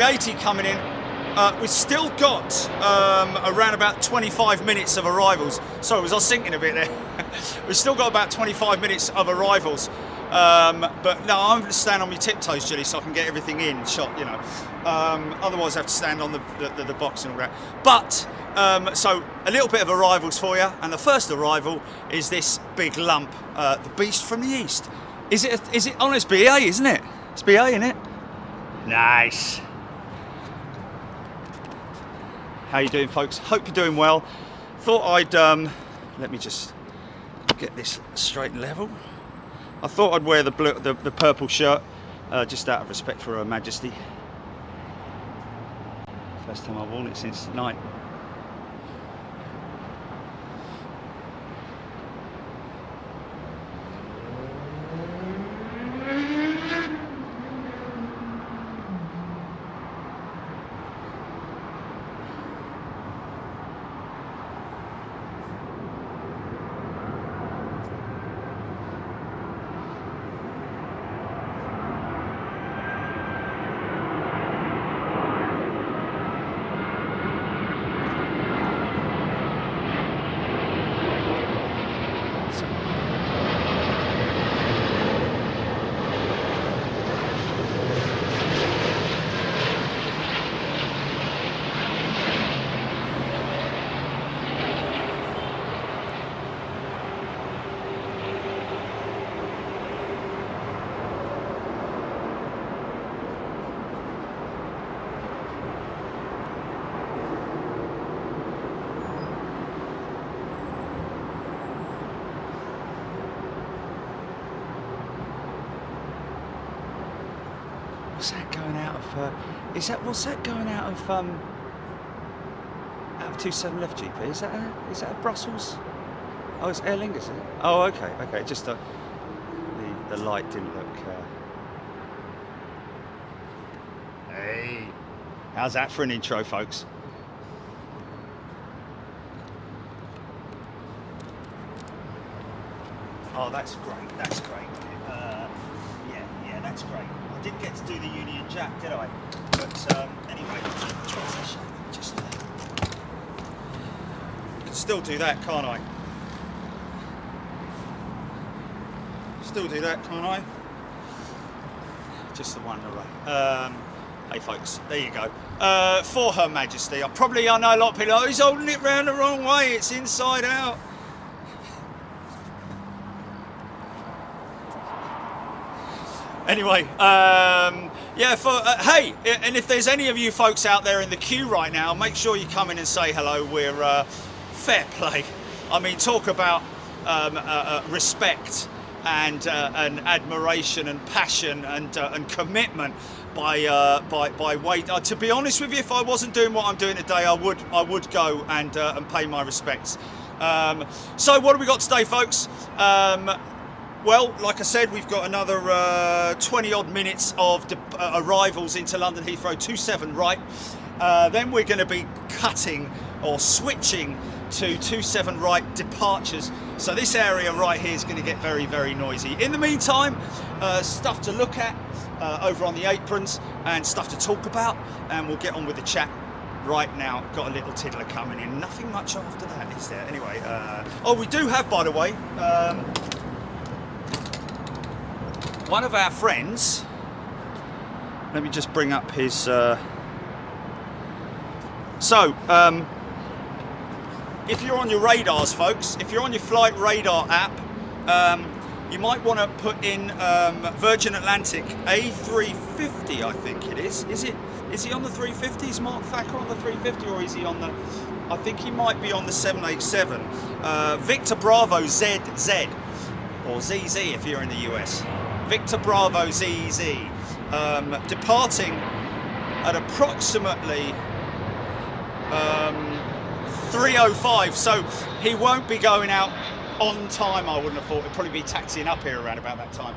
80 coming in. We've still got around about 25 minutes of arrivals. Sorry, was I sinking a bit there? We've still got about 25 minutes of arrivals. But no, I'm going to stand on my tiptoes, Julie, so I can get everything in shot, you know. Otherwise I have to stand on the box and all that. But, so a little bit of arrivals for you. And the first arrival is this big lump, the Beast from the East. Is it, oh, it's BA, isn't it? It's BA, isn't it? Nice. How you doing, folks? Hope you're doing well. Thought I'd, let me just get this straight and level. I thought I'd wear the purple shirt, just out of respect for Her Majesty. First time I've worn it since tonight. What's that going out of? What's that going out of? Out of 27 left GP. Is that a Brussels? Oh, it's Aer Lingus, is it? Oh, okay, okay. Just the light didn't look. Hey, how's that for an intro, folks? Oh, that's great. That's great. Yeah, that's great. I didn't get to do the Union Jack, did I? But anyway, just I can still do that, can't I? Still do that, can't I? Just the one away. Hey folks, there you go. For Her Majesty. I know a lot of people. Oh, he's holding it round the wrong way. It's inside out. Anyway, yeah, hey, and if there's any of you folks out there in the queue right now, make sure you come in and say hello. We're fair play. I mean, talk about respect and admiration and passion and commitment by weight. To be honest with you, if I wasn't doing what I'm doing today, I would go and pay my respects. So what have we got today, folks? Well, like I said, we've got another 20 odd minutes of arrivals into London Heathrow 27 right. Then we're going to be cutting or switching to 27 right departures. So this area right here is going to get very, very noisy. In the meantime, stuff to look at over on the aprons and stuff to talk about, and we'll get on with the chat right now. Got a little tiddler coming in. Nothing much after that, is there? Anyway, oh, we do have, by the way, one of our friends, let me just bring up his, if you're on your radars, folks, if you're on your flight radar app, you might want to put in Virgin Atlantic A350, I think it is. Is he on the 350? Is Mark Thacker on the 350, or is he on the, I think he might be on the 787. Victor Bravo ZZ, or ZZ if you're in the US. Victor Bravo ZZ, departing at approximately 3:05, so he won't be going out on time. I wouldn't have thought. It'd probably be taxiing up here around about that time.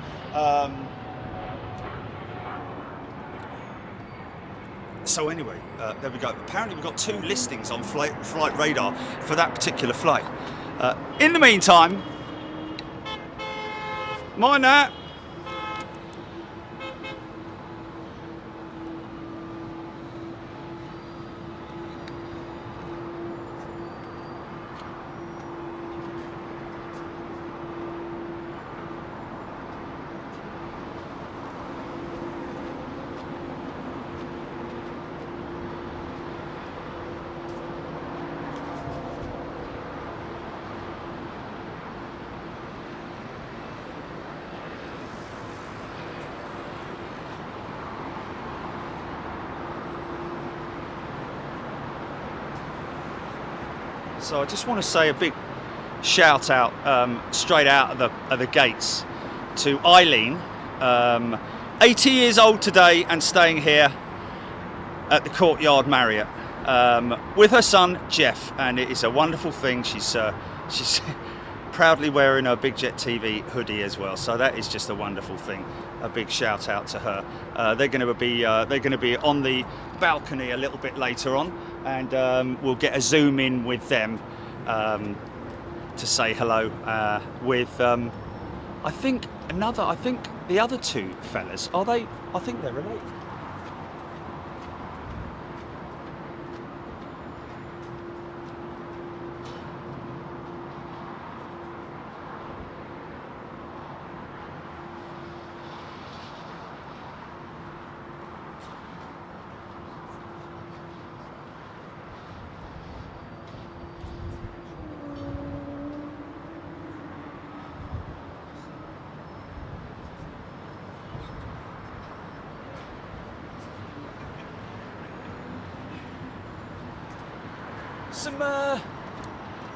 So anyway, there we go. Apparently we've got 2 listings on flight radar for that particular flight. In the meantime, mind that. So I just want to say a big shout out straight out of the gates to Eileen, 80 years old today and staying here at the Courtyard Marriott with her son Jeff, and it is a wonderful thing. She's proudly wearing her Big Jet TV hoodie as well, so that is just a wonderful thing. A big shout out to her. They're going to be on the balcony a little bit later on, and we'll get a zoom in with them to say hello with I think the other two fellas, are they? I think they're related.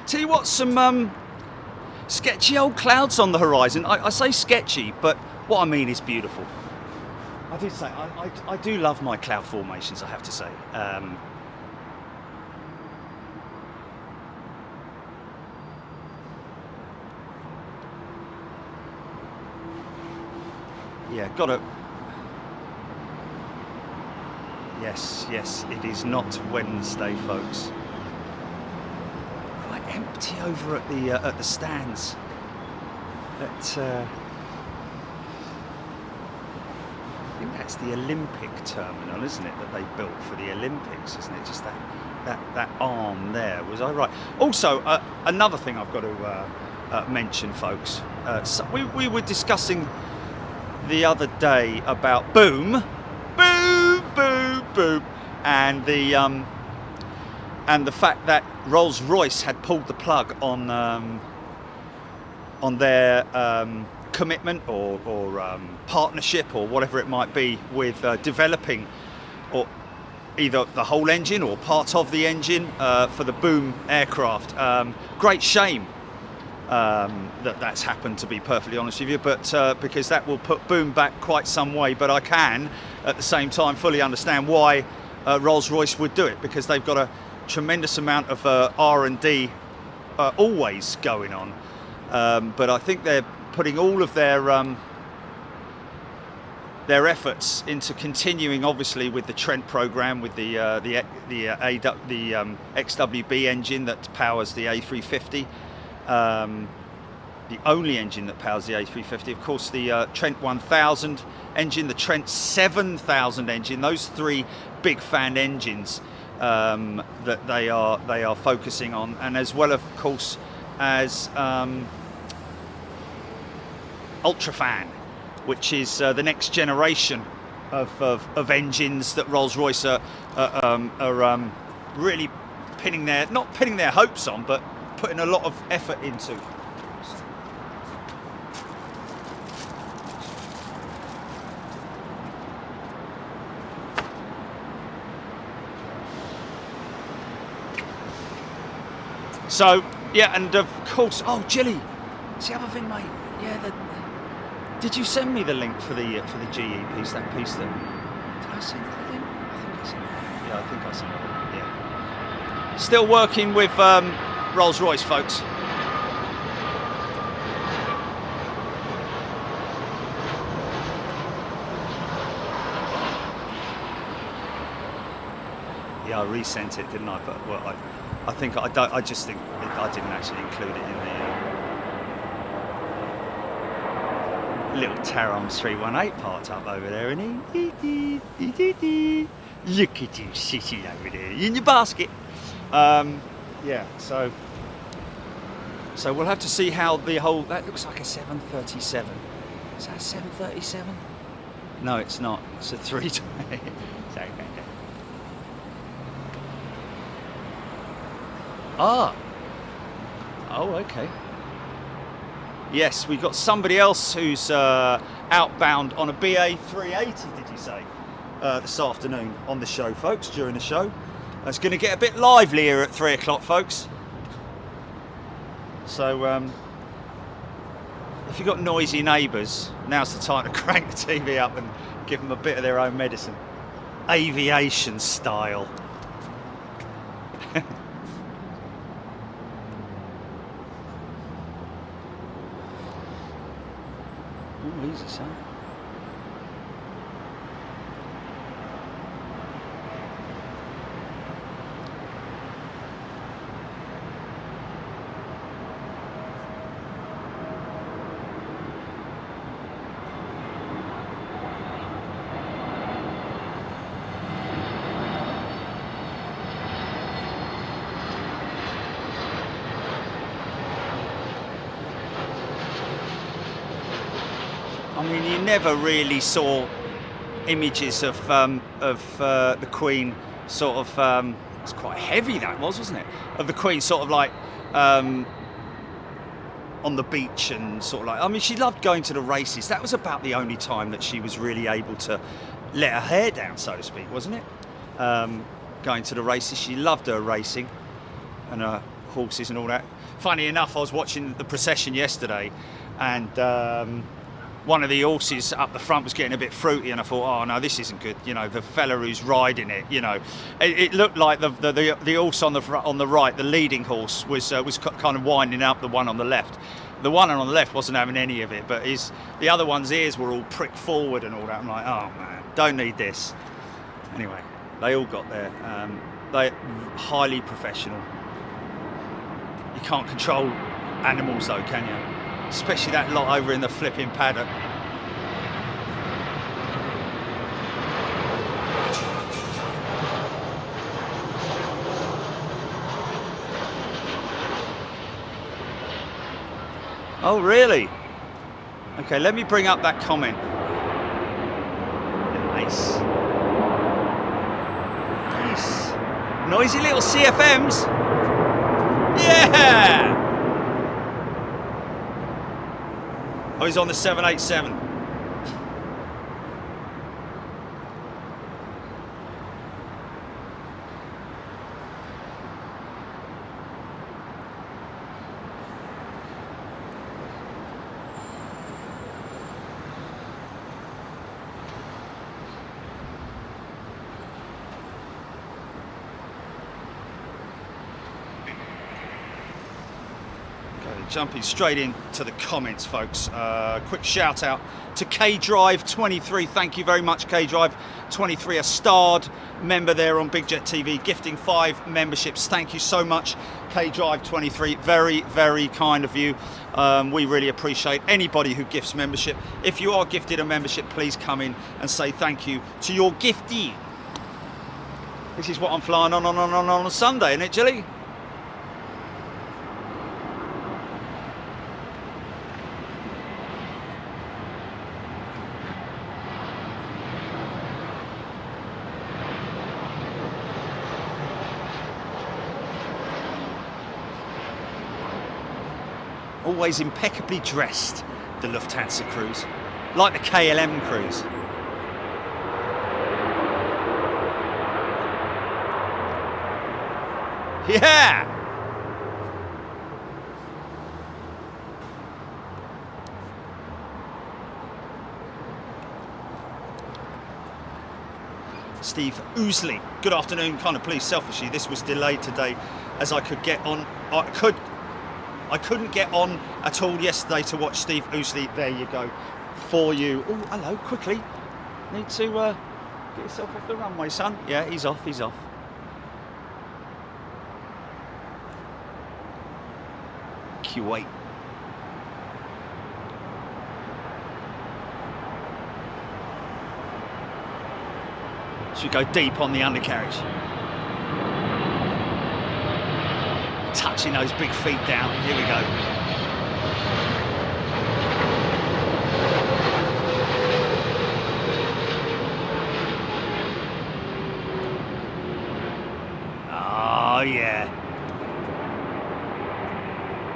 Tell you what, some sketchy old clouds on the horizon. I say sketchy, but what I mean is beautiful. I do say, I do love my cloud formations, I have to say. Yeah, gotta... Yes, it is not Wednesday, folks. Quite empty over at the stands. I think that's the Olympic terminal, isn't it, that they built for the Olympics, isn't it? Just that arm there. Was I right? Also, another thing I've got to mention, folks. So we were discussing the other day about boom, and the fact that Rolls-Royce had pulled the plug on their commitment or partnership or whatever it might be with developing or either the whole engine or part of the engine for the boom aircraft. Great shame that's happened, to be perfectly honest with you, but because that will put boom back quite some way. But I can at the same time fully understand why Rolls-Royce would do it, because they've got a tremendous amount of R&D always going on, but I think they're putting all of their efforts into continuing, obviously, with the Trent program, with the XWB engine that powers the A350, the only engine that powers the A350. Of course, the Trent 1000 engine, the Trent 7000 engine. Those three big fan engines that they are focusing on, and as well, of course, as Ultrafan, which is the next generation of engines that Rolls-Royce are really not pinning their hopes on, but putting a lot of effort into. So yeah, and of course, oh Jilly, it's the other thing, mate. Yeah, did you send me the link for the GE piece? That piece that did I send the link? I think I sent it. Yeah, I think I sent it. Yeah. Still working with Rolls-Royce, folks. Yeah, I resent it, didn't I? But well, I think I just think I didn't actually include it in the little Tarom 318 parked up over there, and look at you sitting over there in your basket. Yeah, so we'll have to see how the whole. That looks like a 737. Is that a 737? No, it's not. It's a 320. Ah. Oh, okay. Yes, we've got somebody else who's outbound on a BA 380, did you say, this afternoon on the show, folks, during the show. It's going to get a bit lively here at 3 o'clock, folks. So if you've got noisy neighbours, now's the time to crank the TV up and give them a bit of their own medicine. Aviation style. Oh, easy, son. I mean, you never really saw images of the Queen sort of, it's quite heavy that was, wasn't it? Of the Queen sort of like on the beach and sort of like, I mean, she loved going to the races. That was about the only time that she was really able to let her hair down, so to speak, wasn't it? Going to the races. She loved her racing and her horses and all that. Funny enough, I was watching the procession yesterday and one of the horses up the front was getting a bit fruity, and I thought, oh no, this isn't good. You know, the fella who's riding it, you know, it looked like the horse on the right, the leading horse, was kind of winding up the one on the left. The one on the left wasn't having any of it, but the other one's ears were all pricked forward and all that. I'm like, oh man, don't need this. Anyway, they all got there. They're highly professional. You can't control animals though, can you? Especially that lot over in the flipping paddock. Oh, really? Okay, let me bring up that comment. Nice. Nice. Noisy little CFMs. Yeah! Oh, he's on the 787. Jumping straight into the comments, folks. Quick shout out to KDrive23. Thank you very much, KDrive23, a starred member there on Big Jet TV, gifting 5 memberships. Thank you so much, KDrive23. Very, very kind of you. We really appreciate anybody who gifts membership. If you are gifted a membership, please come in and say thank you to your giftee. This is what I'm flying on a Sunday, isn't it, Jilly? Always impeccably dressed, the Lufthansa crews, like the KLM crews. Yeah! Steve Ousley, good afternoon. Kind of pleased selfishly this was delayed today as I could get on. I couldn't get on at all yesterday to watch Steve Ousley. There you go, for you. Oh, hello, quickly. Need to get yourself off the runway, son. Yeah, he's off, he's off. Kuwait. Should we go deep on the undercarriage? Touching those big feet down. Here we go. Oh yeah.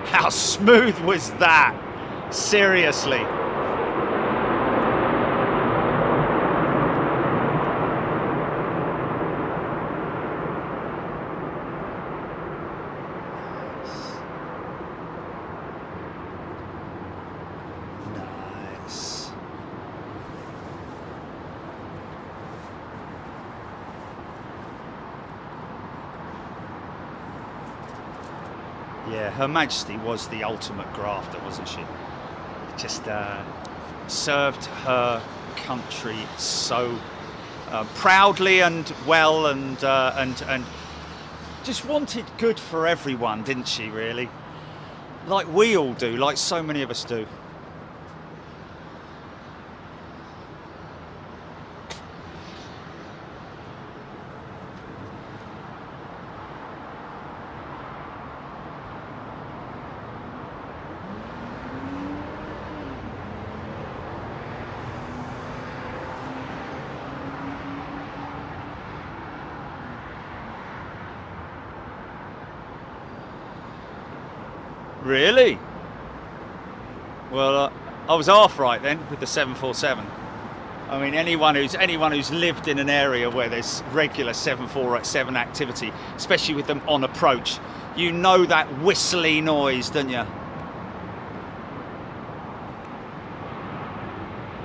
How smooth was that? Seriously. Yeah, Her Majesty was the ultimate grafter, wasn't she? Just served her country so proudly and well, and just wanted good for everyone, didn't she, really? Like we all do, like so many of us do. Really? Well, I was half right then with the 747. I mean, anyone who's lived in an area where there's regular 747 activity, especially with them on approach, you know that whistly noise, don't you?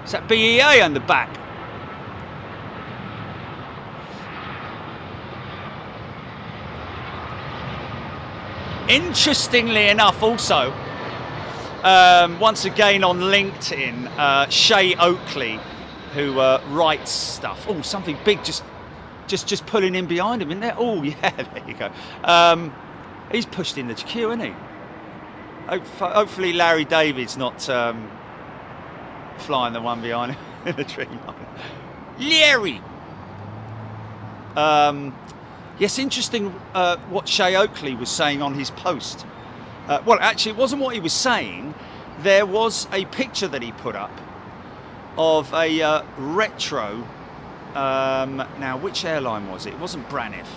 Is that BEA on the back? Interestingly enough, also, once again on LinkedIn, Shay Oakley, who writes stuff. Oh, something big just pulling in behind him, isn't there? Oh, yeah, there you go. He's pushed in the queue, isn't he? Hopefully Larry David's not flying the one behind him in the tree line. Larry! Yes, interesting what Shay Oakley was saying on his post. Well, actually, it wasn't what he was saying. There was a picture that he put up of a retro. Now, which airline was it? It wasn't Braniff.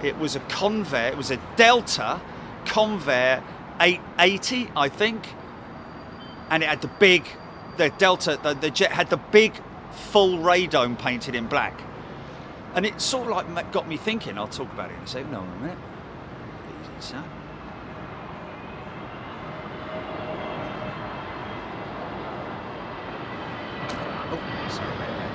It was a Convair. It was a Delta Convair 880, I think. And it had the Delta, the jet had the big full radome painted in black. And it sort of like got me thinking. I'll talk about it in a second. Hold on a minute. Easy, sir. Oh, sorry about that.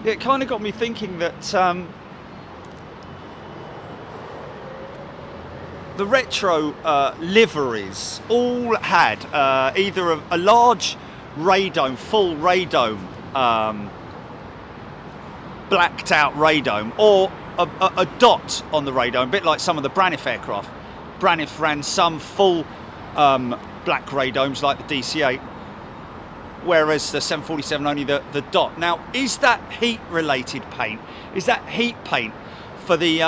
It kind of got me thinking that the retro liveries all had either a large radome, full radome, blacked out radome, or a dot on the radome, a bit like some of the Braniff aircraft. Braniff ran some full black radomes like the DC-8. Whereas the 747 only the dot. Now, is that heat-related paint? Is that heat paint for the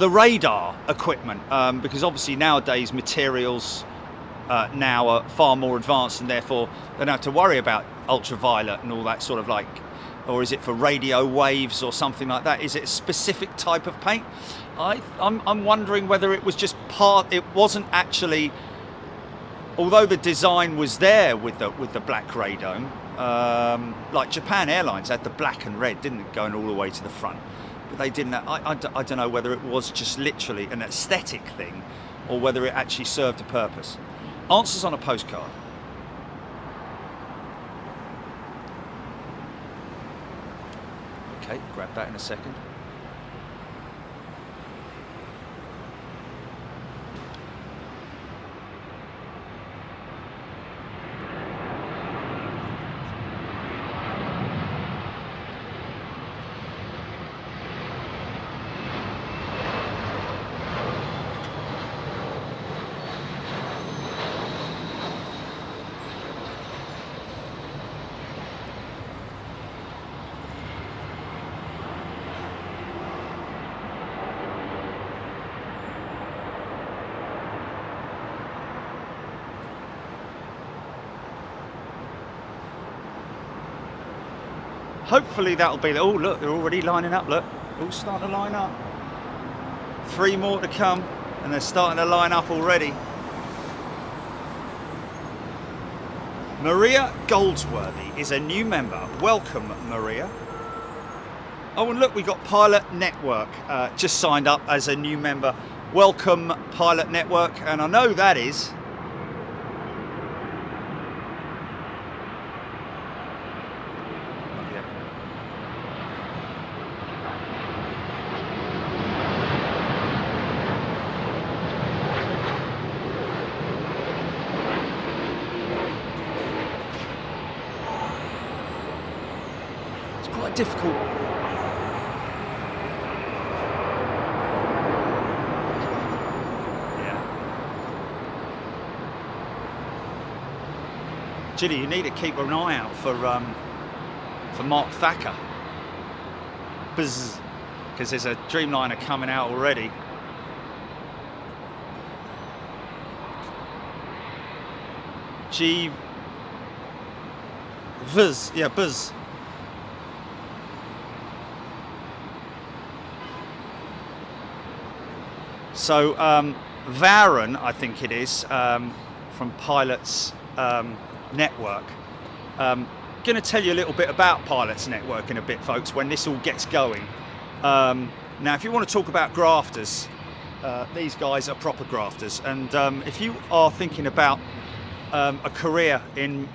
radar equipment? Because obviously nowadays materials now are far more advanced, and therefore they don't have to worry about ultraviolet and all that sort of like. Or is it for radio waves or something like that? Is it a specific type of paint? I'm wondering whether it was just part. It wasn't actually. Although the design was there with the black radome, like Japan Airlines had the black and red, didn't it, going all the way to the front? But they didn't. I don't know whether it was just literally an aesthetic thing, or whether it actually served a purpose. Answers on a postcard. Okay, grab that in a second. Hopefully that'll be. Oh, look, they're already lining up. Look, all starting to line up. 3 more to come, and they're starting to line up already. Maria Goldsworthy is a new member. Welcome, Maria. Oh, and look, we got Pilot Network just signed up as a new member welcome pilot network, and I know that is. It's quite difficult. Gilly, you need to keep an eye out for Mark Thacker, because there's a Dreamliner coming out already. Buzz, yeah, Buzz. So Varen, I think it is, from Pilots Network. Going to tell you a little bit about Pilots Network in a bit, folks, when this all gets going. Now, if you want to talk about grafters, these guys are proper grafters, and if you are thinking about a career in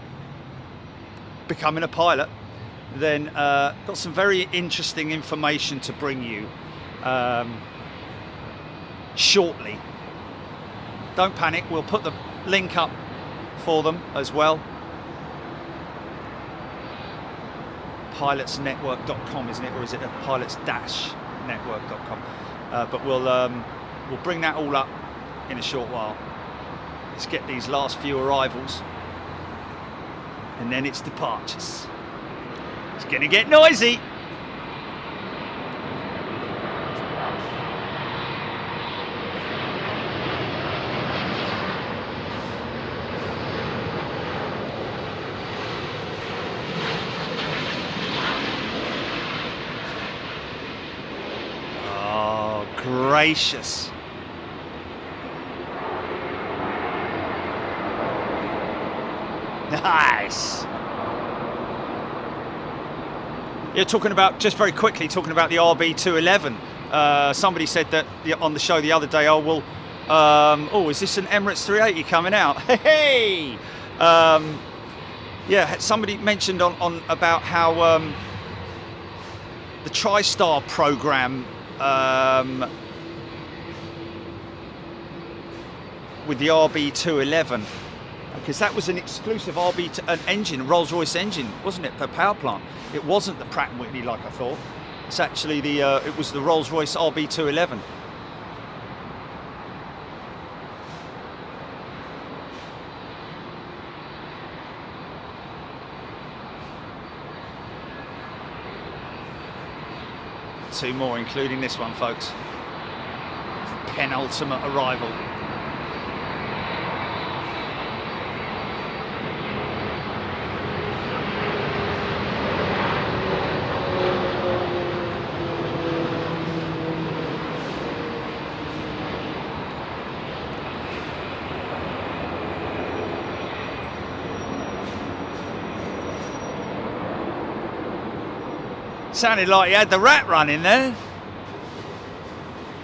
becoming a pilot, then got some very interesting information to bring you shortly. Don't panic, we'll put the link up for them as well. pilotsnetwork.com, isn't it, or is it pilots-network.com? But we'll bring that all up in a short while. Let's get these last few arrivals, and then it's departures. It's gonna get noisy. Gracious. Nice. You're talking about, just very quickly, talking about the RB211. Somebody said that on the show the other day, oh, well, oh, is this an Emirates 380 coming out? Hey! Yeah, somebody mentioned on about how the TriStar program with the RB211, because that was an exclusive an engine, Rolls-Royce engine, wasn't it, per power plant? It wasn't the Pratt & Whitney like I thought. It's actually the it was the Rolls-Royce RB211. Two more, including this one, folks. Penultimate arrival. Sounded like you had the rat running there.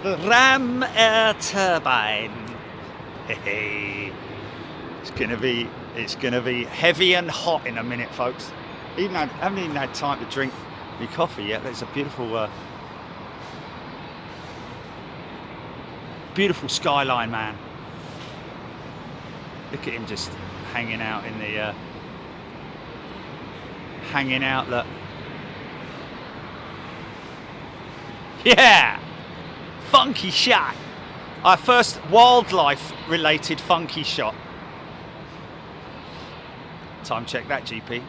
The Ram air turbine. Hey, it's gonna be heavy and hot in a minute, folks. Haven't even had time to drink my coffee yet. There's a beautiful, beautiful skyline, man. Look at him just hanging out in the, look. Yeah, funky shot. Our first wildlife related funky shot. Time check that, GP.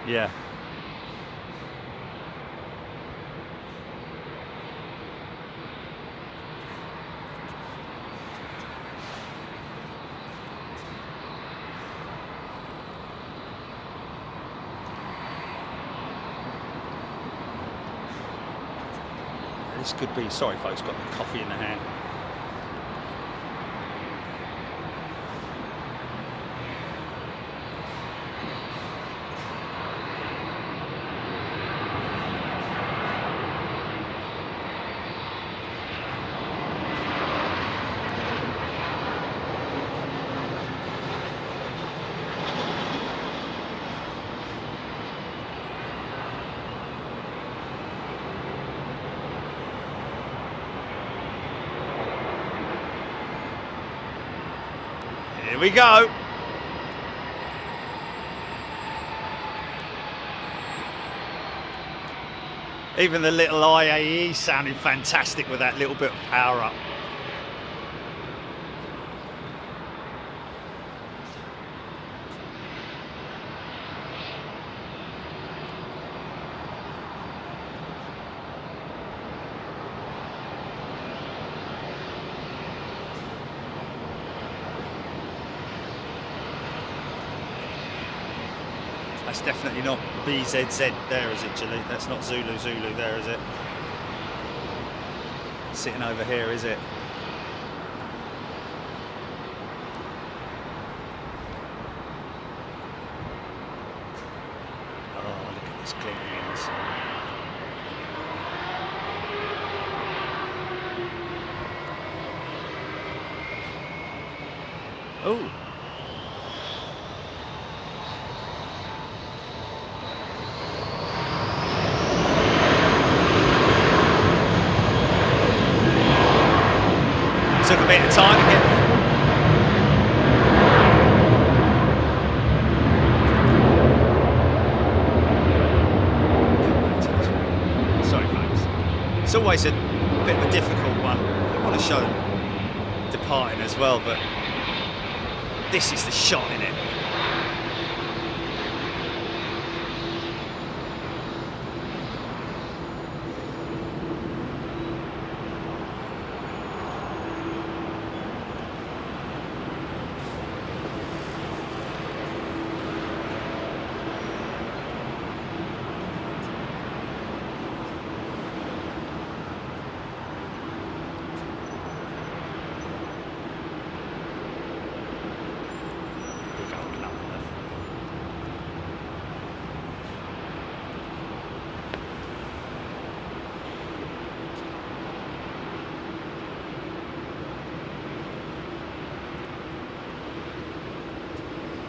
Yeah. This could be, sorry folks, got the coffee in the hand. Here we go. Even the little IAE sounded fantastic with that little bit of power up. That's definitely not BZZ there, is it, Julie? That's not Zulu there, is it? Sitting over here, is it? Oh, look at this cleanliness. Oh. Took a bit of time to get. Sorry, folks. It's always a bit of a difficult one. I want to show departing as well, but this is the shot in it.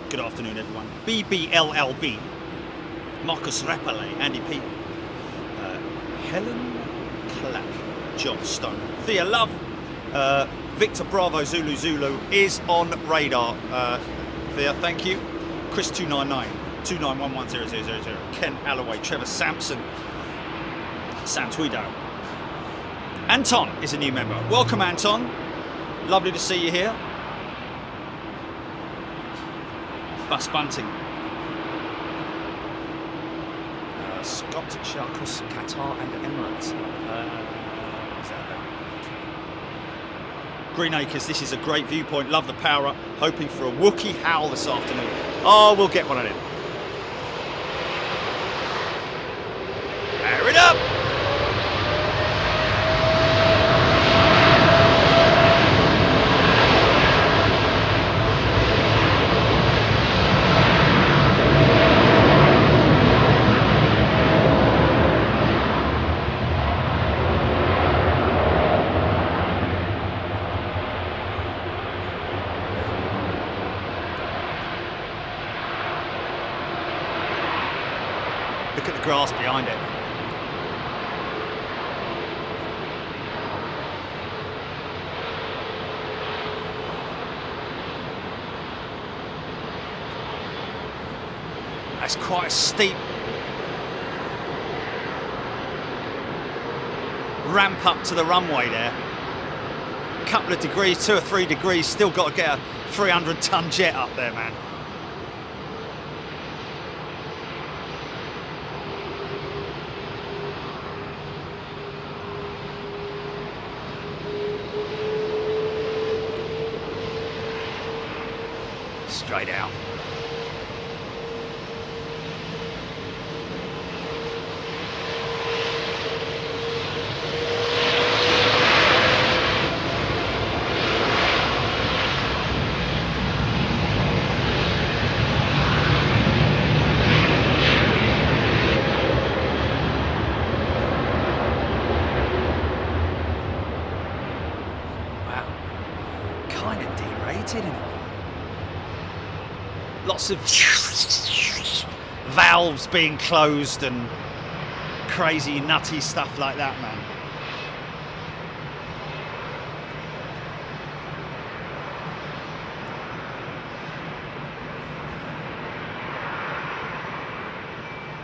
Good afternoon, everyone. BBLLB, Marcus Rapale, Andy P, Helen Clapp, John Stone, Thea Love, Victor Bravo Zulu Zulu is on radar. Thea, thank you. Chris 299, 29110000, Ken Alloway, Trevor Sampson, Sam Tweedo. Anton is a new member. Welcome, Anton. Lovely to see you here. Bus Bunting. Scott, Sharkus, Qatar and Emirates. Is that there? Green Acres, this is a great viewpoint. Love the power up. Hoping for a Wookiee howl this afternoon. Oh, we'll get one of them. Power it up! Look at the grass behind it. That's quite a steep ramp up to the runway there. A couple of degrees, 2 or 3 degrees, still got to get a 300-ton jet up there, man. Straight out. Wow. Kind of derated in it. Lots of valves being closed and crazy nutty stuff like that, man.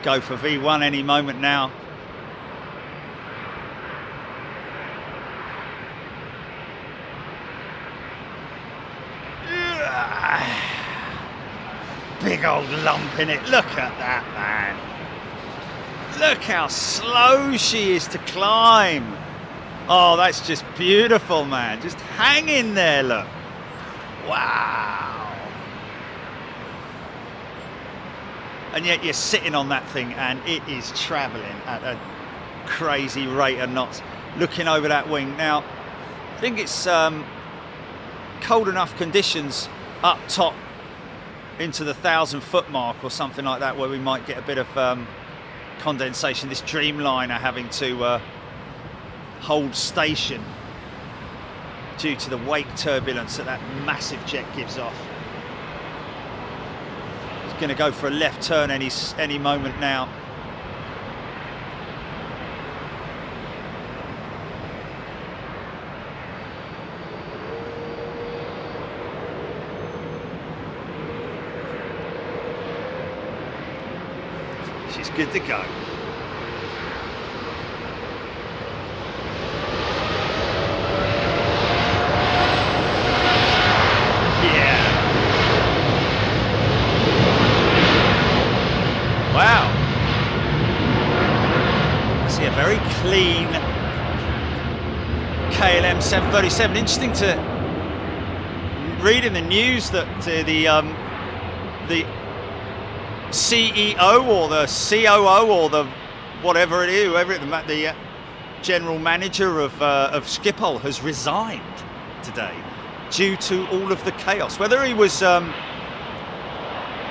go for V1 any moment now. Big old lump in it. Look at that, man. Look how slow she is to climb. Oh, that's just beautiful, man. Just hang in there, look. Wow. And yet you're sitting on that thing and it is traveling at a crazy rate of knots. Looking over that wing. Now, I think it's cold enough conditions up top into the 1,000-foot mark or something like that, where we might get a bit of condensation. This Dreamliner having to hold station due to the wake turbulence that massive jet gives off. He's going to go for a left turn any moment now. She's good to go. Yeah. Wow. I see a very clean KLM 737. Interesting to read in the news that the CEO or the COO or the whatever it is, whoever the general manager of Schiphol has resigned today due to all of the chaos. Whether he was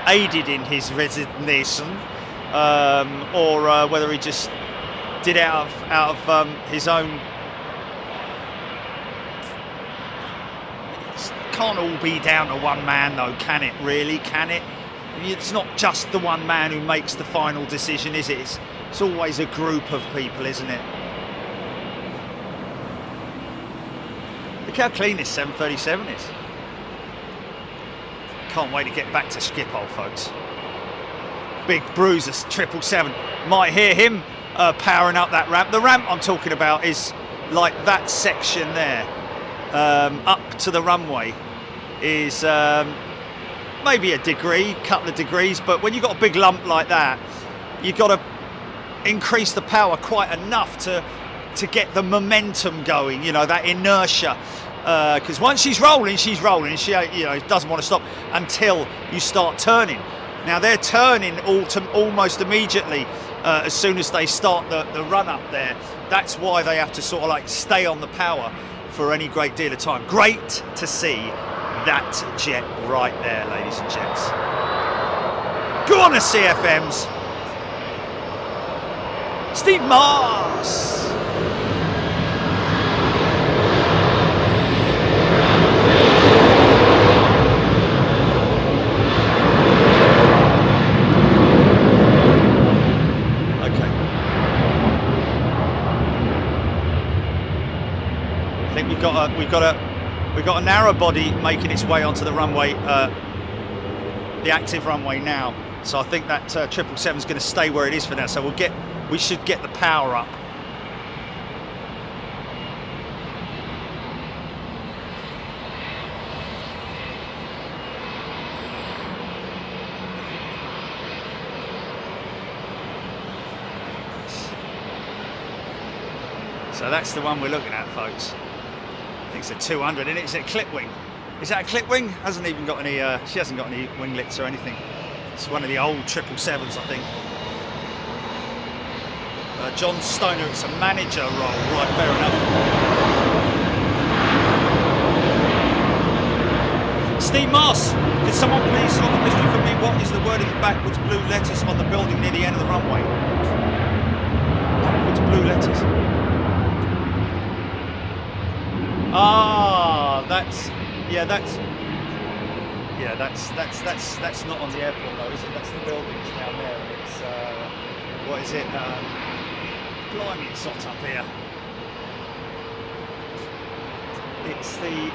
aided in his resignation or whether he just did out of his own. It can't all be down to one man, though, can it? Really, can it? It's not just the one man who makes the final decision, is it? It's always a group of people, isn't it? Look how clean this 737 is. Can't wait to get back to Schiphol, folks. Big Bruiser 777. Might hear him powering up that ramp. The ramp I'm talking about is like that section there, up to the runway, is maybe a couple of degrees, but when you've got a big lump like that, you've got to increase the power quite enough to get the momentum going, you know, that inertia, because once she's rolling, she doesn't want to stop until you start turning. Now they're turning almost immediately as soon as they start the run up there. That's why they have to sort of like stay on the power for any great deal of time. Great to see that jet right there, ladies and gents. Go on the CFMs. Steve Mars. Okay. I think we've got a narrow body making its way onto the runway, the active runway now. So I think that 777 is going to stay where it is for now. So we should get the power up. So that's the one we're looking at, folks. I think it's a 200, and it's a clip wing. Is that a clip wing? Hasn't even got any. She hasn't got any winglets or anything. It's one of the old 777s, I think. John Stoner, it's a manager role, right? Fair enough. Steve Moss, could someone please solve the mystery for me? What is the wording in backwards blue letters on the building near the end of the runway? Backwards blue letters. Ah, that's not on the airport though, is it? That's the buildings down there. And it's what is it? Blimey, it's hot up here. It's the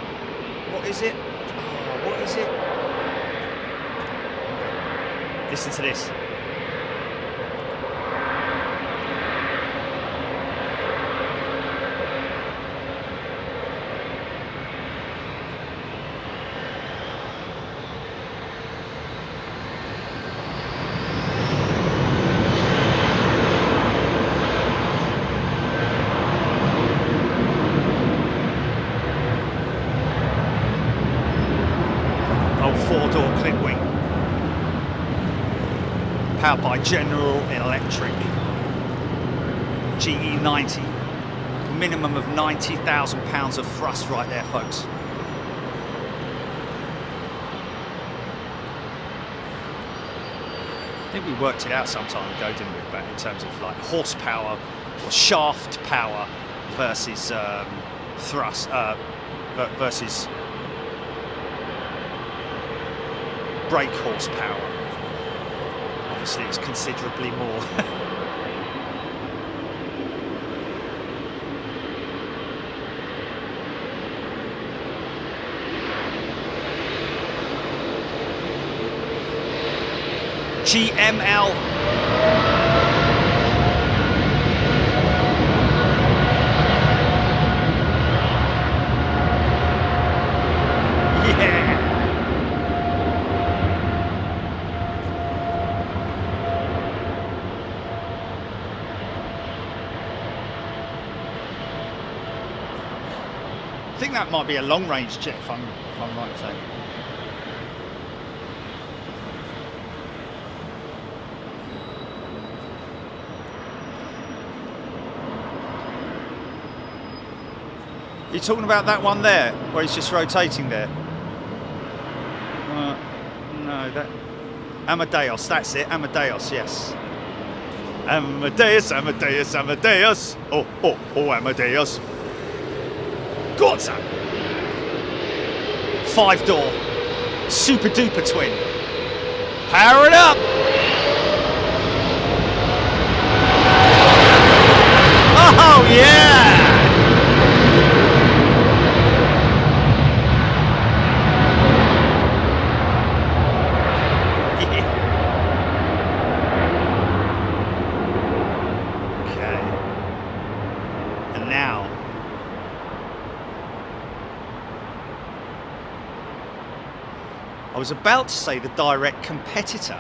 what is it? Oh, what is it? Listen to this. door clip wing, powered by General Electric, GE90, minimum of 90,000 pounds of thrust right there, folks. I think we worked it out some time ago, didn't we, but in terms of like horsepower or shaft power versus thrust versus brake horsepower. Obviously it's considerably more. GML. Yeah. I think that might be a long-range jet, if I'm right in saying. You're talking about that one there, where he's just rotating there? No, that... Amadeus, that's it, Amadeus, yes. Amadeus, Amadeus, Amadeus. Oh, Amadeus. God's up. 5-door, super duper twin. Power it up. Oh yeah. I was about to say the direct competitor,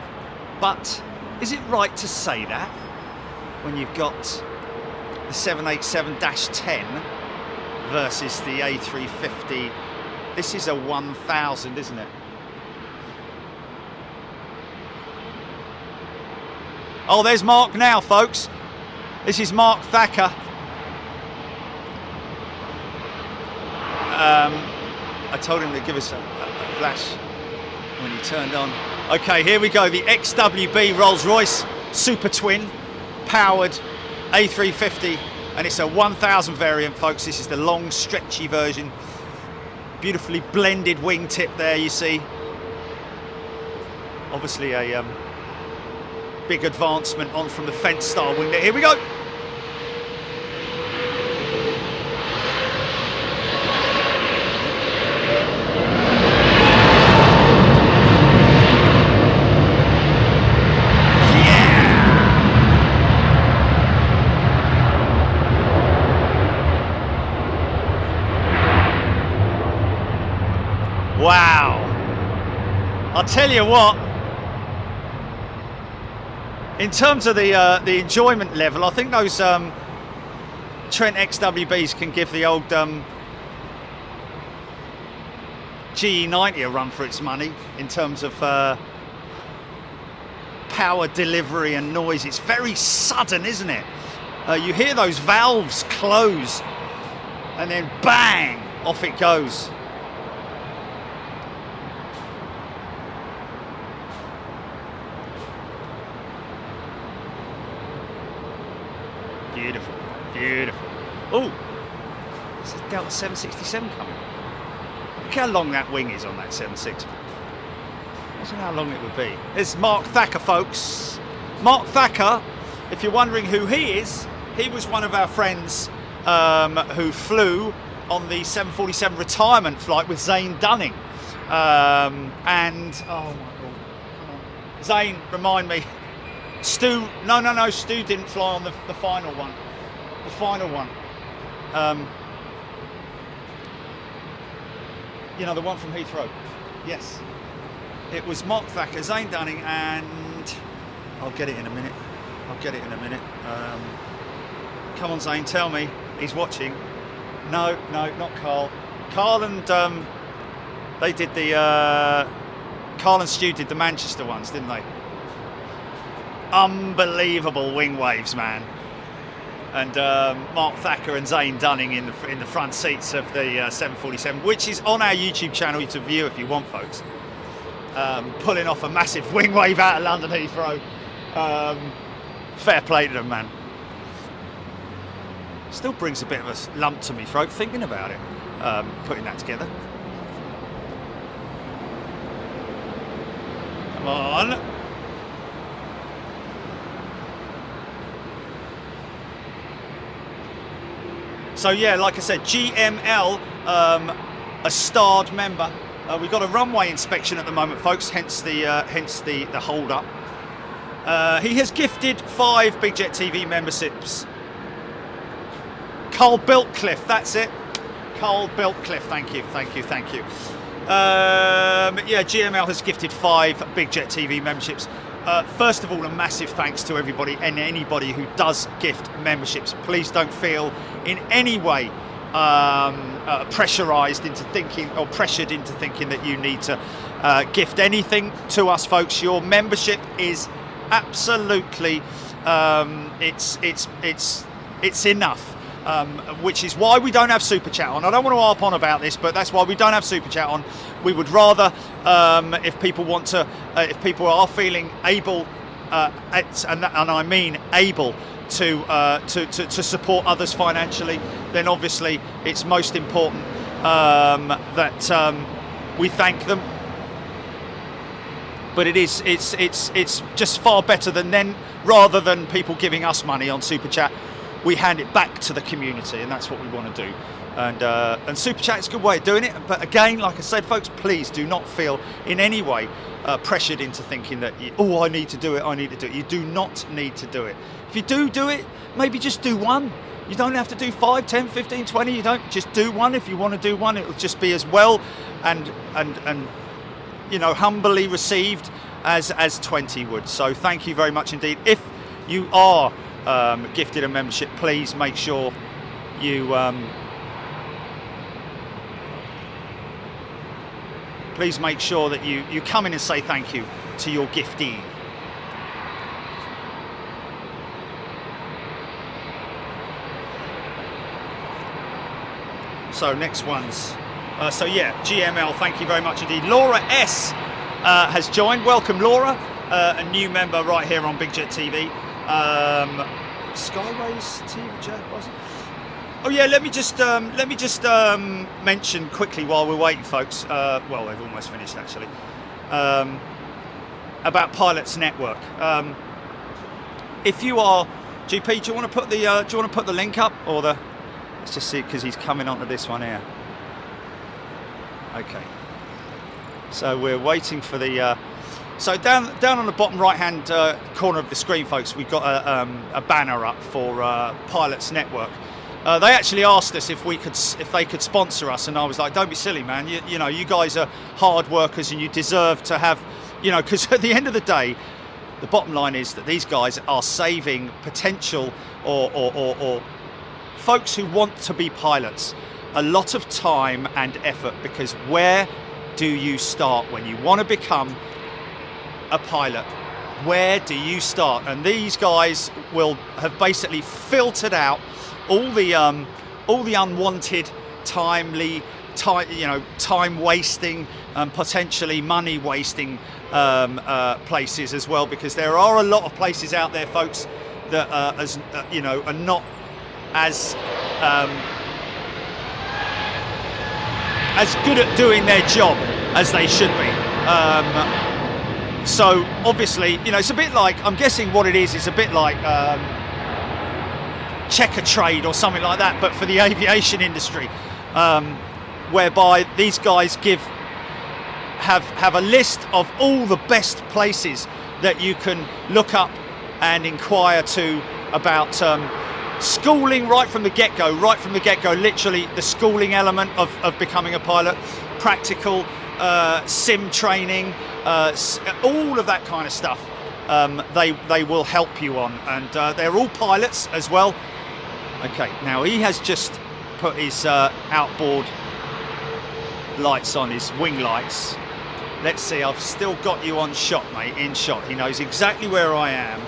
but is it right to say that when you've got the 787-10 versus the A350? This is a 1000, isn't it? Oh, there's Mark now, folks. This is Mark Thacker. I told him to give us a flash when he turned on. Okay, here we go. The XWB Rolls-Royce Super Twin powered A350, and it's a 1000 variant, folks. This is the long, stretchy version. Beautifully blended wingtip there, you see. Obviously a big advancement on from the fence style wing there. Here we go. Wow, I'll tell you what, in terms of the enjoyment level, I think those Trent XWBs can give the old GE90 a run for its money in terms of power delivery and noise. It's very sudden, isn't it? You hear those valves close and then bang, off it goes. Beautiful, beautiful. Oh, it's a Delta 767 coming. Look how long that wing is on that 76. Imagine how long it would be. It's Mark Thacker, folks. Mark Thacker, if you're wondering who he is, he was one of our friends who flew on the 747 retirement flight with Zane Dunning. And, oh my God. Zane, remind me. Stu, no, Stu didn't fly on the final one. The final one. You know, the one from Heathrow. Yes. It was Mark Thacker, Zane Dunning, and I'll get it in a minute. Come on, Zane, tell me. He's watching. No, not Carl. Carl and they did the Carl and Stu did the Manchester ones, didn't they? Unbelievable wing waves, man. And Mark Thacker and Zane Dunning in the front seats of the 747, which is on our YouTube channel to view if you want, folks. Pulling off a massive wing wave out of London Heathrow. Fair play to them, man. Still brings a bit of a lump to me throat thinking about it, putting that together. Come on. So yeah, like I said, GML, a starred member. We've got a runway inspection at the moment, folks, hence the hold up. He has gifted 5 Big Jet TV memberships. Carl Biltcliffe, that's it. Carl Biltcliffe, thank you. Yeah, GML has gifted 5 Big Jet TV memberships. First of all, a massive thanks to everybody and anybody who does gift memberships. Please don't feel in any way pressurized into thinking or pressured into thinking that you need to gift anything to us, folks. Your membership is absolutely it's enough. Which is why we don't have Super Chat on. I don't want to harp on about this, but that's why we don't have Super Chat on. We would rather, if people want to, if people are feeling able, and I mean able to support others financially, then obviously it's most important that we thank them. But it's just far better than then, rather than people giving us money on Super Chat. We hand it back to the community, and that's what we want to do. And Super Chat is a good way of doing it. But again, like I said, folks, please do not feel in any way pressured into thinking that, I need to do it, You do not need to do it. If you do it, maybe just do one. You don't have to do 5, 10, 15, 20. You don't, just do one. If you want to do one, it'll just be as well and humbly received as 20 would. So thank you very much indeed. If you are gifted a membership, please make sure you that you come in and say thank you to your giftee. So next ones, so yeah, GML, thank you very much indeed. Laura S has joined. Welcome, Laura, a new member right here on Big Jet TV. Skyways TV, was it? Oh yeah, let me just mention quickly while we're waiting, folks. Well, they've almost finished actually. About Pilots Network. If you are GP, do you want to put the link up, or the? Let's just see, because he's coming onto this one here. Okay. So we're waiting for the. So down on the bottom right-hand corner of the screen, folks, we've got a banner up for Pilots Network. They actually asked us if they could sponsor us, and I was like, don't be silly, man. You guys are hard workers, and you deserve to have, because at the end of the day, the bottom line is that these guys are saving potential or folks who want to be pilots a lot of time and effort, because where do you start when you want to become a pilot? Where do you start? And these guys will have basically filtered out all the unwanted time wasting and potentially money wasting places as well, because there are a lot of places out there, folks, that are not as good at doing their job as they should be. So obviously, it's a bit like, I'm guessing what it is, it's a bit like checker trade or something like that, but for the aviation industry, whereby these guys have a list of all the best places that you can look up and inquire to about schooling right from the get-go, literally the schooling element of becoming a pilot, practical, sim training, all of that kind of stuff. They will help you on, and they're all pilots as well. Okay, now he has just put his outboard lights on, his wing lights. Let's see, I've still got you on shot, mate, in shot. He knows exactly where I am.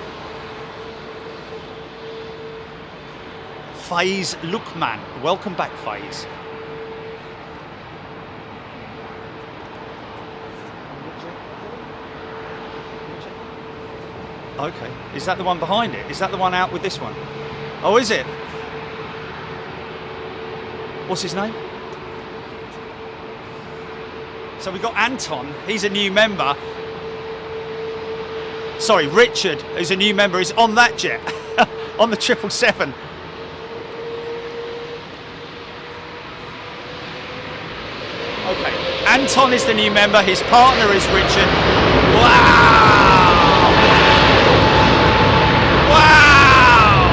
FaZe Lookman. Welcome back, FaZe. Okay, is that the one behind it? Is that the one out with this one? Oh, is it? What's his name? So we've got Anton, he's a new member. Sorry, Richard, who's a new member, is on that jet, on the 777. Okay, Anton is the new member, his partner is Richard. Wow! Wow!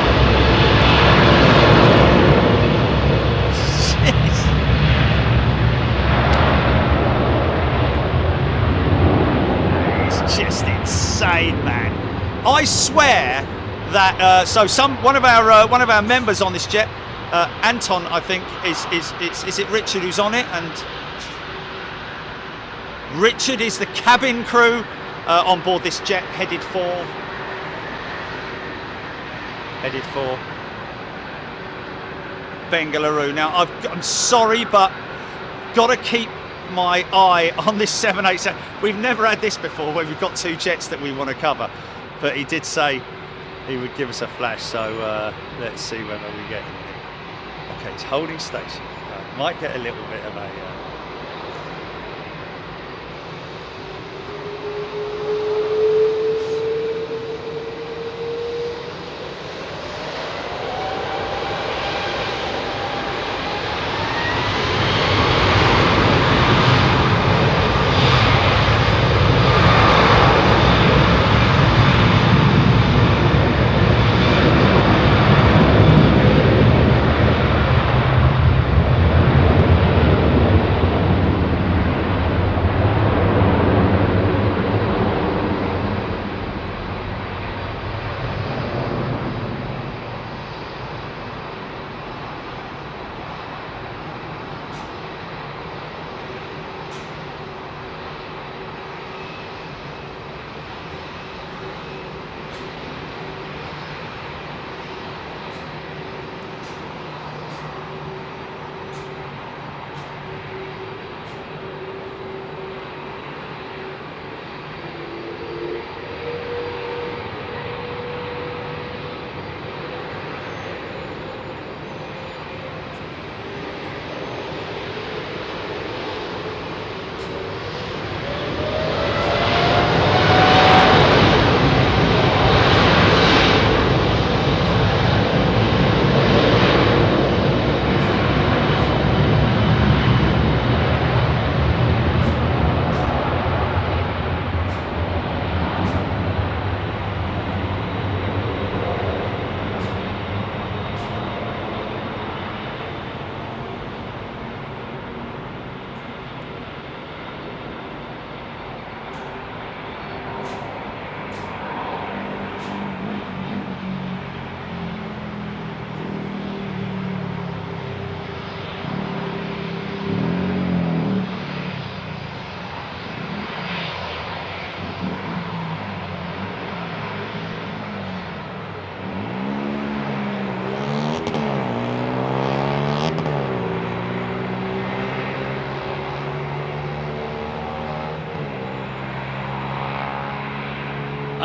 Jeez. It's just insane, man. I swear that one of our members on this jet, Anton, I think, is it Richard who's on it, and Richard is the cabin crew on board this jet headed for Bengaluru. Now I'm sorry, but got to keep my eye on this 787. We've never had this before where we've got two jets that we want to cover, but he did say he would give us a flash, so let's see whether we get anything. Okay, it's holding station. Might get a little bit of a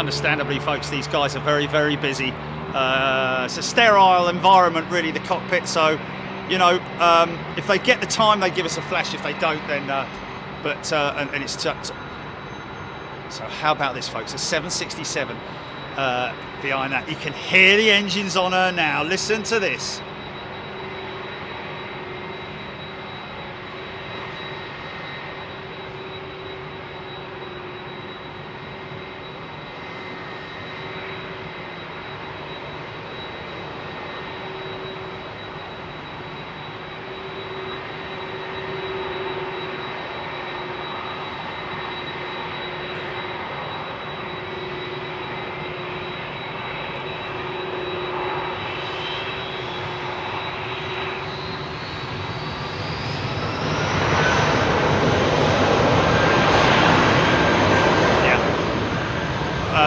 understandably, folks, these guys are very, very busy. It's a sterile environment, really, the cockpit. So, you know, if they get the time, they give us a flash. If they don't, then, and it's so how about this, folks? A 767 behind that. You can hear the engines on her now. Listen to this.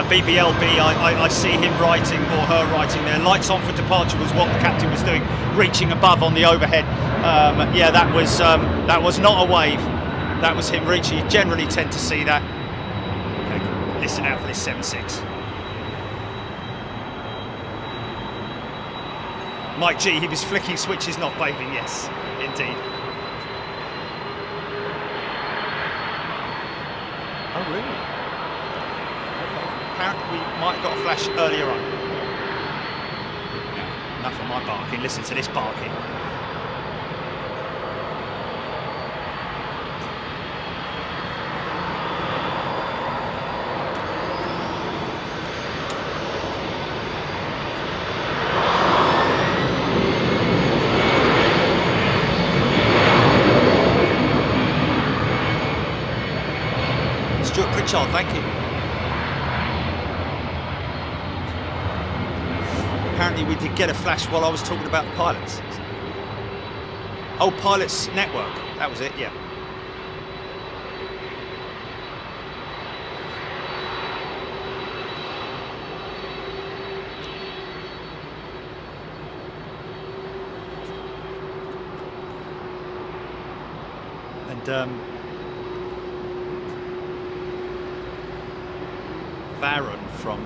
BBLB, I see him writing, or her writing there. Lights on for departure was what the captain was doing, reaching above on the overhead. Yeah, that was not a wave. That was him reaching. You generally tend to see that. Okay, listen out for this 7.6. Mike G, he was flicking switches, not waving. Yes, indeed. Oh, really? Apparently we might have got a flash earlier on. Yeah, enough of my barking. Listen to this barking. Stuart Pritchard, thank you. Apparently we did get a flash while I was talking about the pilots. Oh, Pilots Network, that was it, yeah. And Baron from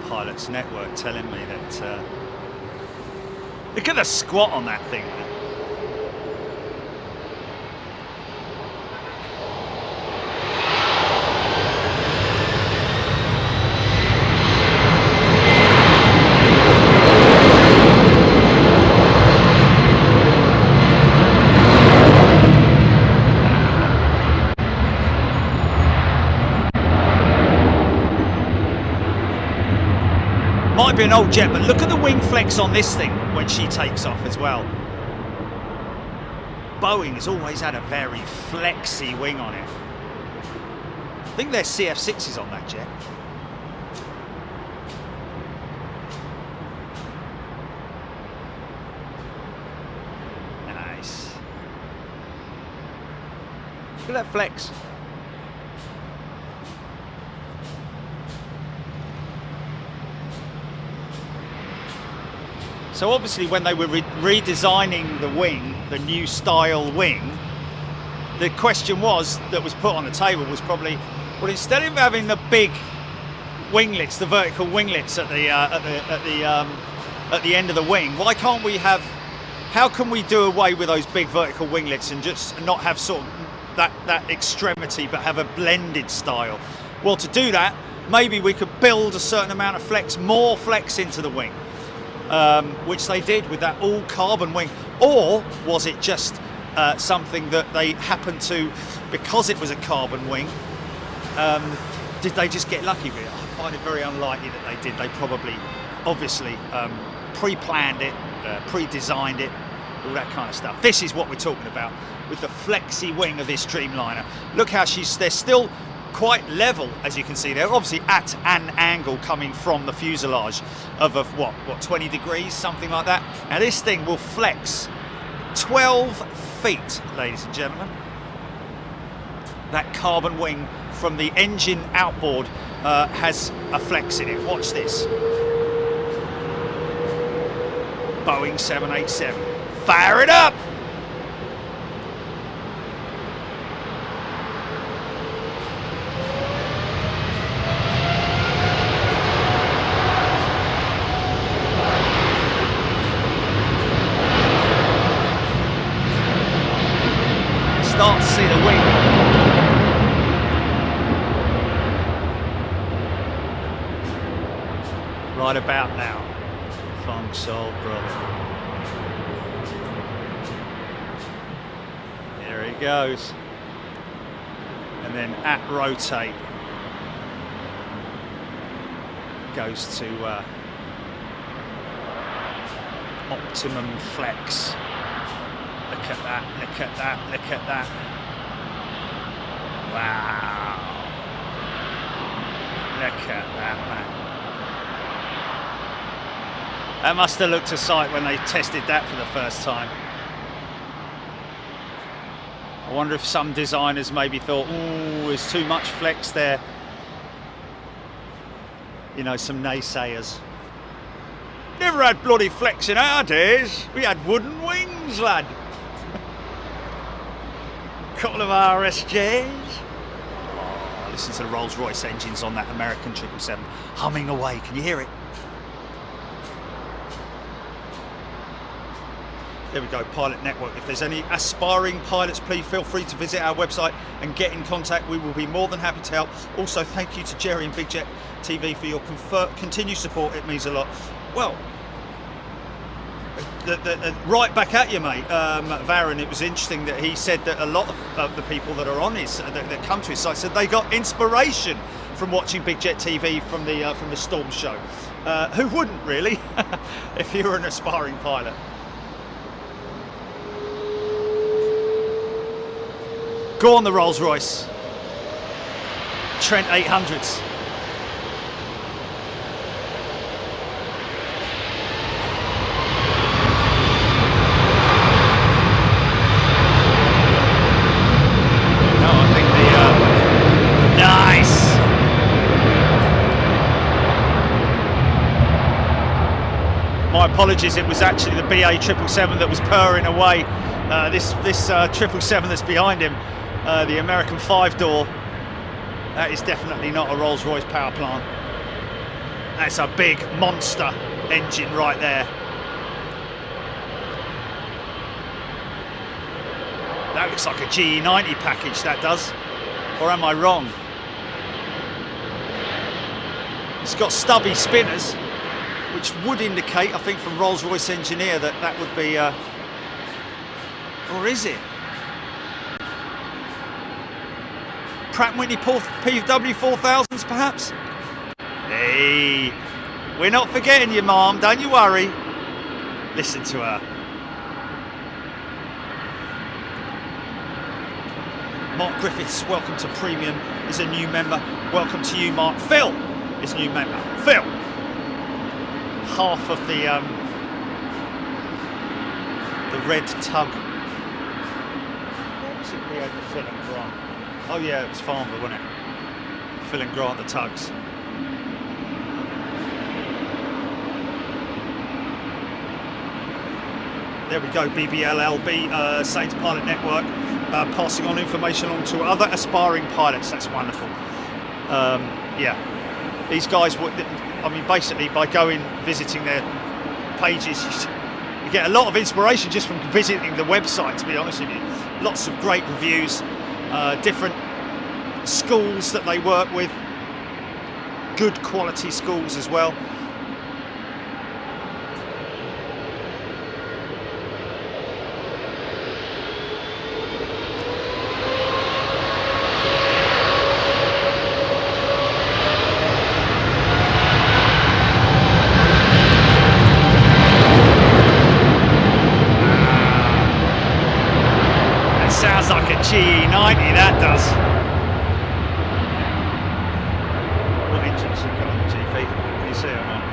Pilots Network telling me that look at the squat on that thing. Might be an old jet, but look at the wing flex on this thing when she takes off as well. Boeing has always had a very flexy wing on it. I think there's CF6s on that jet. Nice. Look at that flex. So obviously when they were redesigning the wing, the new style wing, the question that was put on the table was probably, well, instead of having the big winglets, the vertical winglets at the end of the wing, why can't we have, how can we do away with those big vertical winglets and just not have sort of that extremity, but have a blended style? Well, to do that, maybe we could build a certain amount of flex, more flex into the wing. Which they did with that all carbon wing, or was it just something that they happened to, because it was a carbon wing, did they just get lucky with it? I find it very unlikely that they did. They probably, obviously, pre-planned it, pre-designed it, all that kind of stuff. This is what we're talking about with the flexi wing of this Dreamliner. Look how they're still quite level, as you can see. They're obviously at an angle coming from the fuselage of what 20 degrees, something like that. Now this thing will flex 12 feet, ladies and gentlemen. That carbon wing from the engine outboard has a flex in it. Watch this. Boeing 787. Fire it up! Start to see the wing. Right about now, Fong Sol brother. There he goes. And then at rotate goes to optimum flex. Look at that, look at that, look at that. Wow. Look at that, man. That must have looked a sight when they tested that for the first time. I wonder if some designers maybe thought, ooh, there's too much flex there. you know, some naysayers. Never had bloody flex in our days. We had wooden wings, lad. Couple of RSJs. Oh, listen to the Rolls-Royce engines on that American 777 humming away. Can you hear it? There we go, Pilot Network. If there's any aspiring pilots, please feel free to visit our website and get in contact. We will be more than happy to help. Also, thank you to Jerry and Big Jet TV for your continued support. It means a lot. Well, right back at you, mate. Varun, it was interesting that he said that a lot of the people that are on his, that come to his site, said they got inspiration from watching Big Jet TV from the Storm show. Who wouldn't, really, if you were an aspiring pilot? Go on the Rolls-Royce. Trent 800s. No, I think the nice. My apologies, it was actually the BA 777 that was purring away. This 777 that's behind him. The American 5-door, that is definitely not a Rolls-Royce power plant. That's a big monster engine right there. That looks like a GE90 package, that does. Or am I wrong? It's got stubby spinners, which would indicate, I think from Rolls-Royce engineer, that would be, or is it? Pratt & Whitney PW4000s, perhaps? Hey, we're not forgetting you, Mom, don't you worry. Listen to her. Mark Griffiths, welcome to Premium, is a new member. Welcome to you, Mark. Phil is a new member. Phil, half of the red tug. What was it we had the Phil and Grant? Oh yeah, it was Farmer, wasn't it? Phil and Grant, the tugs. There we go, BBLLB, Saints Pilot Network, passing on information on to other aspiring pilots. That's wonderful. Yeah, these guys, I mean, basically by visiting their pages, you get a lot of inspiration just from visiting the website, to be honest with you. Lots of great reviews. Different schools that they work with, good quality schools as well. That sounds like a GE90, that does. What engines have got on the GP? Can you see it or not?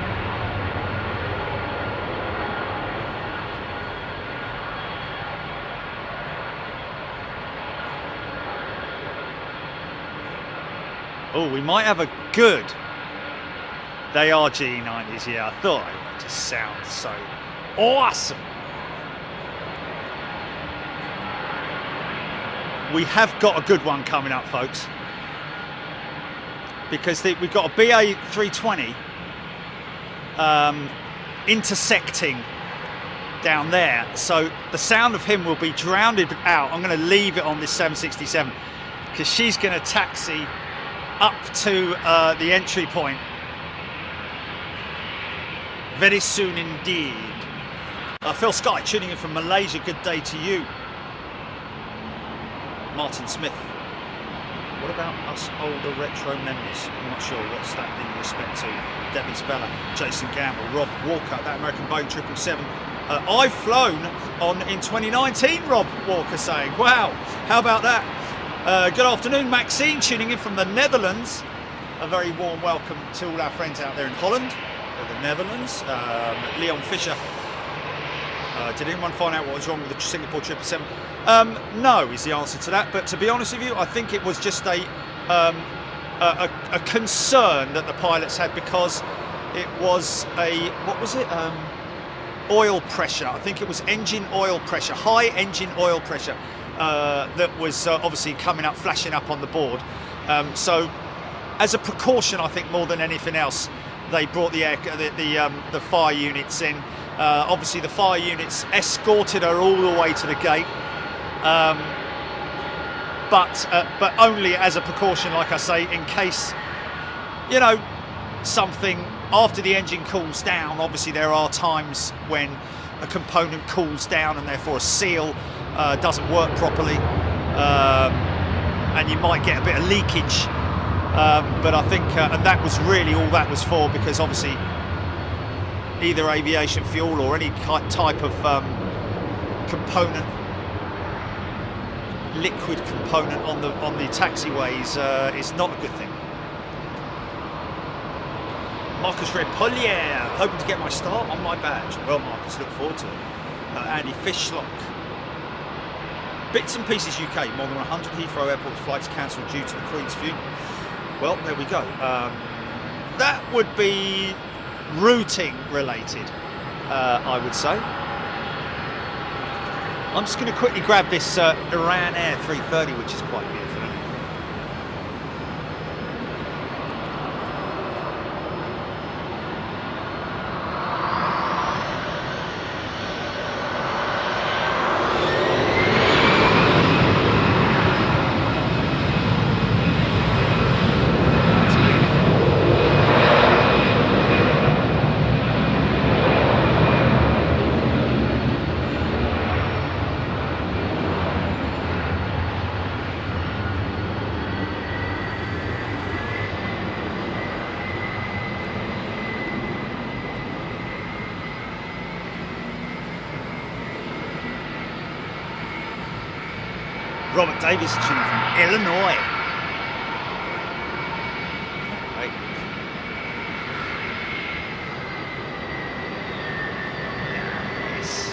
Oh, we might have a good. They are GE90s, yeah. I thought it just sounds so awesome. We have got a good one coming up, folks, because we've got a BA 320 intersecting down there, so the sound of him will be drowned out. I'm going to leave it on this 767 because she's going to taxi up to the entry point very soon indeed. Phil Sky tuning in from Malaysia, good day to you. Martin Smith, what about us older retro members? I'm not sure what's that in respect to. Debbie Speller, Jason Gamble, Rob Walker, that American Boeing 777. I've flown on in 2019, Rob Walker saying, wow, how about that? Good afternoon, Maxine tuning in from the Netherlands. A very warm welcome to all our friends out there in Holland, or the Netherlands. Leon Fisher. Did anyone find out what was wrong with the Singapore 777? No is the answer to that, but to be honest with you, I think it was just a a concern that the pilots had, because it was what was it? Oil pressure. I think it was engine oil pressure, high engine oil pressure that was obviously coming up, flashing up on the board. So, as a precaution, I think more than anything else, they brought the fire units in. Obviously, the fire units escorted her all the way to the gate, but only as a precaution, like I say, in case, you know, something after the engine cools down. Obviously, there are times when a component cools down and therefore a seal doesn't work properly, and you might get a bit of leakage. But I think, and that was really all that was for, because obviously either aviation fuel or any type of component, liquid component on the taxiways is not a good thing. Marcus Repollier, hoping to get my start on my badge. Well, Marcus, look forward to it. Andy Fishlock. Bits and Pieces UK, more than 100 Heathrow Airport flights cancelled due to the Queen's funeral. Well, there we go. That would be routing related, I would say. I'm just going to quickly grab this Iran Air 330, which is quite beautiful. Robert Davis tuning from Illinois. Right. Nice.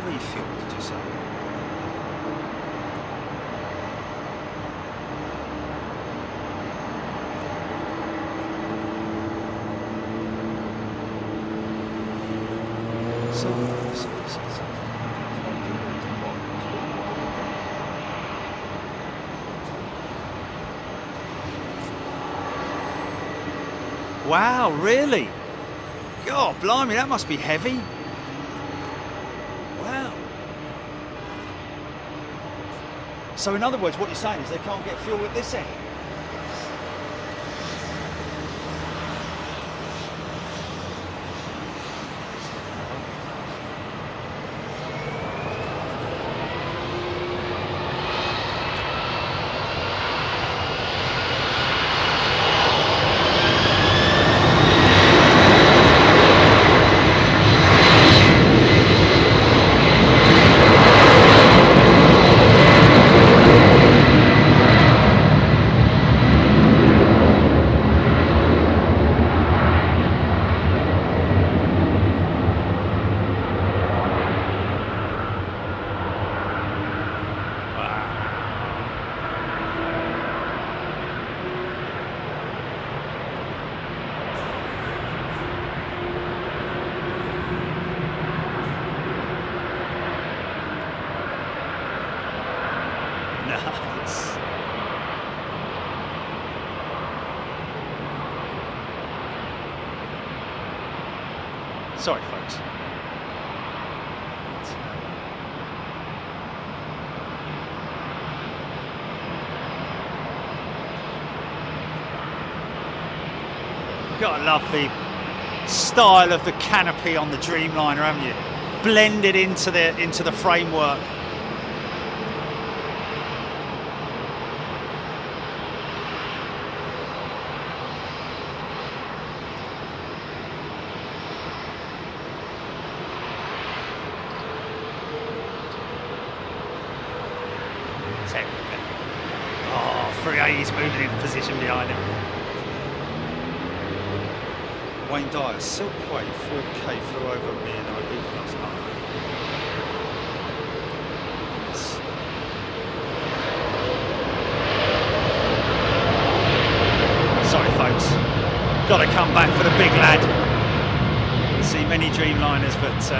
Refuel, did you say? Wow, really? God, blimey, that must be heavy. Wow. So in other words, what you're saying is they can't get fuel at this end? Sorry, folks. You've got to love the style of the canopy on the Dreamliner, haven't you? Blended into the framework. Oh, 380's moving in position behind him. Wayne Dyer, Silkway 4K flew over me and IB last night. Sorry folks, got to come back for the big lad. See many Dreamliners, but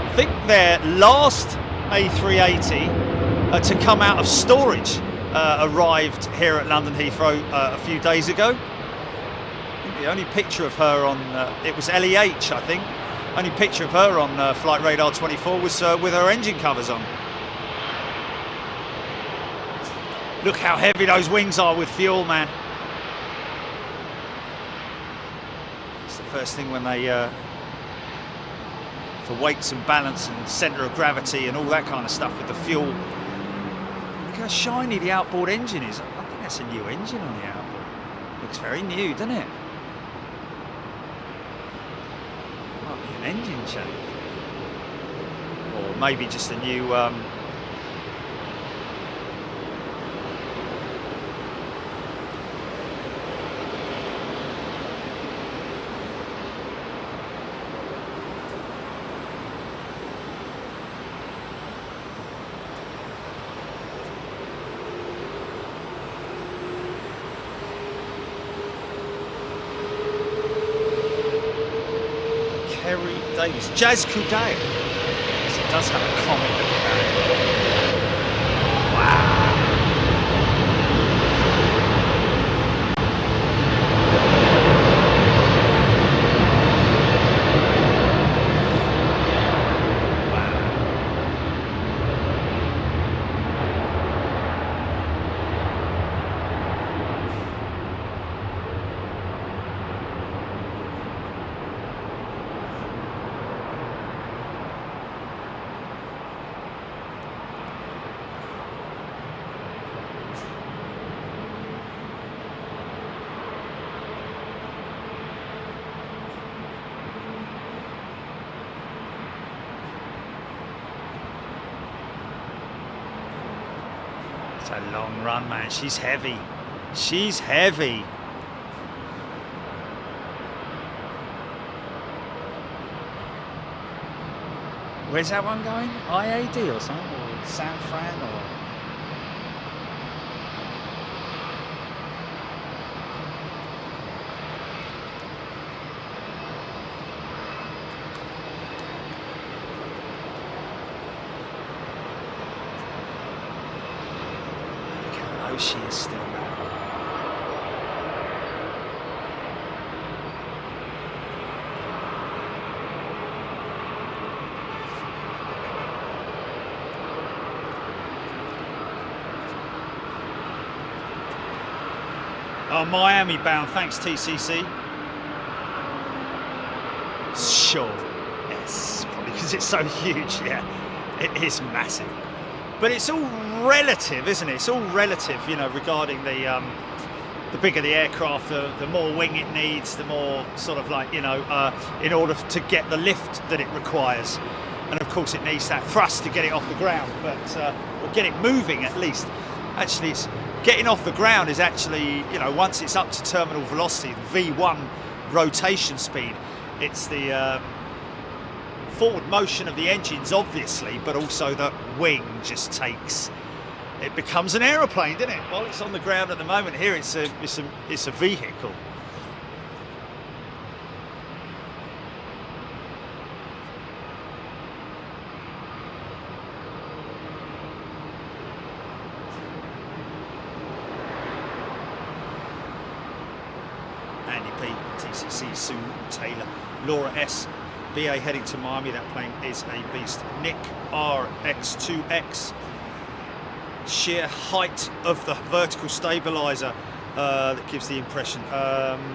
I think their last A380 to come out of storage arrived here at London Heathrow a few days ago. The only picture of her on, it was LEH, I think. Only picture of her on Flight Radar 24 was with her engine covers on. Look how heavy those wings are with fuel, man. It's the first thing when they, for weights and balance and centre of gravity and all that kind of stuff with the fuel. Look how shiny the outboard engine is. I think that's a new engine on the outboard. Looks very new, doesn't it? Might be an engine change. Or maybe just a new Davis. Jazz Coudet. Yes, it does have a comic look about it. Wow. A long run, man. She's heavy. She's heavy. Where's that one going? IAD or something? Or San Fran or... She is still there. Oh, Miami bound, thanks TCC. Sure, yes, probably because it's so huge, yeah. It is massive. But it's all relative, isn't it? It's all relative, you know, regarding the bigger the aircraft, the more wing it needs, the more sort of like, you know, in order to get the lift that it requires. And of course it needs that thrust to get it off the ground, but or get it moving at least. Actually, it's getting off the ground is actually, you know, once it's up to terminal velocity, V1 rotation speed, it's the forward motion of the engines, obviously, but also that wing just takes. It becomes an aeroplane, doesn't it? While it's on the ground at the moment, here it's a vehicle. Andy P, TCC, Sue Taylor, Laura S, BA heading to Miami. That plane is a beast. Nick RX2X. Sheer height of the vertical stabilizer that gives the impression.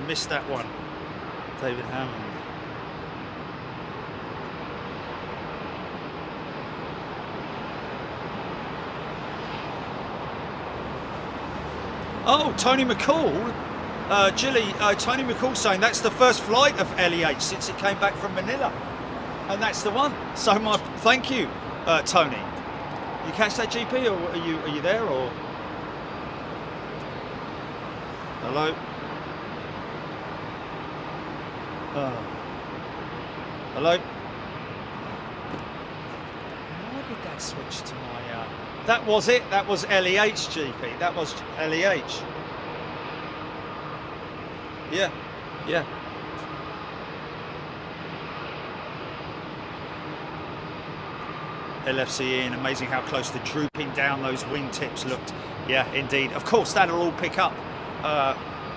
Missed that one. David Hammond. Oh, Tony McCall. Tony McCall saying that's the first flight of LEH since it came back from Manila, and that's the one. So my thank you, Tony. You catch that, GP, or are you there, or hello? Hello. Why did that switch to my? That was it. That was LEH, GP. That was LEH. Yeah, yeah. LFC in, amazing how close the drooping down those wingtips looked. Yeah, indeed. Of course, that'll all pick up.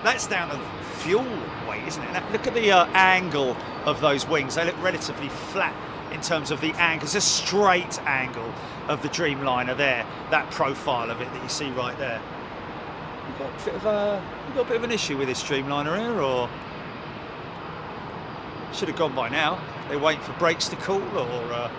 That's down to fuel weight, isn't it? Now, look at the angle of those wings. They look relatively flat in terms of the angle. It's a straight angle of the Dreamliner there. That profile of it that you see right there. You've got a bit of an issue with this Dreamliner here, or should have gone by now. They're waiting for brakes to cool, or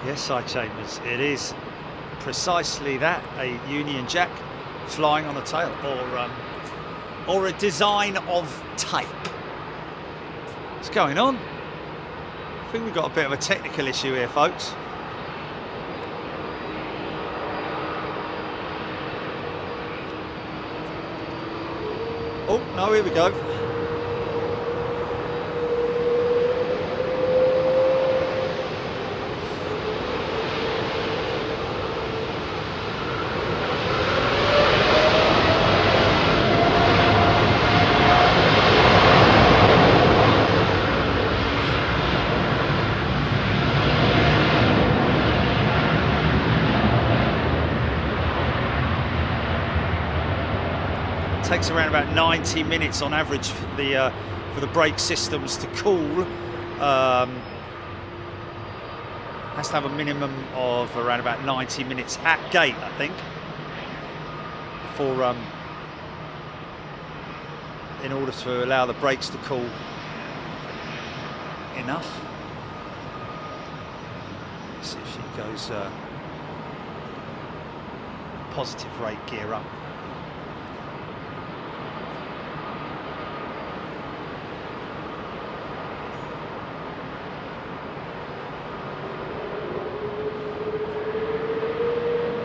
yes, side chambers. It is precisely that, a Union Jack flying on the tail, or a design of type. What's going on? I think we've got a bit of a technical issue here, folks. Oh, no, here we go. Takes around about 90 minutes on average for the brake systems to cool. Has to have a minimum of around about 90 minutes at gate, I think, for in order to allow the brakes to cool enough. Let's see if she goes positive rate gear up.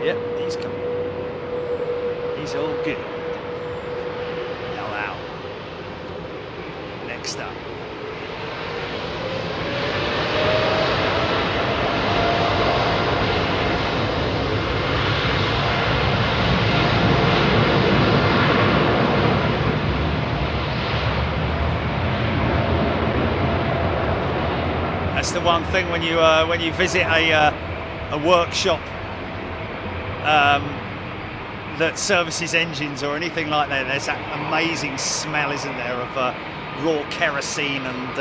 Yep, he's coming. He's all good. Now out. Next up. That's the one thing when you visit a workshop that services engines or anything like that. There's that amazing smell, isn't there, of raw kerosene and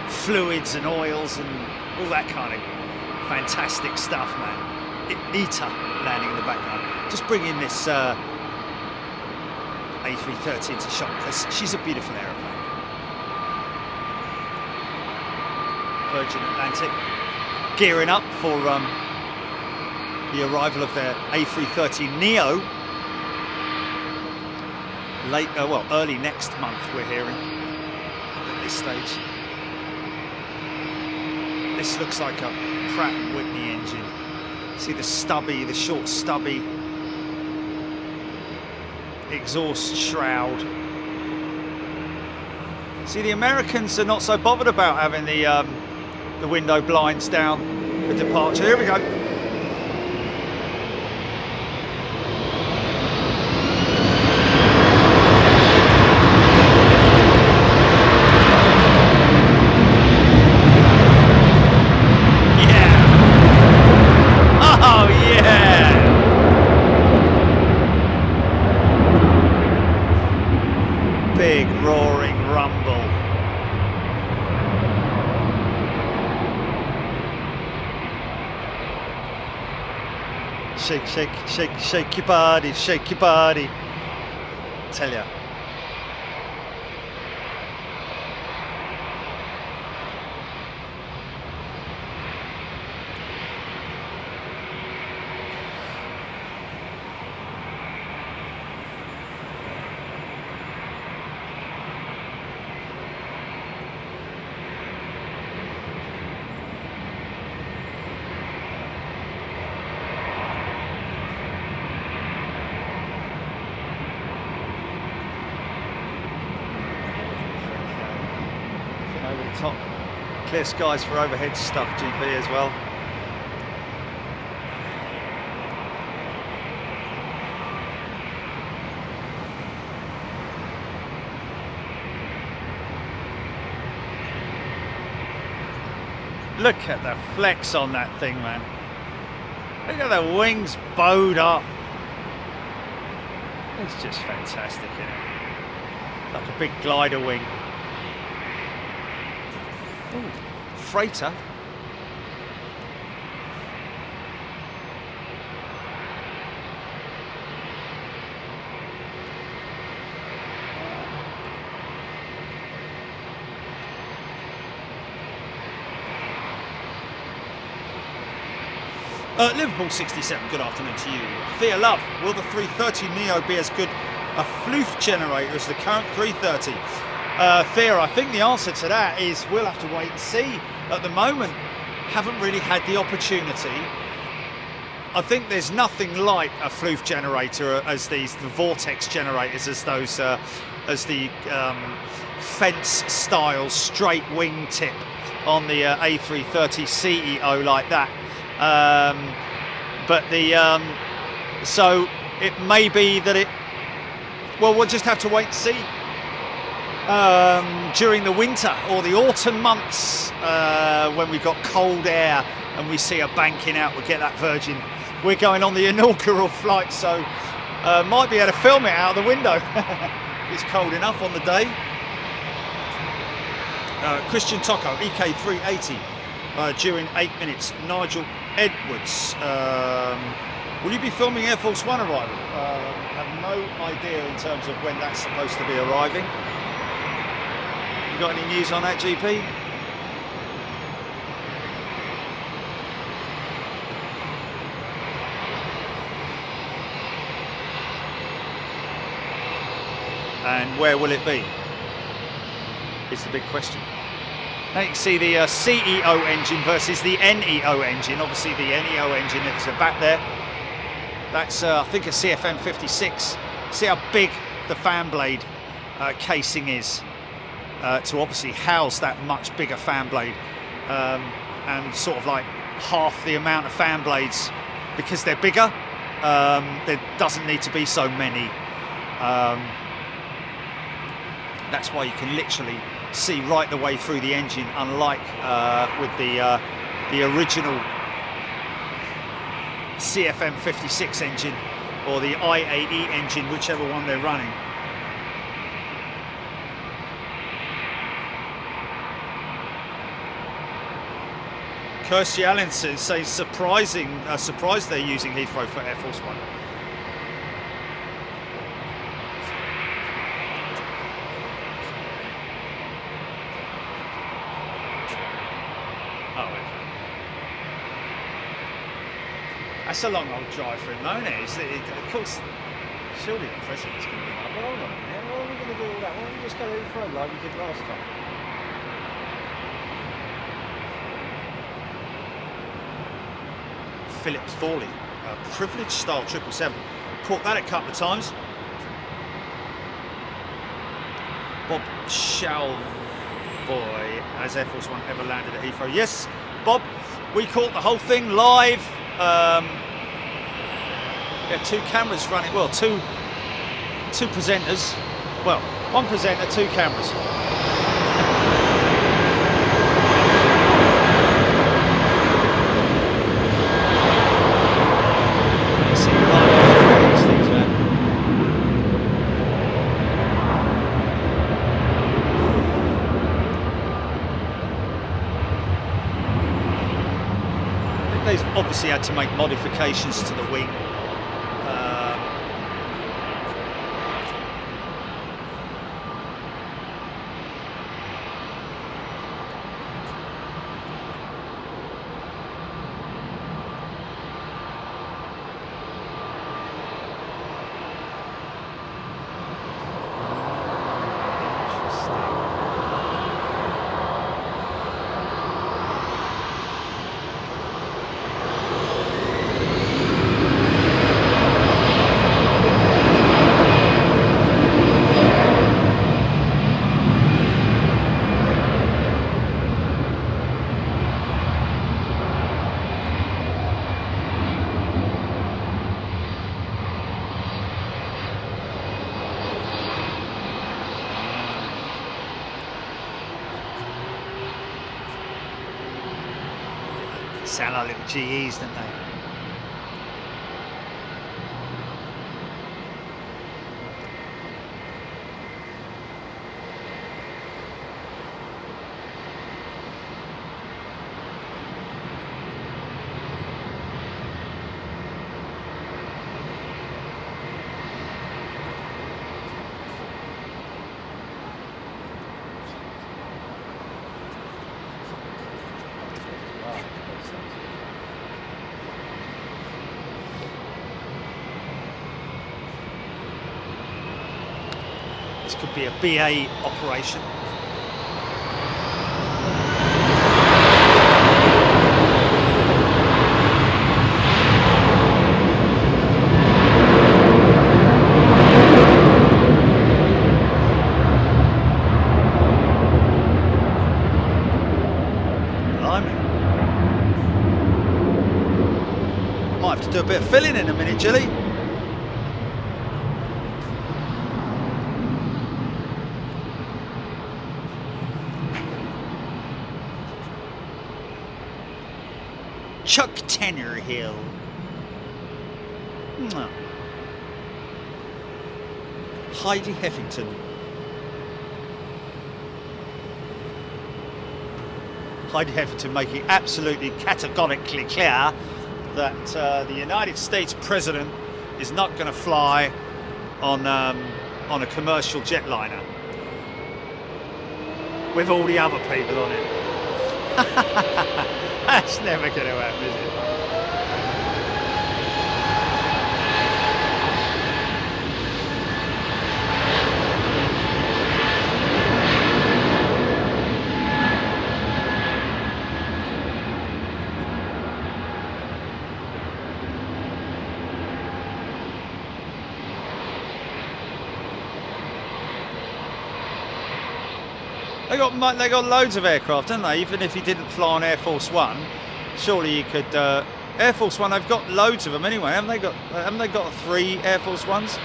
fluids and oils and all that kind of fantastic stuff, man. Ita landing in the background. Just bring in this A330 into shot because she's a beautiful aeroplane. Virgin Atlantic gearing up for the arrival of their A330neo early next month, we're hearing at this stage. This looks like a Pratt & Whitney engine. See the short stubby exhaust shroud. See, the Americans are not so bothered about having the window blinds down. for departure. Here we go. Oh yeah! Big roaring rumble. Shake, shake, shake, shake your body, shake your body. Tell ya. Over the top. Clear skies for overhead stuff, GP as well. Look at the flex on that thing, man. Look at the wings bowed up. It's just fantastic, isn't it? Like a big glider wing. Ooh, freighter. Liverpool 67, good afternoon to you. Thea Love, will the 330 Neo be as good a floof generator as the current 330? Thea, I think the answer to that is we'll have to wait and see. At the moment, haven't really had the opportunity. I think there's nothing like a floof generator as the vortex generators, as those, as the fence style straight wing tip on the A330 CEO like that. But the so it may be that it. Well, we'll just have to wait and see. During the winter or the autumn months, when we've got cold air and we see a banking out, we'll get that Virgin. We're going on the inaugural flight, so might be able to film it out of the window. It's cold enough on the day. Christian Tocco, EK380, during 8 minutes. Nigel Edwards, will you be filming Air Force One arrival? I have no idea in terms of when that's supposed to be arriving. You got any news on that, GP? And where will it be? Is the big question. Now you can see the CEO engine versus the NEO engine. Obviously the NEO engine is back there. That's I think a CFM 56. See how big the fan blade casing is to obviously house that much bigger fan blade, and sort of like half the amount of fan blades because they're bigger. There doesn't need to be so many. That's why you can literally see right the way through the engine, unlike with the original CFM 56 engine or the IAE engine, whichever one they're running. Kirsty Allen says surprised they're using Heathrow for Air Force One. That's a long old drive for him, though, isn't it? Of course, surely the president's going to be like, well, hold on a minute, why are we going to do all that? Why don't we just go Heathrow like we did last time? Philip Thorley, a privileged style 777. Caught that a couple of times. Bob Shalvoy, has Air Force One ever landed at Heathrow? Yes, Bob. We caught the whole thing live. Yeah, 2 cameras running. Well, two presenters. Well, 1 presenter, 2 cameras. They've obviously had to make modifications to the wing. Sound like little GEs, don't they? This could be a BA operation. Blimey. Might have to do a bit of filling in a minute, Jilly. Chuck Tanner Hill. Heidi Heffington. Heidi Heffington making absolutely categorically clear that the United States President is not going to fly on a commercial jetliner with all the other people on it. That's never going to happen, is it? They got loads of aircraft, haven't they? Even if you didn't fly on Air Force One, surely you could. Air Force One, they've got loads of them anyway. Haven't they got 3 Air Force Ones?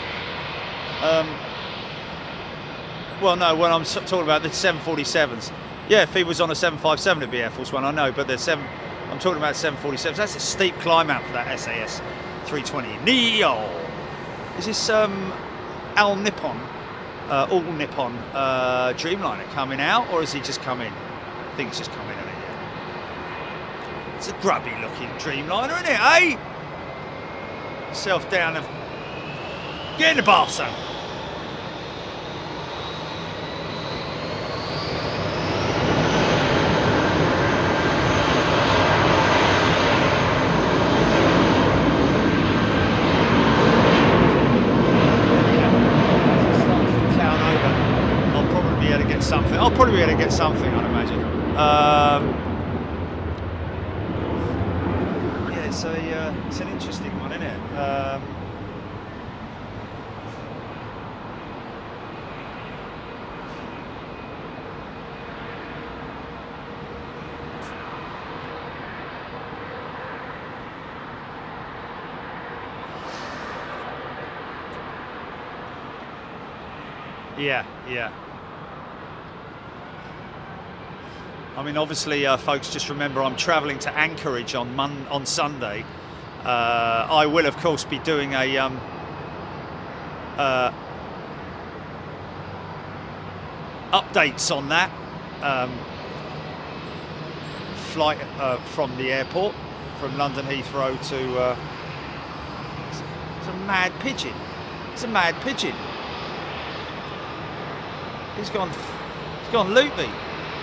Well, no. When I'm talking about the 747s, yeah. If he was on a 757, it'd be Air Force One. I know, but I'm talking about 747s. That's a steep climb out for that SAS 320 Neo. Is this All Nippon Dreamliner coming out, or has he just come in? I think it's just come in, isn't it? Yeah. It's a grubby looking Dreamliner, isn't it, eh? Self down and get in the bath, son. I'll probably be able to get something, I'd imagine. Yeah, it's an interesting one, isn't it? Yeah, yeah. I mean, obviously, folks, just remember I'm travelling to Anchorage on Sunday. I will, of course, be doing a updates on that flight from the airport, from London Heathrow to. It's a mad pigeon. It's a mad pigeon. He's gone loopy,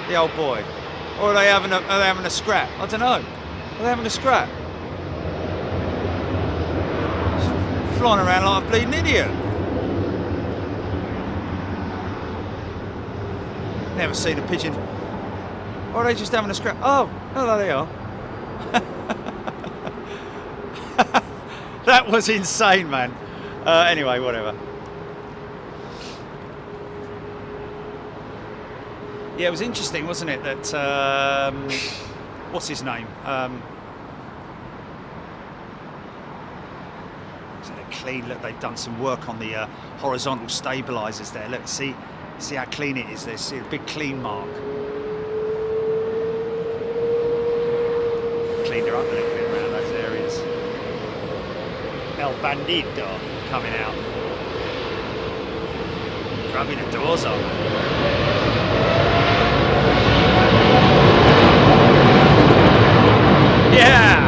the old boy. Or are they having a scrap? I don't know. Are they having a scrap? He's flying around like a bleeding idiot. Never seen a pigeon. Or are they just having a scrap? Oh, there they are. That was insane, man. Anyway, whatever. Yeah, it was interesting, wasn't it? That what's his name? Is it a clean? Look, they've done some work on the horizontal stabilizers there. Look, see how clean it is. There's a big clean mark. Cleaned her up a little bit around those areas. El Bandito coming out, grabbing the doors up. Yeah!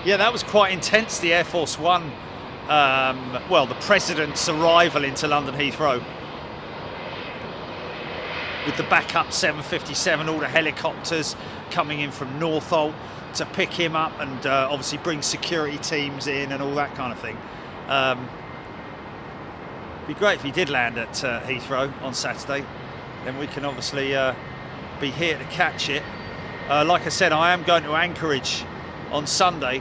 Yeah, that was quite intense, the Air Force One. Well, the President's arrival into London Heathrow. With the backup 757, all the helicopters coming in from Northolt to pick him up and obviously bring security teams in and all that kind of thing. It'd be great if he did land at Heathrow on Saturday. Then we can obviously be here to catch it. Like I said, I am going to Anchorage on Sunday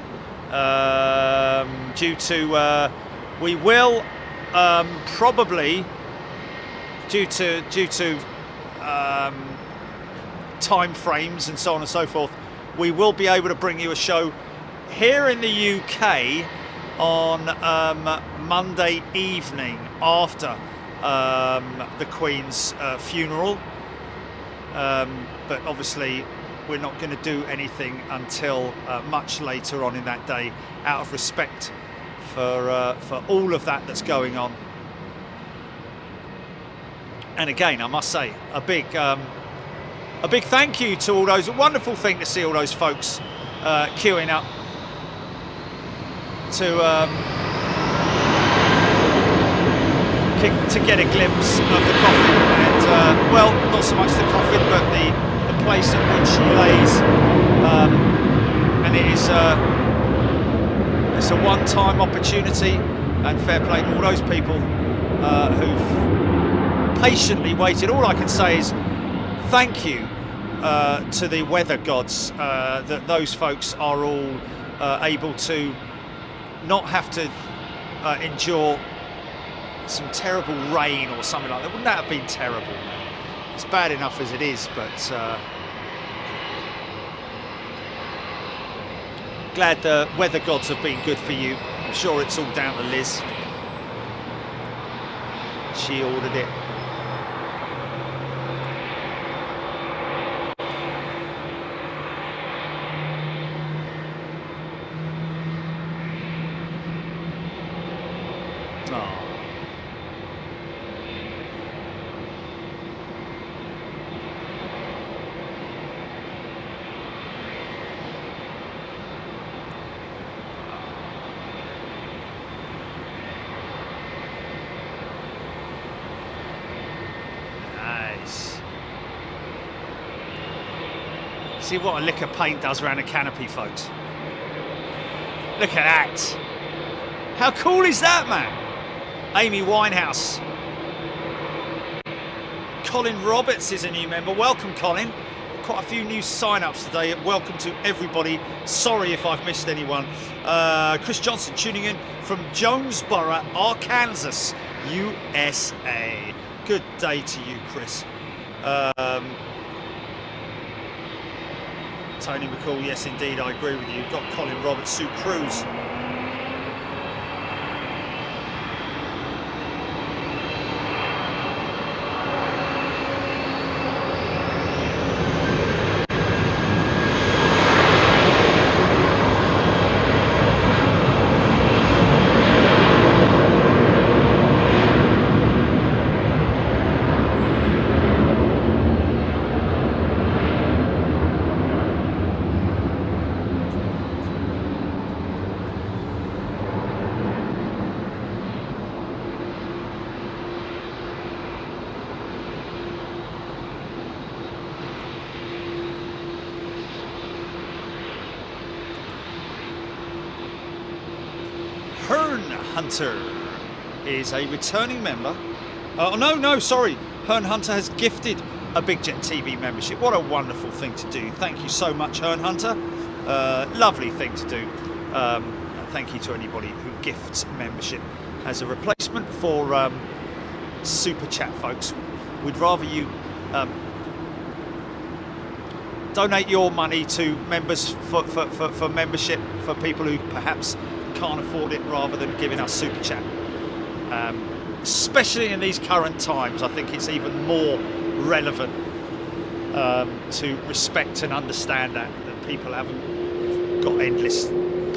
due to we will probably due to time frames and so on and so forth, we will be able to bring you a show here in the UK on Monday evening after the Queen's funeral, but obviously we're not going to do anything until much later on in that day, out of respect for all of that that's going on. And again, I must say, a big thank you to all those. A wonderful thing to see all those folks queuing up to get a glimpse of the coffin, and well, not so much the coffin, but the place at which she lays. And it is it's a one-time opportunity, and fair play to all those people who've patiently waited. All I can say is thank you to the weather gods, that those folks are all able to not have to endure some terrible rain or something like that. Wouldn't that have been terrible? It's bad enough as it is, but glad the weather gods have been good for you. I'm sure it's all down to Liz. She ordered it. Oh. See what a lick of paint does around a canopy, folks. Look at that. How cool is that, man? Amy Winehouse. Colin Roberts is a new member. Welcome, Colin. quite a few new sign-ups today. Welcome to everybody. Sorry if I've missed anyone. Chris Johnson tuning in from Jonesboro, Arkansas, USA. Good day to you, Chris. Tony McCall, yes indeed, I agree with you. You've got Colin Roberts, Sue Cruz. Hunter is a returning member. Sorry. Hearn Hunter has gifted a Big Jet TV membership. What a wonderful thing to do. Thank you so much, Hearn Hunter. Lovely thing to do. And thank you to anybody who gifts membership as a replacement for Super Chat, folks. We'd rather you donate your money to members for membership for people who perhaps can't afford it, rather than giving us Super Chat. Especially in these current times, I think it's even more relevant to respect and understand that people haven't got endless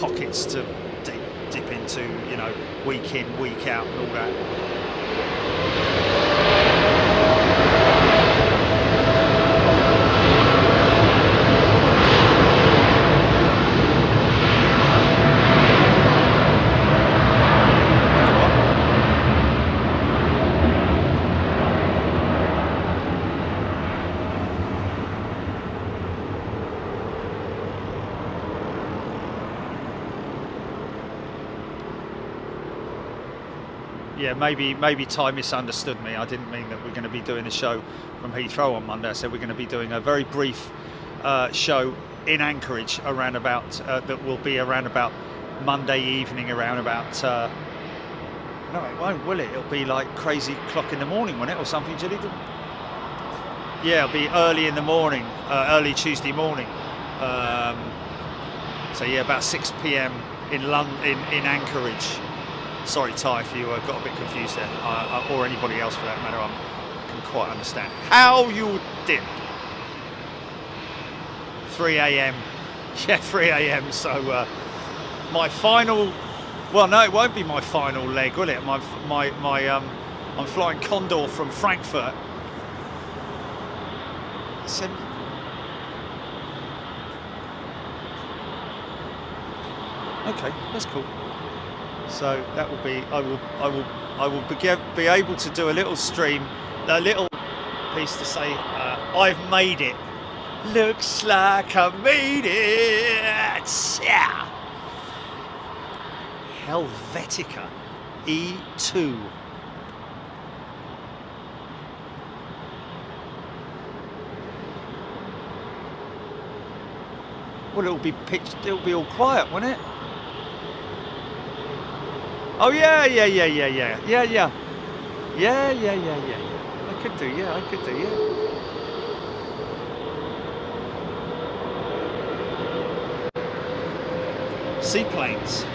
pockets to dip into, you know, week in, week out and all that. Yeah, maybe Ty misunderstood me. I didn't mean that we're going to be doing a show from Heathrow on Monday. I said we're going to be doing a very brief show in Anchorage around about that will be around about Monday evening, around about no, it won't, will it? It'll be like crazy o'clock in the morning, won't it, or something, Julie? Yeah, it'll be early in the morning, early Tuesday morning. So yeah, about 6 p.m. in London, in Anchorage. Sorry, Ty, if you got a bit confused there, or anybody else for that matter. I can quite understand how you did. 3 a.m. Yeah, 3 a.m. So my final. Well, no, it won't be my final leg, will it? I'm flying Condor from Frankfurt. Okay, that's cool. So that will be. I will be able to do a little stream, a little piece to say I've made it. Looks like I made it. Yeah. Helvetica E2. Well, it'll be pitched. It'll be all quiet, won't it? Oh yeah. I could do, yeah. Seaplanes.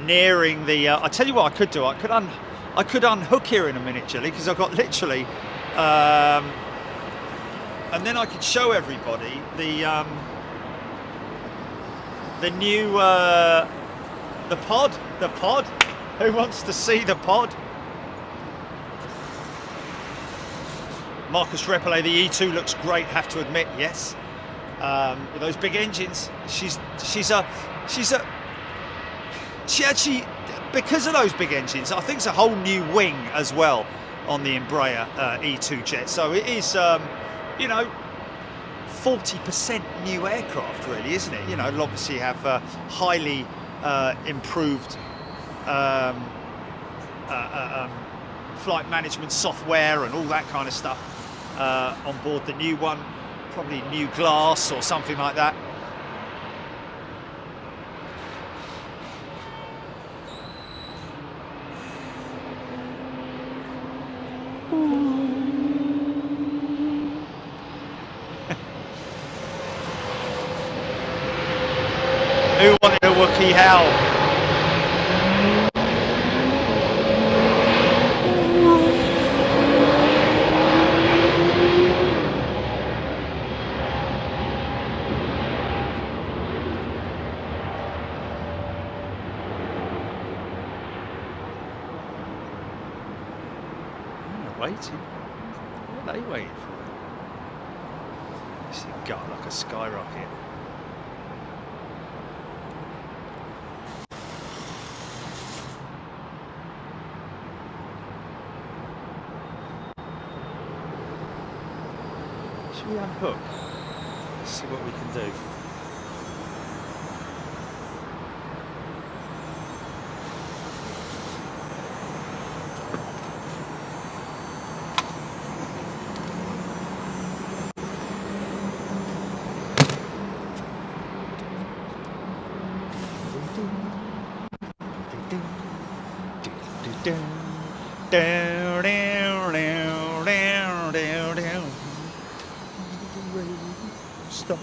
Nearing the. I tell you what, I could do. I I could unhook here in a minute, Jilly, because I've got literally, and then I could show everybody the new, the pod. Who wants to see the pod? Marcus Repellet, the E2 looks great, have to admit, yes. With those big engines, she actually, because of those big engines, I think it's a whole new wing as well on the Embraer E2 jet. So it is, you know, 40% new aircraft, really, isn't it? You know, it'll obviously have highly improved flight management software and all that kind of stuff on board the new one. Probably new glass or something like that. Who wanted a Wookiee howl? Waiting. What are they waiting for? This thing got like a skyrocket. Should we unhook? Let's see what we can do. Stop.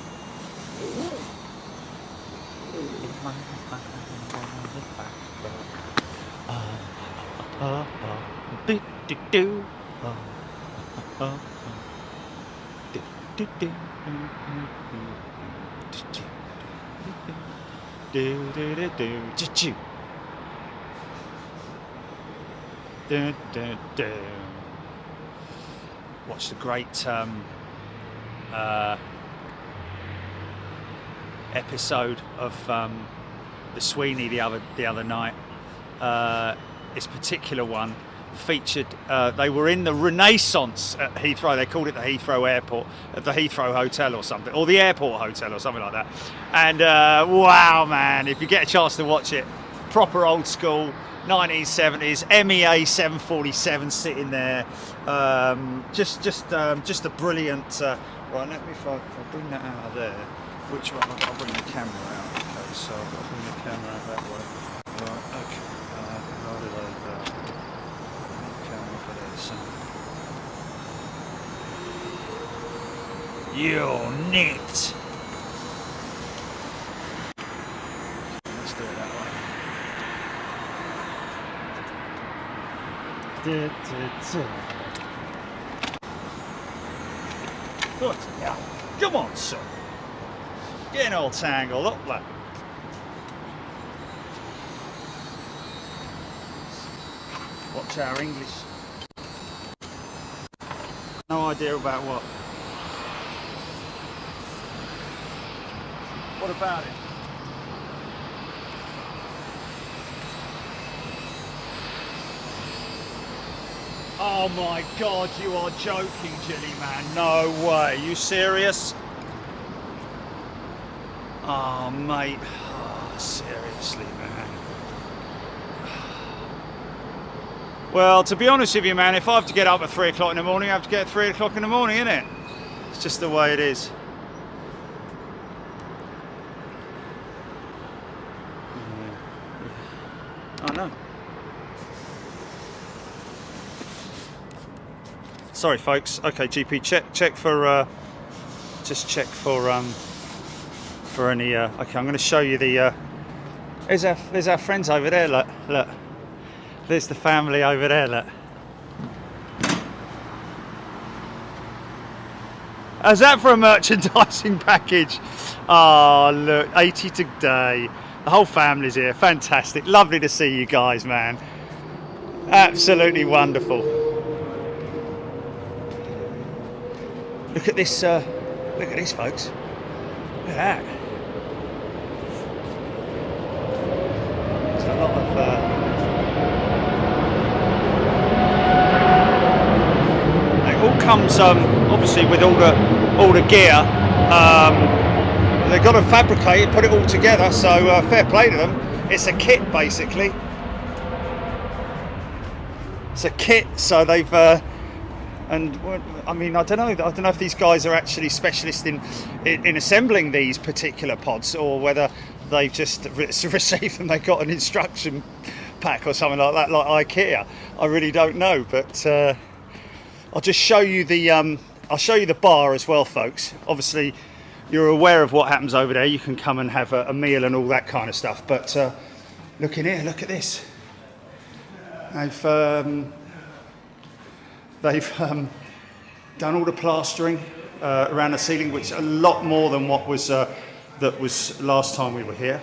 Watched a great episode of the Sweeney the other night. This particular one featured, they were in the Renaissance at Heathrow. They called it the Heathrow Airport, the Heathrow Hotel or something, or the Airport Hotel or something like that. And wow, man, if you get a chance to watch it, proper old school 1970s MEA 747 sitting there. Just a brilliant. Right, let me if I bring that out of there. Which one? I've got to bring the camera out. Okay, so I've got to bring the camera out that way. Right, okay. Right it over. Camera for this. You're nicked. Let's do it that way. Good. Yeah. Come on, son. Getting all tangled up, lad. Watch our English. No idea about what. What about it? Oh my God, you are joking, Jilly, man. No way. You serious? Oh, mate. Oh, seriously, man. Well, to be honest with you, man, if I have to get up at 3 o'clock in the morning, I have to get at 3 o'clock in the morning, innit? It's just the way it is. I know. Sorry, folks. Okay, GP, check for just check for any. Okay, I'm going to show you the. There's our friends over there. Look. There's the family over there, look. How's that for a merchandising package? Oh, look, 80 today. The whole family's here. Fantastic. Lovely to see you guys, man. Absolutely wonderful. Look at this, folks. Look at that. There's a lot of... it all comes, obviously, with all the gear. They've got to fabricate it, put it all together, so fair play to them. It's a kit, basically. It's a kit, so they've... and I mean, I don't know if these guys are actually specialists in assembling these particular pods, or whether they've just received them. They got an instruction pack or something like that, like IKEA. I really don't know, but I'll just show you the I'll show you the bar as well, folks. Obviously, you're aware of what happens over there. You can come and have a meal and all that kind of stuff. But look in here. Look at this. They've done all the plastering around the ceiling, which is a lot more than what was that was last time we were here.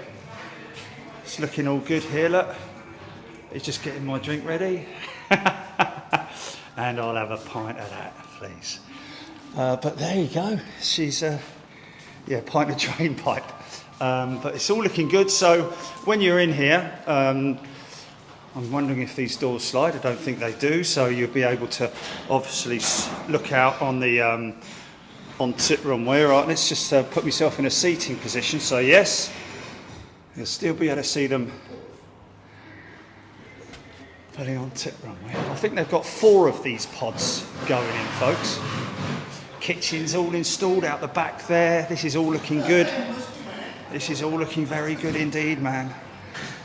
It's looking all good here. Look, it's just getting my drink ready, and I'll have a pint of that, please. But there you go. She's yeah, pint of drain pipe. But it's all looking good. So when you're in here. I'm wondering if these doors slide. I don't think they do, so you'll be able to obviously look out on the on tip runway. Right, let's just put myself in a seating position. So yes, you'll still be able to see them putting on tip runway. I think they've got 4 of these pods going in, folks. Kitchen's all installed out the back there. This is all looking good. This is all looking very good indeed, man.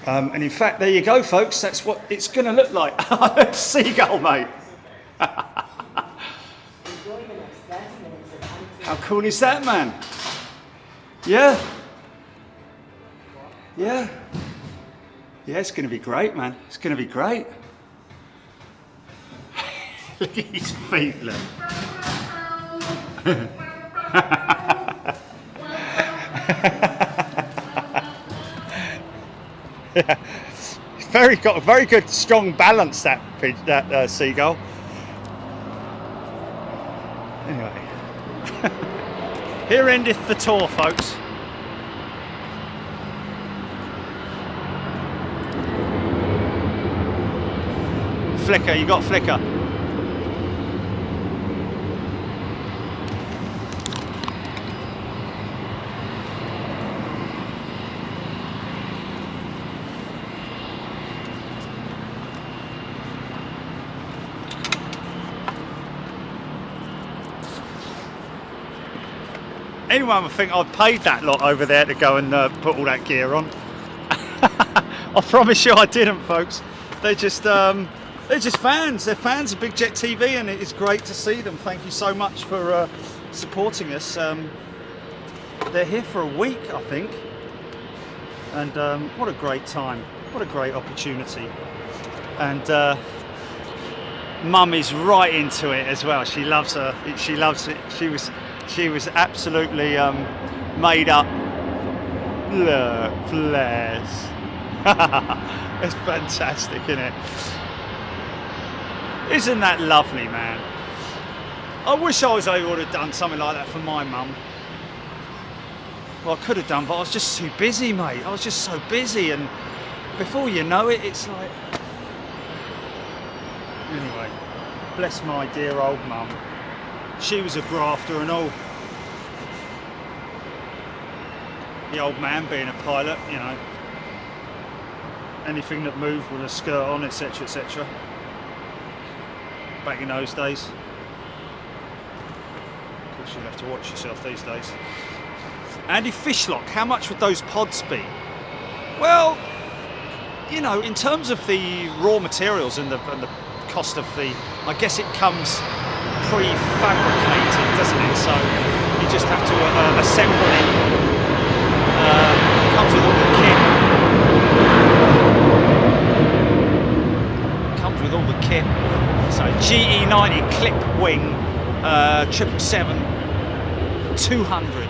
And in fact, there you go, folks. That's what it's going to look like. Seagull, mate. How cool is that, man? Yeah? Yeah? Yeah, it's going to be great, man. It's going to be great. Look at his feet, look. Yeah, got a very good, strong balance, that seagull. Anyway, here endeth the tour, folks. Flicker, you got flicker. Anyone would think I've paid that lot over there to go and put all that gear on. I promise you I didn't, folks. They're just fans. They're fans of Big Jet TV, and it is great to see them. Thank you so much for supporting us. They're here for a week, I think, and what a great time. What a great opportunity. And Mum is right into it as well. She loves her. She loves it. She was absolutely made up. Look, bless. It's fantastic, isn't it? Isn't that lovely, man? I wish I was able to have done something like that for my mum. Well, I could have done, but I was just too busy, mate. I was just so busy, and before you know it, it's like... Anyway, bless my dear old mum. She was a grafter and all. The old man being a pilot, you know. Anything that moved with a skirt on, etc, etc. Back in those days. Of course, you'll have to watch yourself these days. Andy Fishlock, how much would those pods be? Well, you know, in terms of the raw materials and the cost of the... I guess it comes pre-fabricated, doesn't it? So you just have to assemble it. Comes with all the kit. kit. So GE90 clip wing 777-200.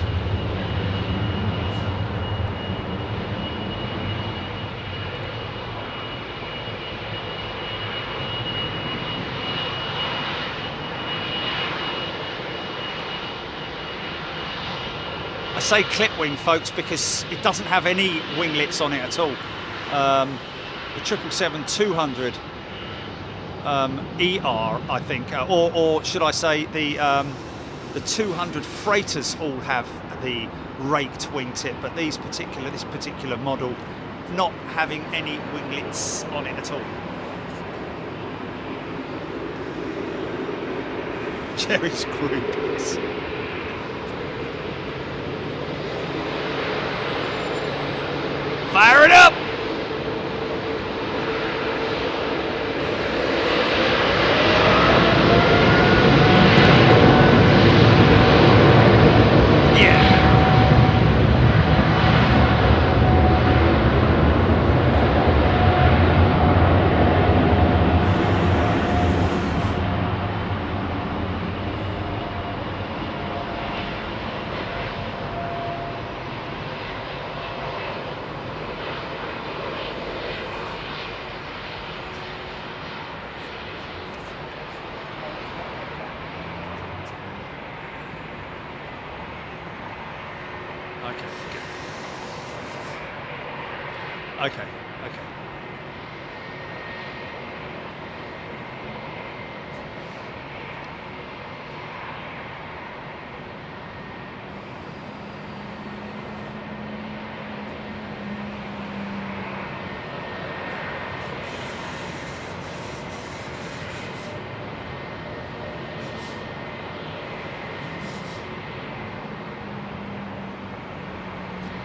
I say clip wing, folks, because it doesn't have any winglets on it at all. The 777-200 ER, I think, or should I say the 200 freighters all have the raked wingtip, but this particular model not having any winglets on it at all. Jerry's groupies. Fire it up! Okay.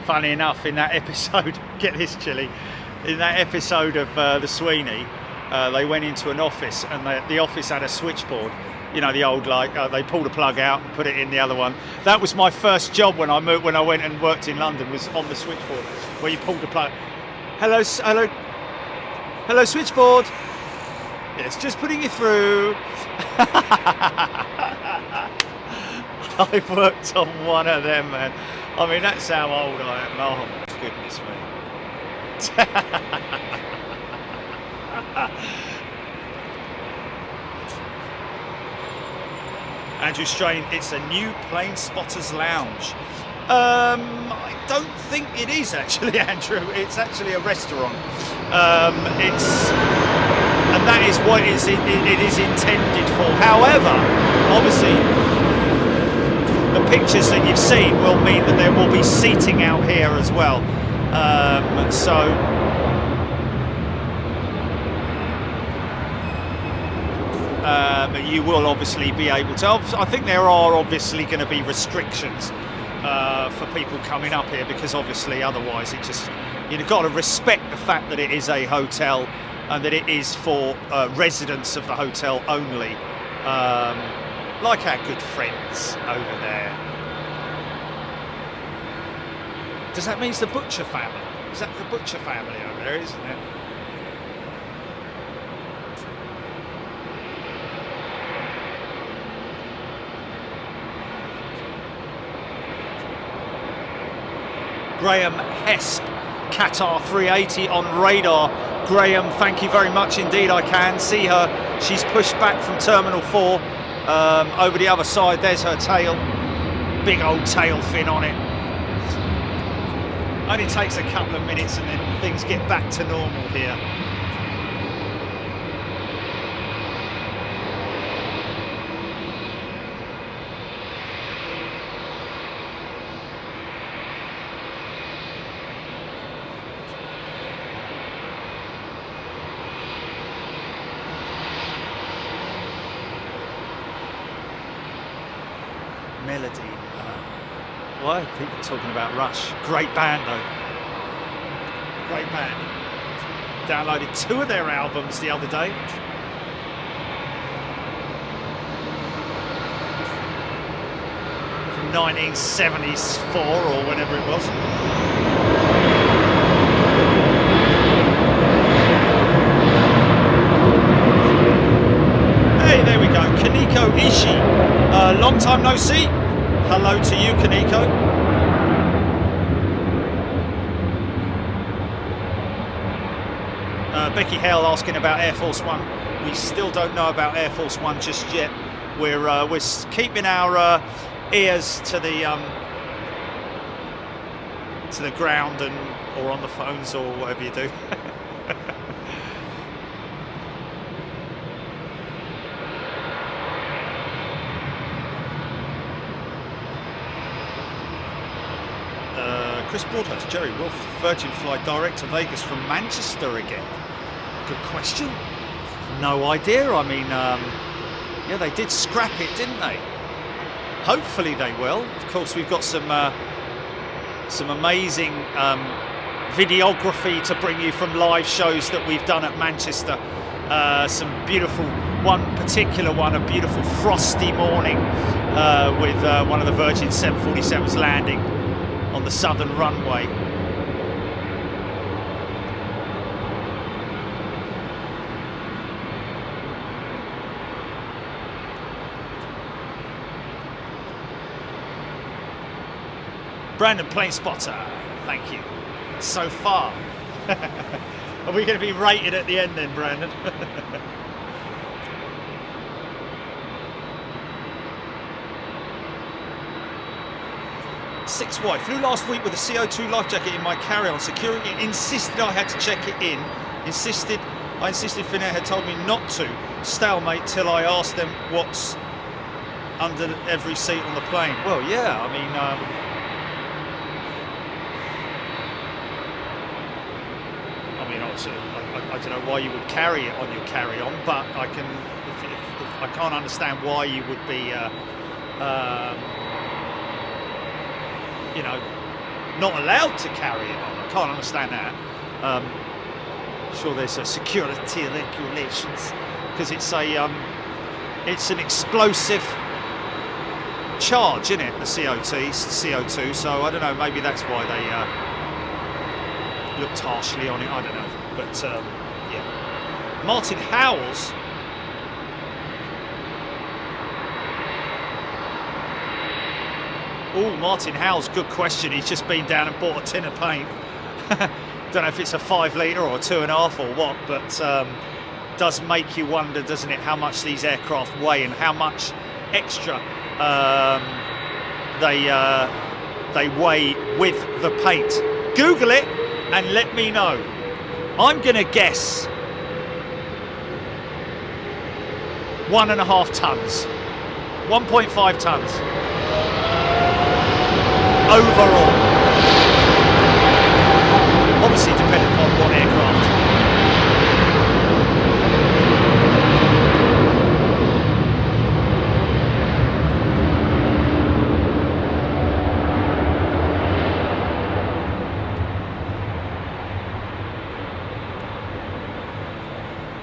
Funny enough, in that episode, get this, Chilly, in that episode of the Sweeney, they went into an office, and the office had a switchboard. You know, the old, like, they pulled a plug out and put it in the other one. That was my first job when I went and worked in London, was on the switchboard, where you pulled the plug. Hello, switchboard. Yes, just putting you through. I worked on one of them, man. I mean, that's how old I am. Oh, goodness me. Andrew Strain, it's a new plane spotters lounge. I don't think it is actually, Andrew. It's actually a restaurant. And that is what it is intended for. However, obviously, the pictures that you've seen will mean that there will be seating out here as well. But you will obviously be able to. I think there are obviously going to be restrictions for people coming up here, because obviously otherwise it just, you've got to respect the fact that it is a hotel and that it is for residents of the hotel only. Like our good friends over there. Does that mean it's the Butcher family? Is that the Butcher family over there, isn't it? Graham Hesp, Qatar 380 on radar. Graham, thank you very much indeed. I can see her. She's pushed back from Terminal 4. Over the other side, there's her tail. Big old tail fin on it. Only takes a couple of minutes and then things get back to normal here. Melody. Why are people talking about Rush? Great band though. Great band. Downloaded 2 of their albums the other day. From 1974 or whenever it was. Long time no see. Hello to you, Kaneko. Becky Hale asking about Air Force One. We still don't know about Air Force One just yet. We're keeping our ears to the ground or on the phones or whatever you do. Chris Broadhurst, Jerry, will Virgin fly direct to Vegas from Manchester again? Good question. No idea. I mean, yeah, they did scrap it, didn't they? Hopefully they will. Of course, we've got some amazing videography to bring you from live shows that we've done at Manchester. Some beautiful, a beautiful frosty morning with one of the Virgin 747s landing on the southern runway. Brandon Plane Spotter, thank you. So far. Are we going to be rated at the end then, Brandon? Six Y flew last week with a CO2 life jacket in my carry-on. Security insisted I had to check it in. I insisted Finnair had told me not to. Stalemate till I asked them what's under every seat on the plane. Well, yeah, I mean, obviously, I don't know why you would carry it on your carry-on, but I can, if I can't understand why you would be, you know, not allowed to carry it on. I can't understand that. I'm sure there's a security regulations because it's an explosive charge, isn't it? The CO2. So I don't know. Maybe that's why they looked harshly on it. I don't know. But yeah, Martin Howells. Oh, Martin Howells, good question. He's just been down and bought a tin of paint. Don't know if it's a 5 litre or a 2.5 or what, but does make you wonder, doesn't it, how much these aircraft weigh and how much extra they weigh with the paint. Google it and let me know. I'm going to guess 1.5 tons, 1.5 tons. Overall, obviously depending on what aircraft.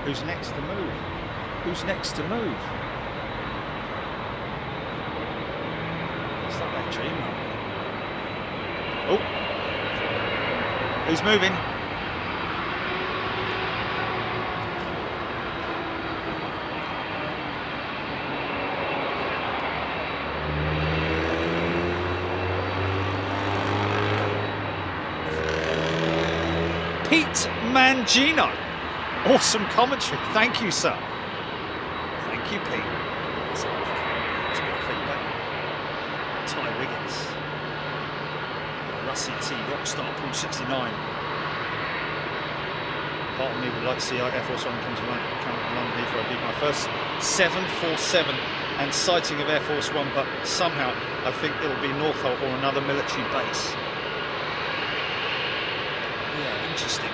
Who's next to move? Who's next to move? It's not that dream, though. Oh, who's moving? Pete Mangino. Awesome commentary. Thank you, sir. Thank you, Pete. That's a bit of feedback. Ty Wiggins. Rusty T, Rockstar, Pool 69. Part of me would like to see Air Force One come to London Heathrow. It'd be my first 747 and sighting of Air Force One, but somehow I think it'll be Northolt or another military base. Yeah, interesting.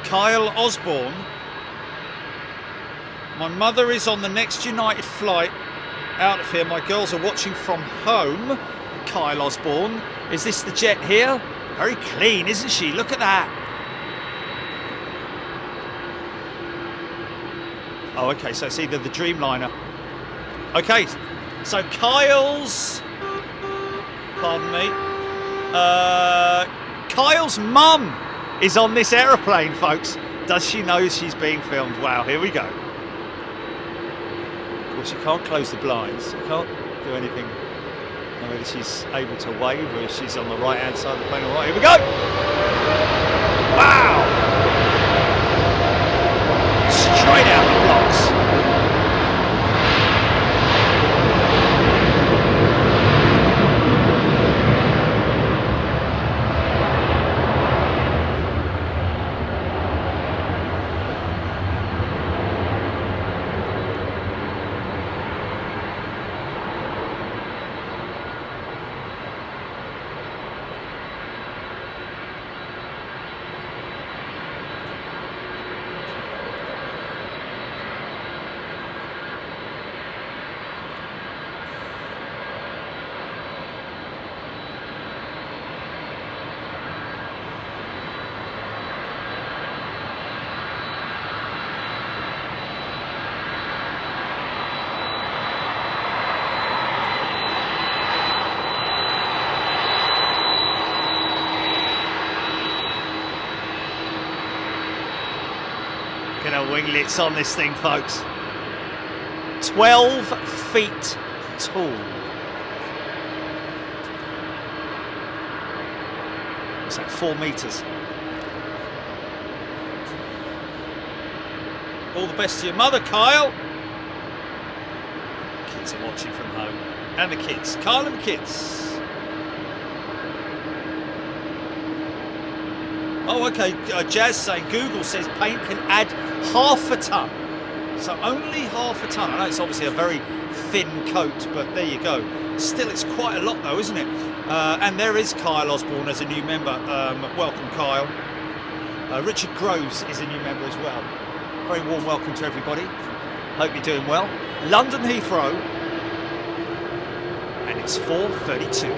Kyle Osborne. My mother is on the next United flight out of here. My girls are watching from home. Kyle Osborne. Is this the jet here? Very clean, isn't she? Look at that. Oh, okay, so it's either the Dreamliner. Okay, so Kyle's... Pardon me. Kyle's mum is on this aeroplane, folks. Does she know she's being filmed? Wow, here we go. Of course, you can't close the blinds. You can't do anything. Whether she's able to wave or if she's on the right-hand side of the plane or what. Here we go! Wow! Straight out the blocks. Winglets on this thing, folks. 12 feet tall. What's that, 4 meters? All the best to your mother, Kyle. Kids are watching from home. And the kids. Kyle and the kids. Oh, okay. Jazz saying Google says paint can add half a ton. So only half a ton. I know it's obviously a very thin coat, but there you go. Still, it's quite a lot though, isn't it? And there is Kyle Osborne as a new member. Welcome, Kyle. Richard Groves is a new member as well. Very warm welcome to everybody. Hope you're doing well. London Heathrow. And it's 4:32.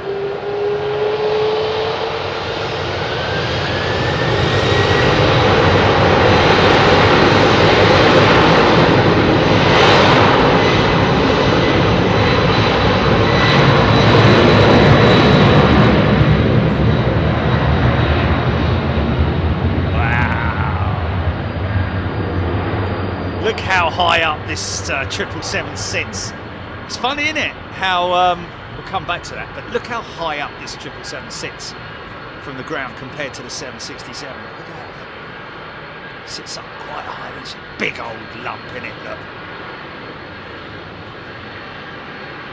How high up this 777 sits. It's funny, isn't it? How we'll come back to that, but look how high up this 777 sits from the ground compared to the 767. Look at that. Look. Sits up quite high. There's a big old lump in it. Look.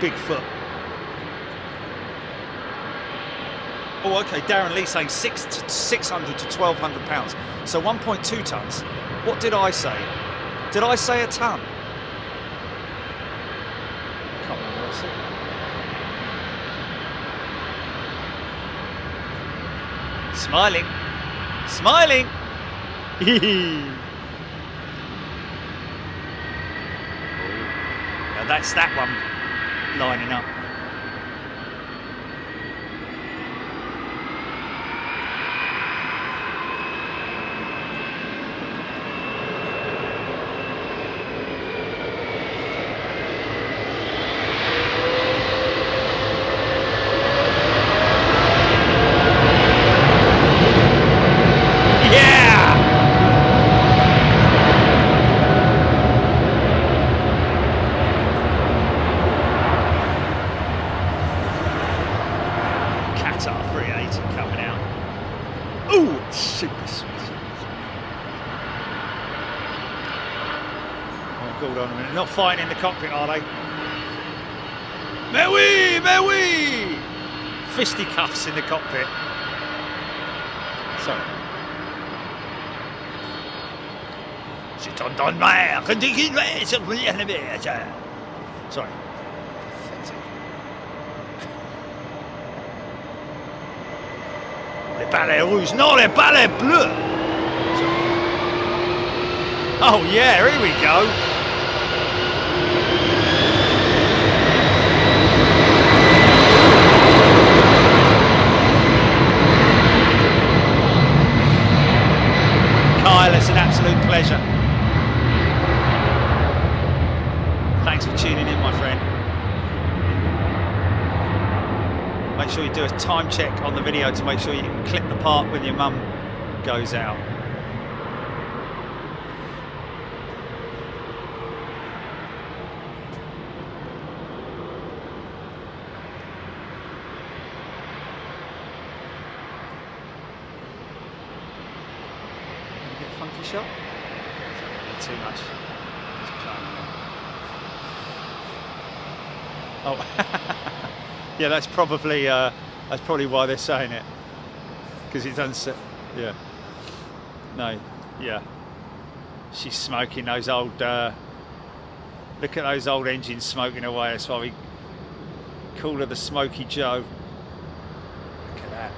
Big foot. Oh, okay. Darren Lee saying 600 to 1,200 pounds. So 1.2 tons. What did I say? Did I say a ton? Can't remember what I said. Smiling. Smiling. Now that's that one lining up. Not fighting in the cockpit, are they? Mais oui, mais oui! Fisticuffs in the cockpit. Sorry. C'est en donne mer. Sorry. Les balais rouges. Non, les balais bleus! Sorry. Oh yeah, here we go. It's an absolute pleasure. Thanks for tuning in, my friend. Make sure you do a time check on the video to make sure you can clip the part with your mum goes out. Funky shot? Too much. Oh, yeah. That's probably why they're saying it, because it doesn't. Yeah. No. Yeah. She's smoking those old. Look at those old engines smoking away. That's why we call her the Smoky Joe. Look at that.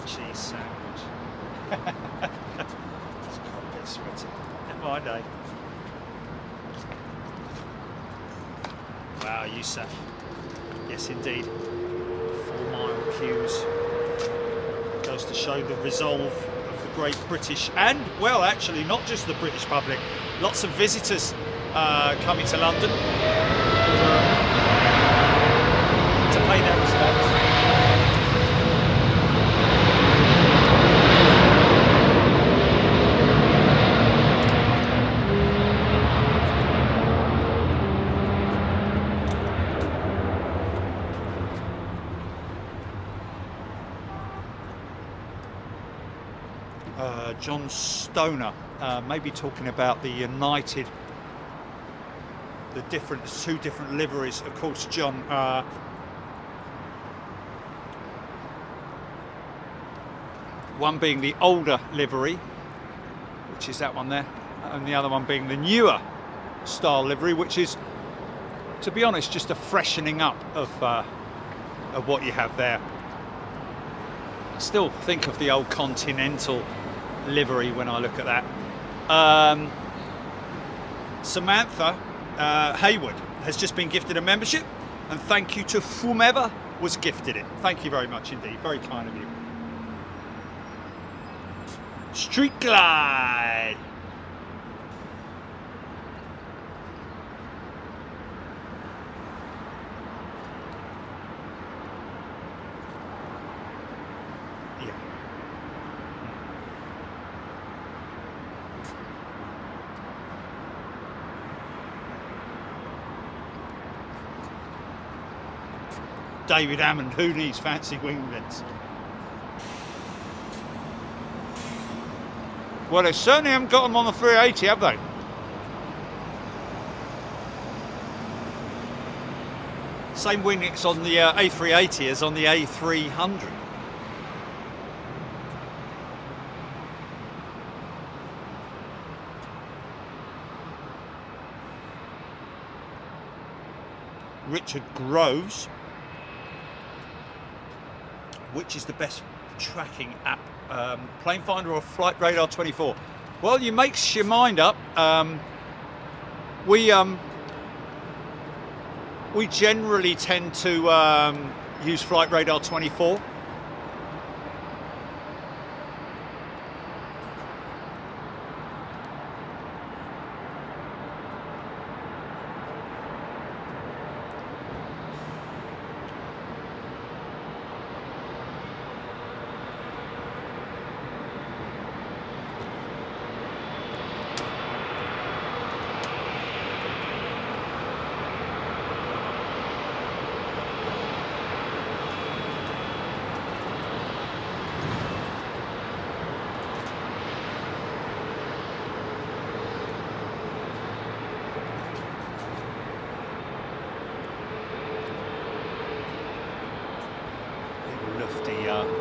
Cheese sandwich. It's quite a bit sweaty. Never mind, eh? Wow, Yusuf. Yes, indeed. 4-mile queues. Goes to show the resolve of the great British, and, well, actually, not just the British public. Lots of visitors coming to London to pay their respects. John Stoner, maybe talking about the United, two different liveries. Of course, John, one being the older livery, which is that one there, and the other one being the newer style livery, which is, to be honest, just a freshening up of what you have there. I still think of the old Continental livery when I look at that. Samantha Hayward has just been gifted a membership, and thank you to whomever was gifted it. Thank you very much indeed, very kind of you. Street Glide. David Hammond, who needs fancy winglets? Well, they certainly haven't got them on the 380, have they? Same winglets on the A380 as on the A300. Richard Groves. Which is the best tracking app, Plane Finder or Flight Radar 24? Well, you make your mind up. We generally tend to use Flight Radar 24.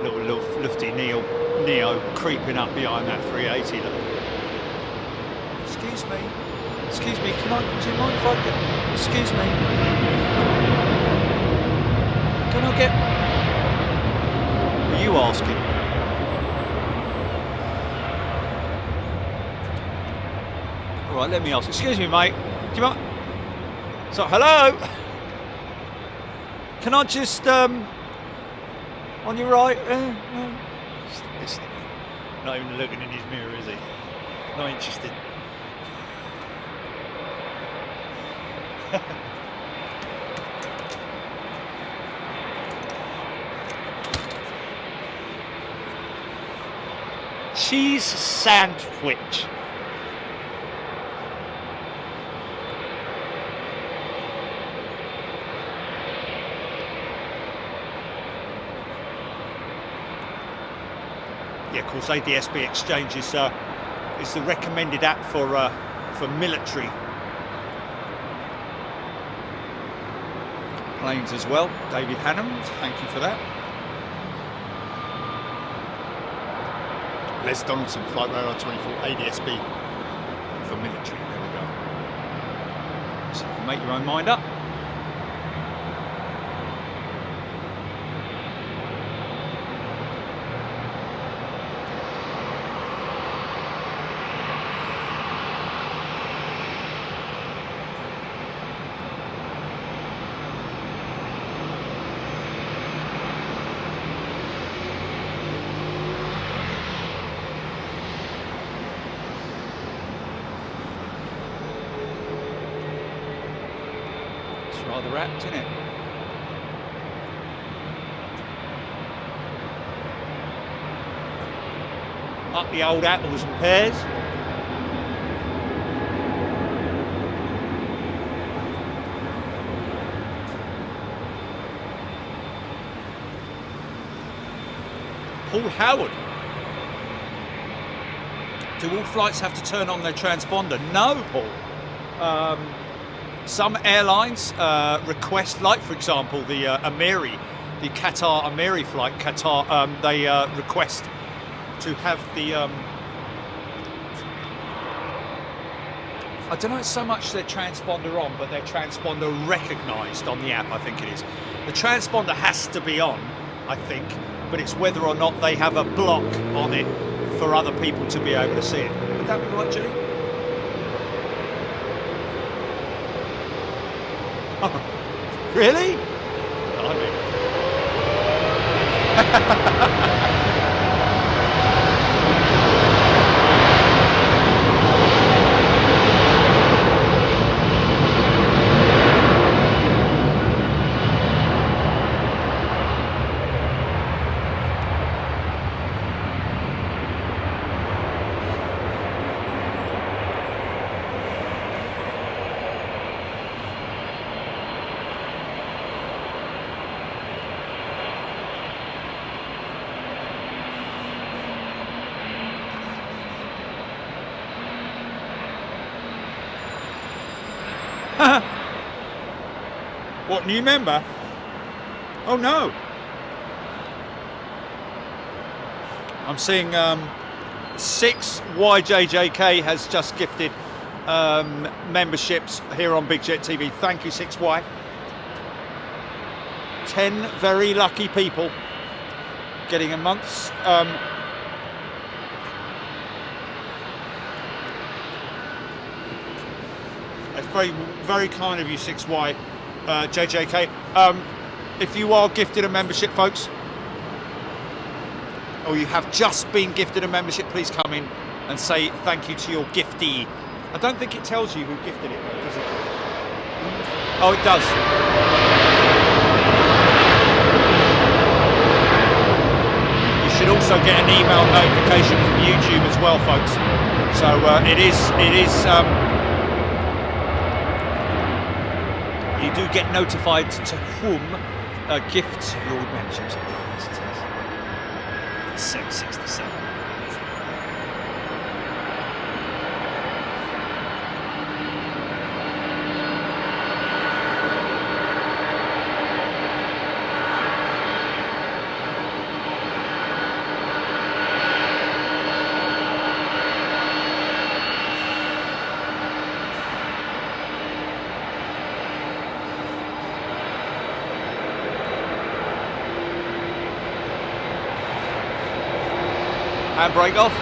Little lufty Neo creeping up behind that 380. Look. Excuse me. Excuse me, do you mind if I get... Excuse me. Can I get... Are you asking? Alright, let me ask. Excuse me, mate. Do you mind... So, hello? Can I just, on your right? Not even looking in his mirror, is he? Not interested. Cheese sandwich. Yeah, of course, ADSB Exchange is the recommended app for military planes as well. David Hannum, thank you for that. Les Donaldson, Flight Radar 24, ADSB for military. There we go. So you can make your own mind up. Rather apt, isn't it? Up the old apples and pears. Paul Howard. Do all flights have to turn on their transponder? No, Paul. Some airlines request, like for example the Amiri, the Qatar Amiri flight, they request to have the, I don't know it's so much their transponder on, but their transponder recognised on the app, I think it is. The transponder has to be on, I think, but it's whether or not they have a block on it for other people to be able to see it. Would that be right, Julie? Really? What, new member? Oh no. I'm seeing 6YJJK has just gifted memberships here on Big Jet TV. Thank you, 6Y. 10 very lucky people getting a month's it's very, very kind of you, 6Y, JJK. If you are gifted a membership, folks, or you have just been gifted a membership, please come in and say thank you to your giftee. I don't think it tells you who gifted it, does it? Oh, it does. You should also get an email notification from YouTube as well, folks. So it is. You do get notified to whom gifts your memberships. 767. Handbrake off.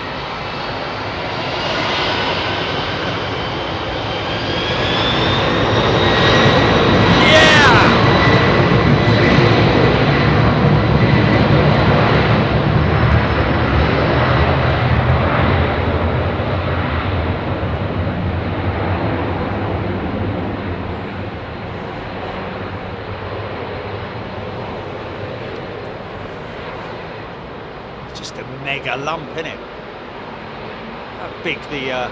Just a mega lump, isn't it? How big the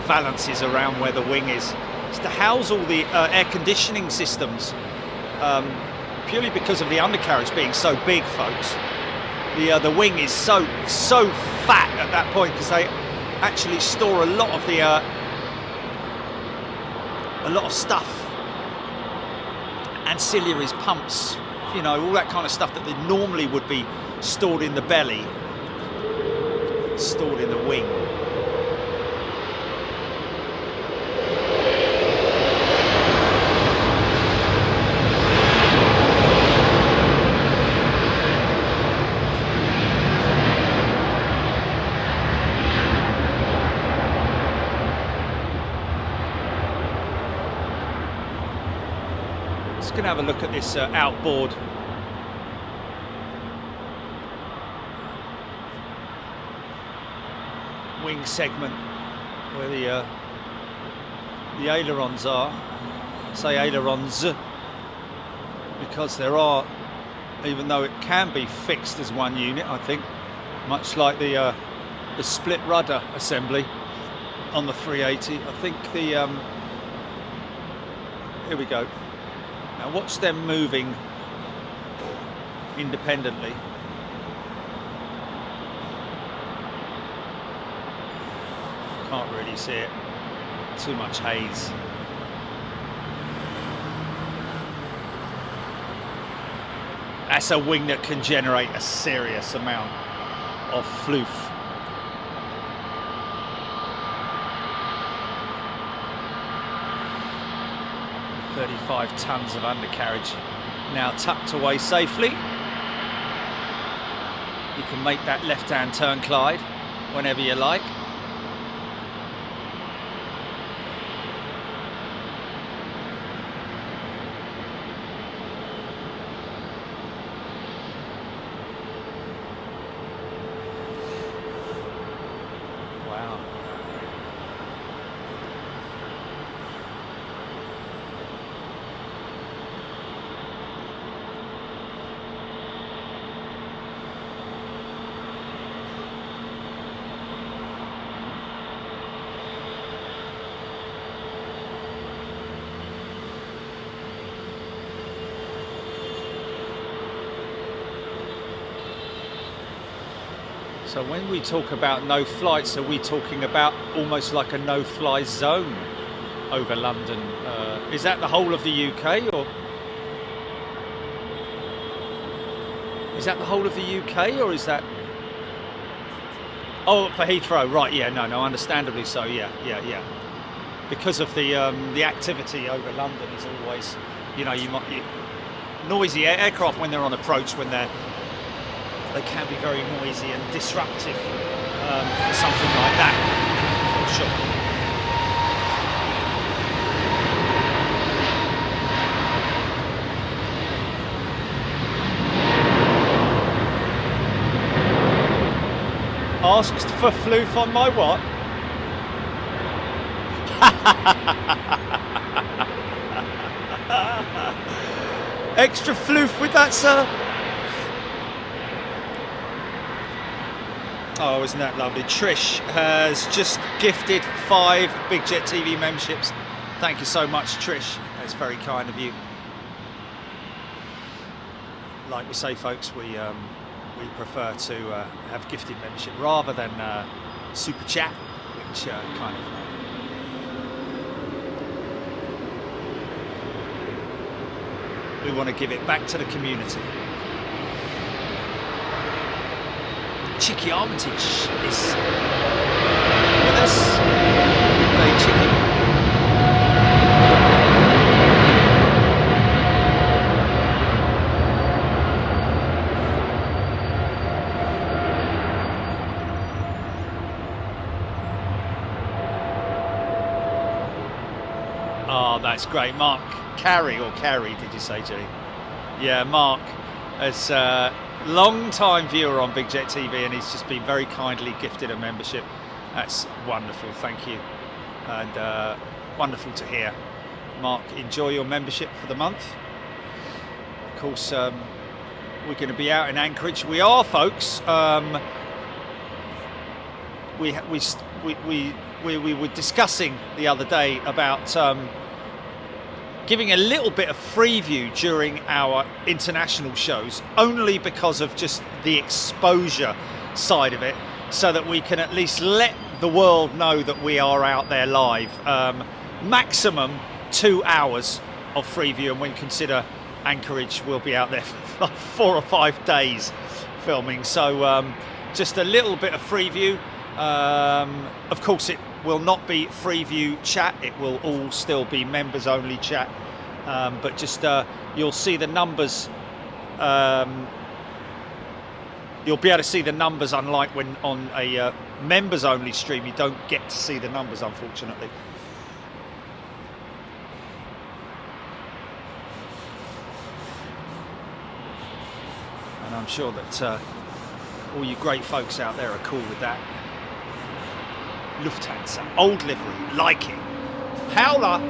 valance is around where the wing is. It's to house all the air conditioning systems, purely because of the undercarriage being so big, folks. The wing is so fat at that point because they actually store a lot of the stuff, ancillaries, pumps, you know, all that kind of stuff that they normally would be stored in the belly, stored in the wing. Just going to have a look at this outboard wing segment where the ailerons are. I say ailerons because there are, even though it can be fixed as one unit, I think, much like the split rudder assembly on the 380. I think the here we go. Now watch them moving independently. Can't really see it, too much haze. That's a wing that can generate a serious amount of floof. .35 tons of undercarriage now tucked away safely. You can make that left-hand turn, Clyde, whenever you like. So when we talk about no flights, are we talking about almost like a no-fly zone over London? Is that the whole of the UK, or is that the whole of the UK, or is that? Oh, for Heathrow, right? Yeah, no, understandably so. Yeah. Because of the activity over London is always, you know, noisy aircraft when they're on approach, they can be very noisy and disruptive for something like that, for sure. Asked for floof on my what? Extra floof with that, sir? Oh, isn't that lovely? Trish has just gifted 5 Big Jet TV memberships. Thank you so much, Trish. That's very kind of you. Like we say, folks, we prefer to have gifted membership rather than super chat, which kind of we want to give it back to the community. Chicky Armitage is with us. Good day, Chicky. Oh, that's great. Mark Carey, or Carey, did you say, G? Yeah, Mark is a long-time viewer on Big Jet TV, and he's just been very kindly gifted a membership. That's wonderful, thank you. And wonderful to hear. Mark, enjoy your membership for the month. Of course, we're going to be out in Anchorage. We are, folks. We were discussing the other day about giving a little bit of free view during our international shows, only because of just the exposure side of it, so that we can at least let the world know that we are out there live. Maximum 2 hours of free view, and when you consider Anchorage, we'll be out there for 4 or 5 days filming. So just a little bit of free view. Of course, it will not be free view chat. It will all still be members only chat. But just you'll see the numbers. You'll be able to see the numbers, unlike when on a members only stream you don't get to see the numbers, unfortunately. And I'm sure that all you great folks out there are cool with that. Lufthansa, old livery, like it. Howler!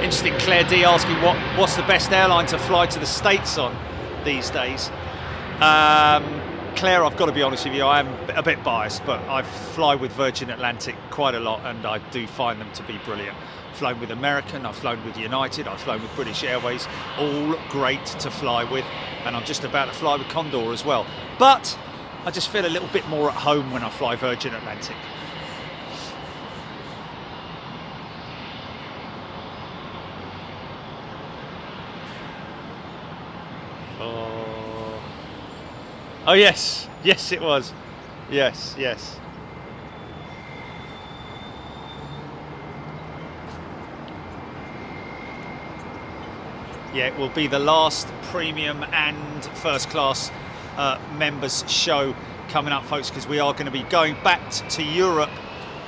Interesting, Claire D asking what's the best airline to fly to the States on these days. Claire, I've got to be honest with you, I am a bit biased, but I fly with Virgin Atlantic quite a lot, and I do find them to be brilliant. I've flown with American, I've flown with United, I've flown with British Airways, all great to fly with, and I'm just about to fly with Condor as well. But I just feel a little bit more at home when I fly Virgin Atlantic. Oh yes, yes it was. Yes, yes. Yeah, it will be the last premium and first class members show coming up, folks, because we are going to be going back to Europe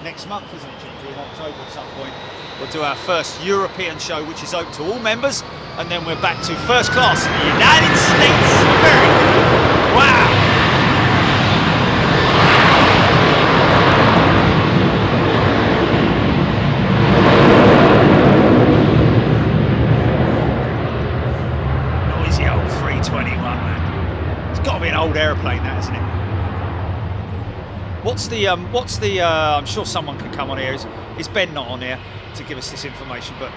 next month, isn't it, Ginger? In October at some point. We'll do our first European show, which is open to all members, and then we're back to first class in the United States of America. Wow! Noisy old 321, man. It's got to be an old aeroplane, that, isn't it? What's the I'm sure someone can come on here. Is Ben not on here to give us this information? But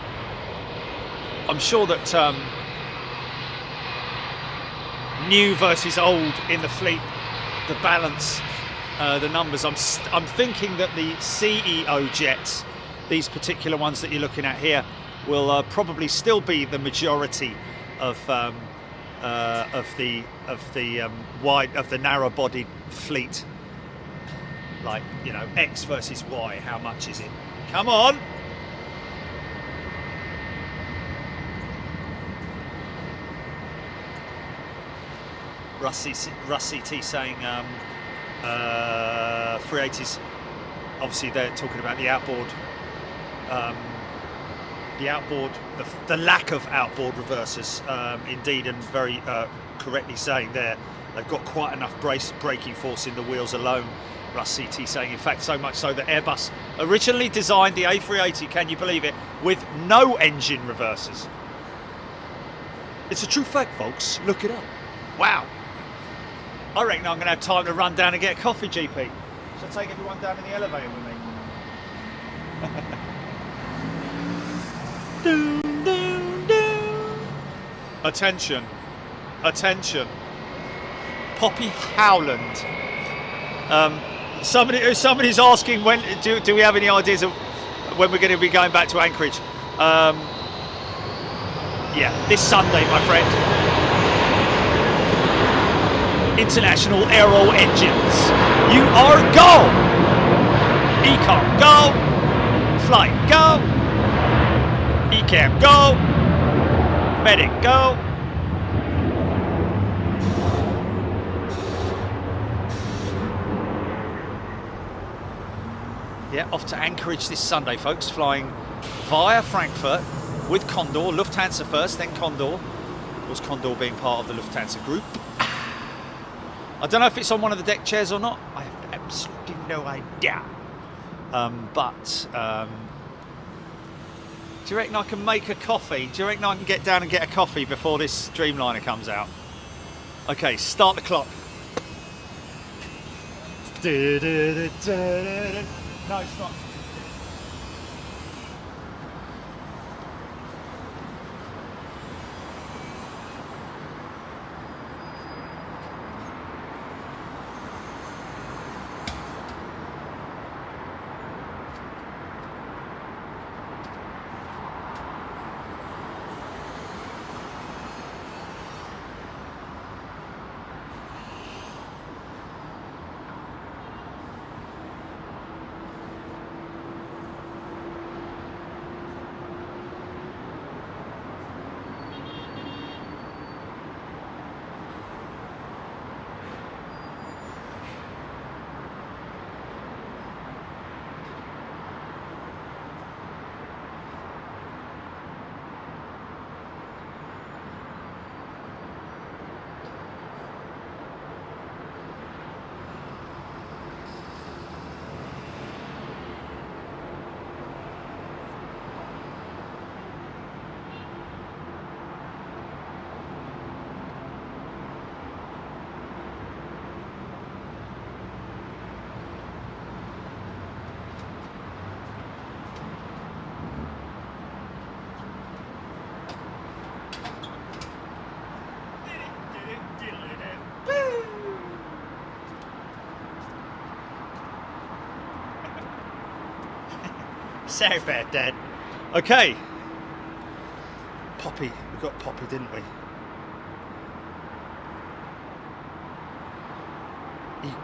I'm sure that new versus old in the fleet, the balance, the numbers. I'm thinking that the CEO jets, these particular ones that you're looking at here, will probably still be the majority of the narrow-bodied fleet. Like, you know, X versus Y. How much is it? Come on. Rusty T saying 380s, obviously they're talking about the outboard, the lack of outboard reversers, indeed, and very correctly saying there, they've got quite enough braking force in the wheels alone. Russ CT saying, in fact, so much so that Airbus originally designed the A380, can you believe it, with no engine reversers. It's a true fact, folks. Look it up. Wow. I reckon I'm going to have time to run down and get a coffee, GP. Shall I take everyone down in the elevator with me? Doom, doom, doom. Attention. Attention. Poppy Howland. Somebody's asking, when do we have any ideas of when we're going to be going back to Anchorage? Yeah, this Sunday, my friend. International Aero Engines. You are go! Econ, go! Flight, go! ECAM, go! Medic, go! Yeah, off to Anchorage this Sunday, folks, flying via Frankfurt with Condor, Lufthansa first, then Condor. Of course, Condor being part of the Lufthansa group. I don't know if it's on one of the deck chairs or not. I have absolutely no idea. Do you reckon I can make a coffee? Do you reckon I can get down and get a coffee before this Dreamliner comes out? Okay, start the clock. No, it's not. Sorry about that. Okay. Poppy. We got Poppy, didn't we?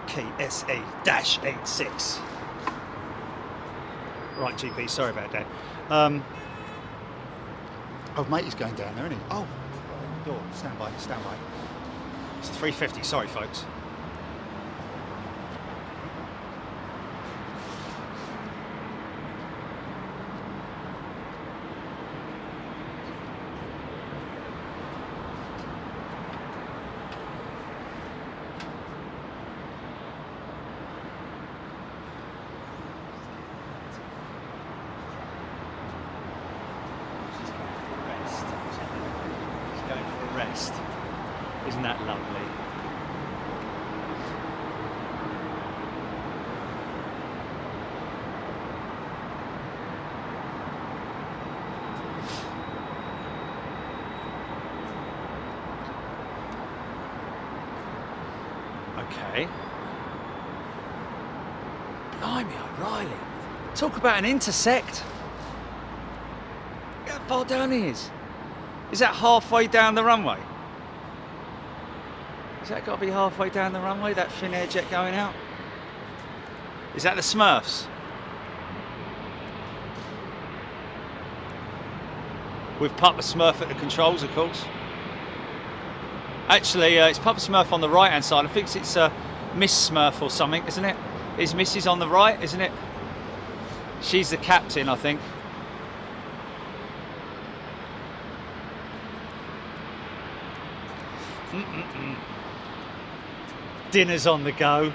EKSA-86. Right, GP, sorry about that. Oh, mate, he's going down there, isn't he? Oh, door, stand by, stand by. It's 350, sorry, folks. Isn't that lovely? Okay. Blimey, O'Reilly. Talk about an intersect. Look how far down he is. Is that halfway down the runway? Has that got to be halfway down the runway, that Finnair jet going out? Is that the Smurfs? With Papa Smurf at the controls, of course. Actually, it's Papa Smurf on the right-hand side. I think it's Miss Smurf or something, isn't it? Is Mrs. on the right, isn't it? She's the captain, I think. Dinner's on the go.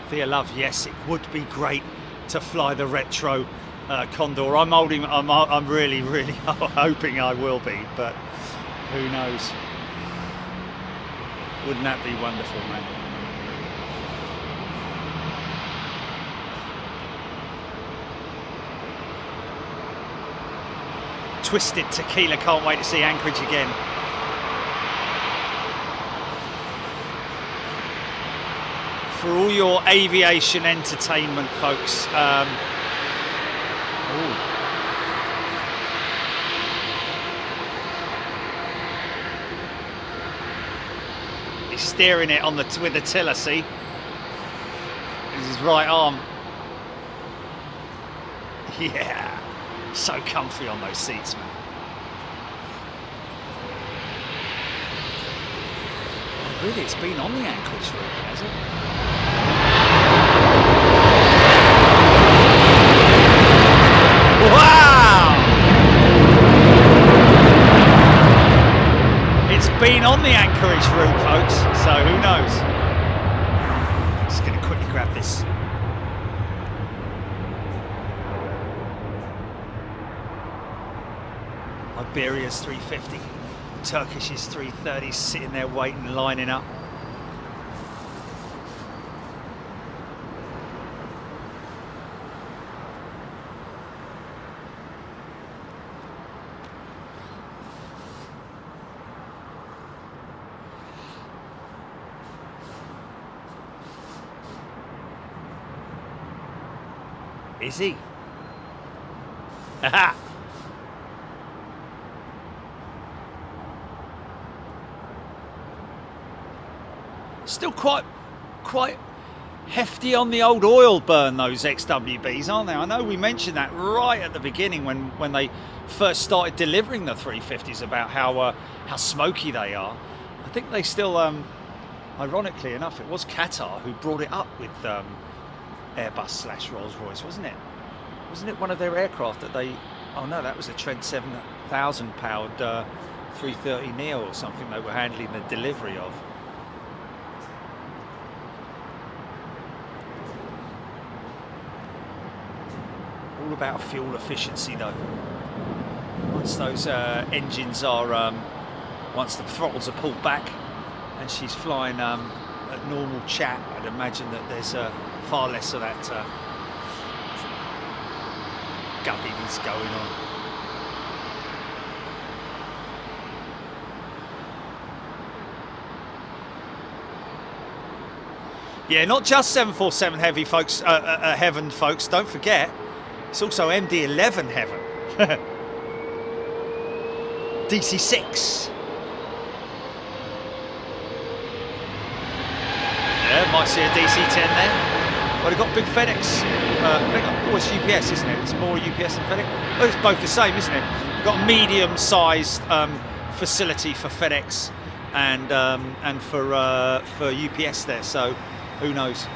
Dear love, yes, it would be great to fly the retro Condor. I'm really, really hoping I will be, but who knows? Wouldn't that be wonderful, man? Twisted Tequila, can't wait to see Anchorage again. For all your aviation entertainment, folks. He's steering it on with the tiller, see? his right arm. Yeah, so comfy on those seats, man. Oh, really, it's been on the Anchorage route, has it? Wow! It's been on the Anchorage route, folks, so who knows? Just going to quickly grab this. Iberia's 350, Turkish's 330 sitting there waiting, lining up. Is he? Haha! Still quite hefty on the old oil burn, those XWBs, aren't they? I know we mentioned that right at the beginning when they first started delivering the 350s about how smoky they are. I think they still, ironically enough, it was Qatar who brought it up with Airbus / Rolls-Royce, wasn't it? Wasn't it one of their aircraft that they? Oh no, that was a Trent 7000 powered 330 Neo or something they were handling the delivery of. All about fuel efficiency though. Once those engines are, once the throttles are pulled back and she's flying at normal chat, I'd imagine that there's far less of that gubbiness going on. Yeah, not just 747 heavy, folks. Heaven, folks. Don't forget, it's also MD-11 heaven. DC-6. Yeah, might see a DC-10 there. Well, they've got big FedEx. It's UPS, isn't it? It's more UPS than FedEx. Well, it's both the same, isn't it? We've got a medium-sized facility for FedEx and for UPS there. So, who knows?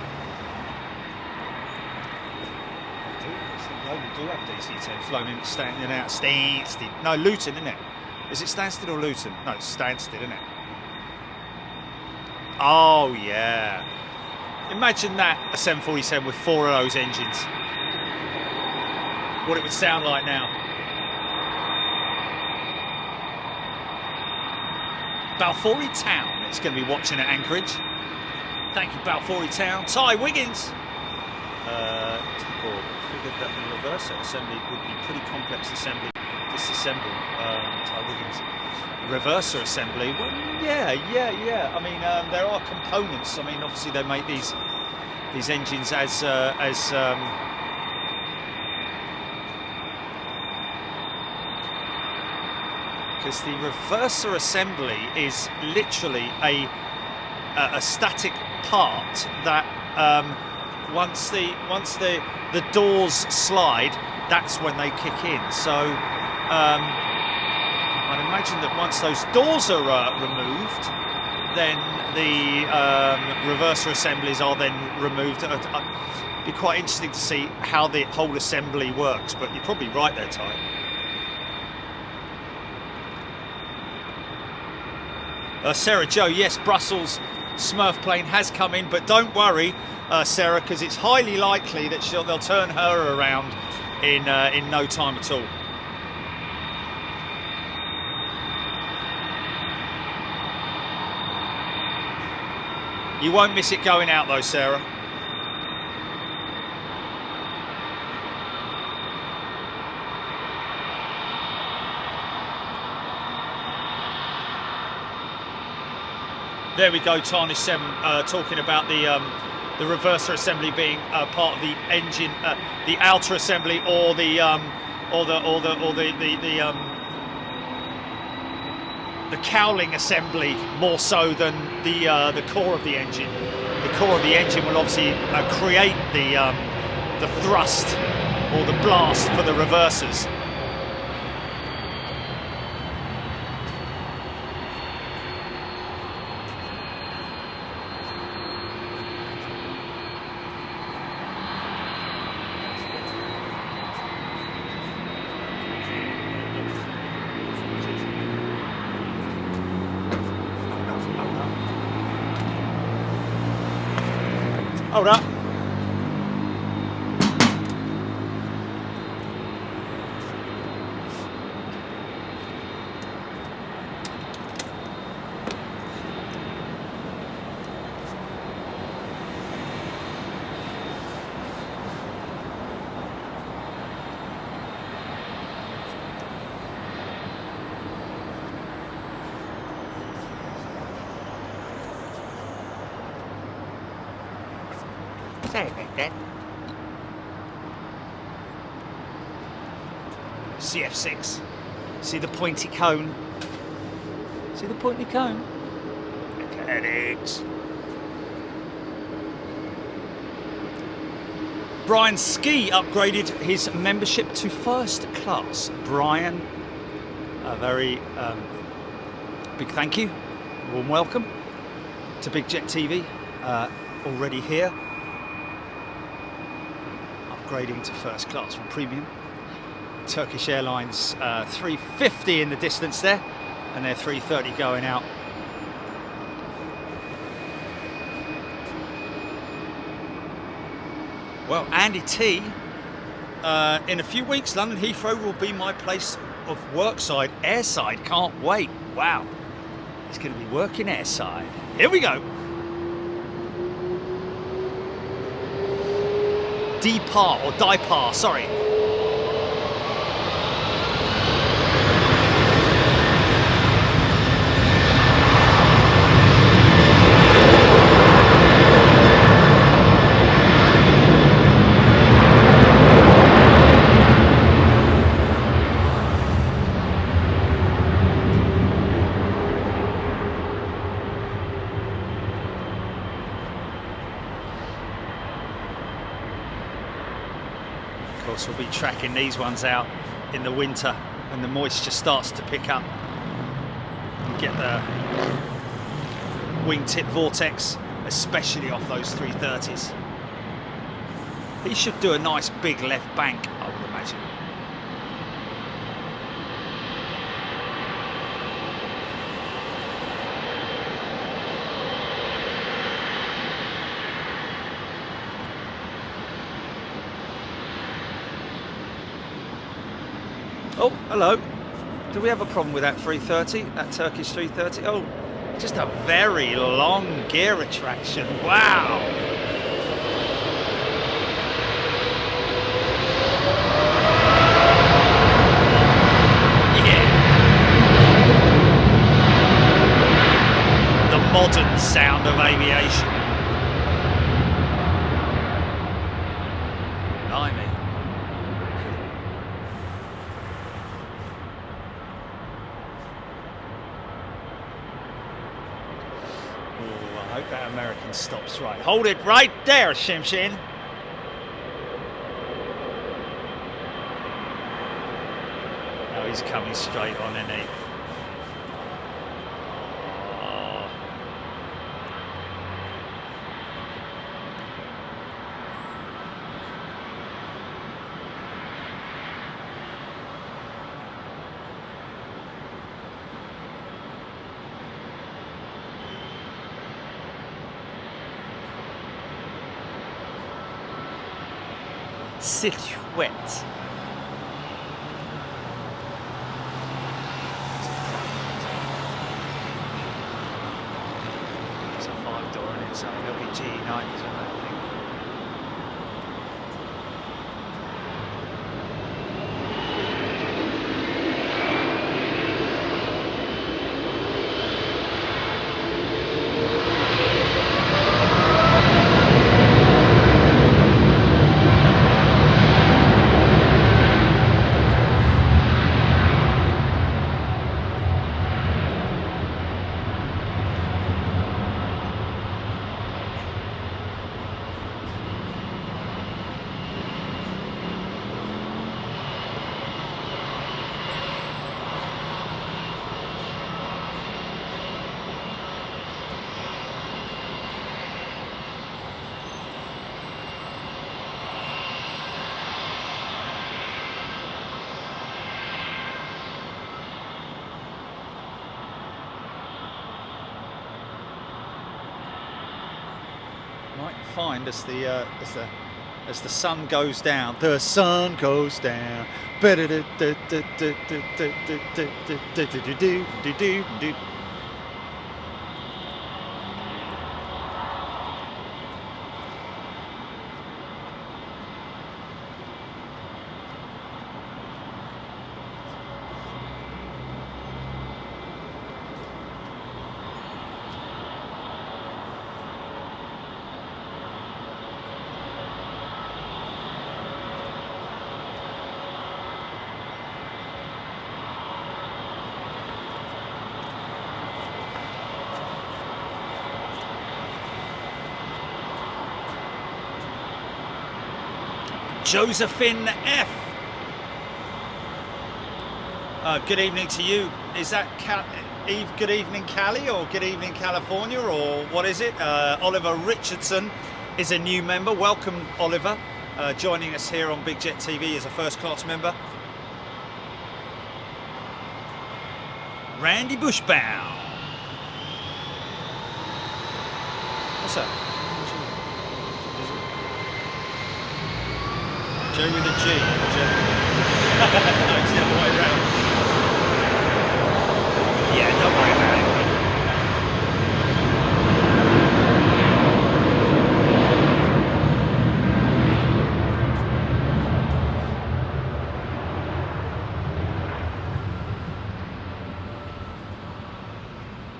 We do have DC-10 flown in, standing out Stansted. No, Luton, isn't it? Is it Stansted or Luton? No, it's Stansted, isn't it? Oh yeah. Imagine that, a 747 with 4 of those engines. What it would sound like now. Balfouri Town, it's going to be watching at Anchorage. Thank you, Balfouri Town. Ty Wiggins. Figured that the reverser assembly would be pretty complex assembly. Disassemble, Ty Wiggins. Reverser assembly, well, yeah. I mean, there are components. I mean, obviously they make these engines as because the reverser assembly is literally a static part that once the doors slide, that's when they kick in. So. I'd imagine that once those doors are removed, then the reverser assemblies are then removed. It'd be quite interesting to see how the whole assembly works, but you're probably right there, Ty. Sarah Joe, yes, Brussels Smurf plane has come in, but don't worry, Sarah, because it's highly likely that they'll turn her around in no time at all. You won't miss it going out though, Sarah. There we go, Tarnish 7 talking about the reverser assembly being part of the engine, the outer assembly, or the cowling assembly more so than the core of the engine. the core of the engine will obviously create the thrust or the blast for the reversers. Hold up. Sorry about that. CF6. See the pointy cone? See the pointy cone? Mechanics. Brian Ski upgraded his membership to first class. Brian, a very big thank you, warm welcome to Big Jet TV. Already here. Upgrading to first class from premium. Turkish Airlines 350 in the distance there, and they're 330 going out. Well, Andy T, in a few weeks, London Heathrow will be my place of workside, airside. Can't wait. Wow, he's going to be working airside. Here we go. Depart or Dipar, sorry. Of course, we'll be tracking these ones out in the winter when the moisture starts to pick up. You get the wingtip vortex, especially off those 330s. He should do a nice big left bank, I would imagine. Oh, hello. Do we have a problem with that 330? That Turkish 330? Oh, just a very long gear retraction. Wow. Yeah. The modern sound of aviation. Blimey. I hope that American stops right. Hold it right there, Shimshin. Oh, he's coming straight on, isn't he? Oh. Silhouette. It's a 5-door and it's up LPG 90s on that thing. might find as the sun goes down. The sun goes down. Josephine F. Good evening to you. Is that Eve? Good evening, Cali, or good evening, California, or what is it? Oliver Richardson is a new member. Welcome, Oliver, joining us here on Big Jet TV as a first-class member. Randy Bushbound. What's that? Joe with a G. No, it's the other way around. Yeah, don't worry about it.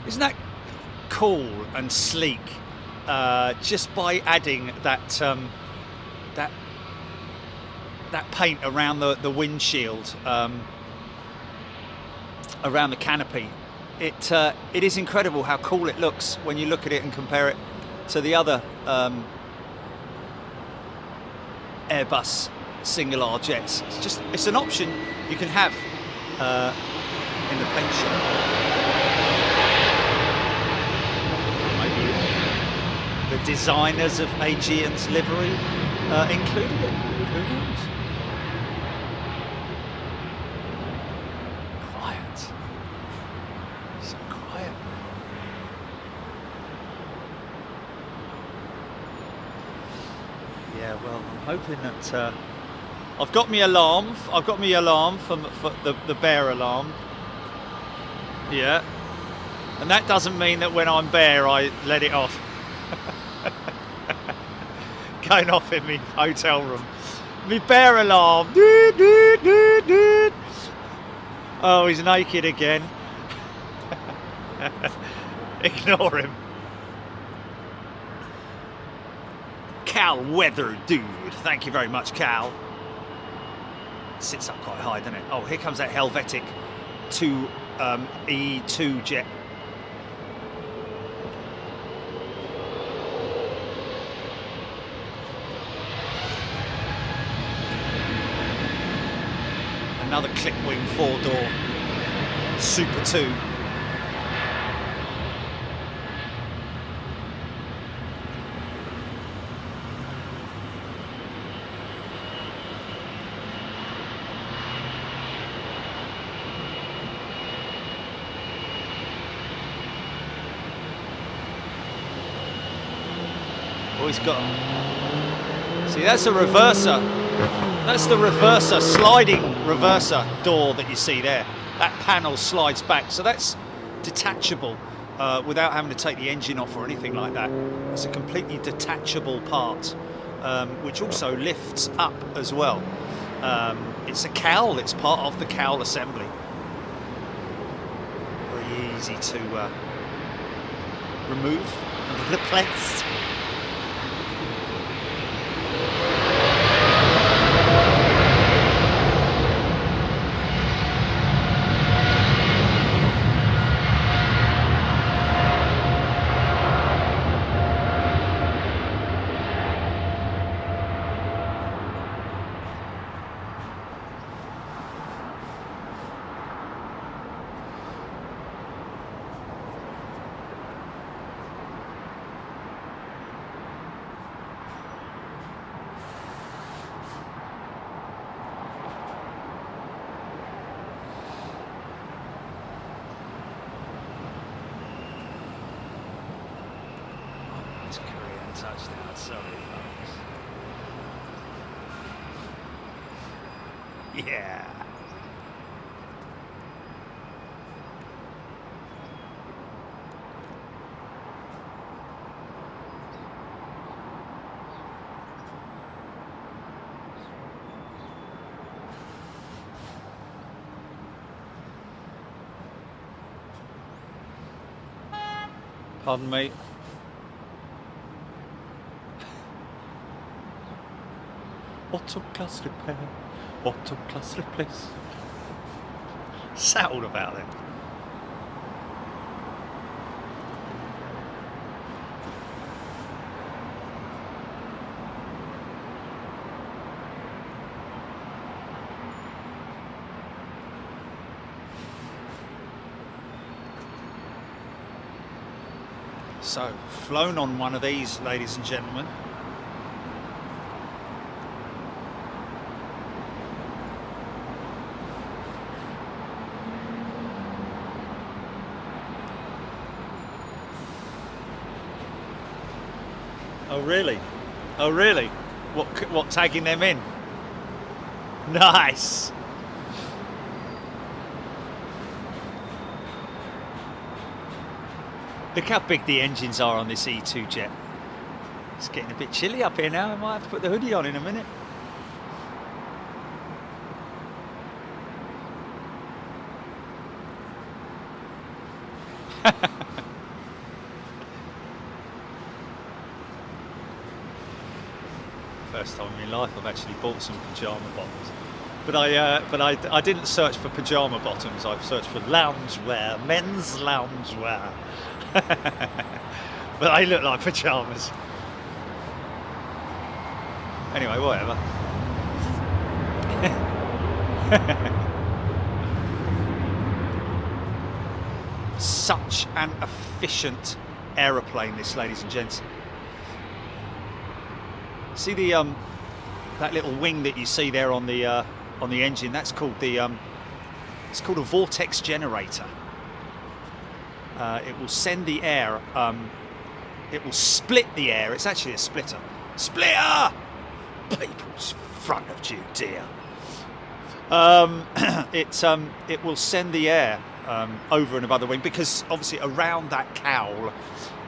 Isn't that cool and sleek? Just by adding that that paint around the windshield, around the canopy, it is incredible how cool it looks when you look at it and compare it to the other Airbus single R jets. It's an option you can have in the paint shop. Maybe the designers of Aegean's livery included it. Who knows? Quiet. So quiet. Yeah, well, I'm hoping that I've got me alarm. I've got me alarm for the bear alarm. Yeah, and that doesn't mean that when I'm bare I let it off. Going off in my hotel room. My bear alarm. Oh, he's naked again. Ignore him. Cal Weather Dude. Thank you very much, Cal. Sits up quite high, doesn't it? Oh, here comes that Helvetic 2 E2 jet. Another clip wing 4-door Super 2. Oh, he's got. See, that's a reverser. That's the reverser, sliding reverser door that you see there. That panel slides back, so that's detachable without having to take the engine off or anything like that. It's a completely detachable part, which also lifts up as well. It's a cowl, it's part of the cowl assembly. Very easy to remove and replace. touchdown. Sorry, folks. Yeah. Pardon me. Auto class repair, auto class replace. Settled about it. So, flown on one of these, ladies and gentlemen. Oh really? Oh really? What tagging them in? Nice. Look how big the engines are on this E2 jet. It's getting a bit chilly up here now. I might have to put the hoodie on in a minute. First time in my life I've actually bought some pyjama bottoms, but I didn't search for pyjama bottoms. I've searched for loungewear, men's loungewear. But they look like pyjamas. Anyway, whatever. Such an efficient aeroplane, this, ladies and gents. See the that little wing that you see there on the engine? That's called the it's called a vortex generator. It will send the air. It will split the air. It's actually a splitter. Splitter! People's front of you, dear. It will send the air over and above the wing, because obviously around that cowl,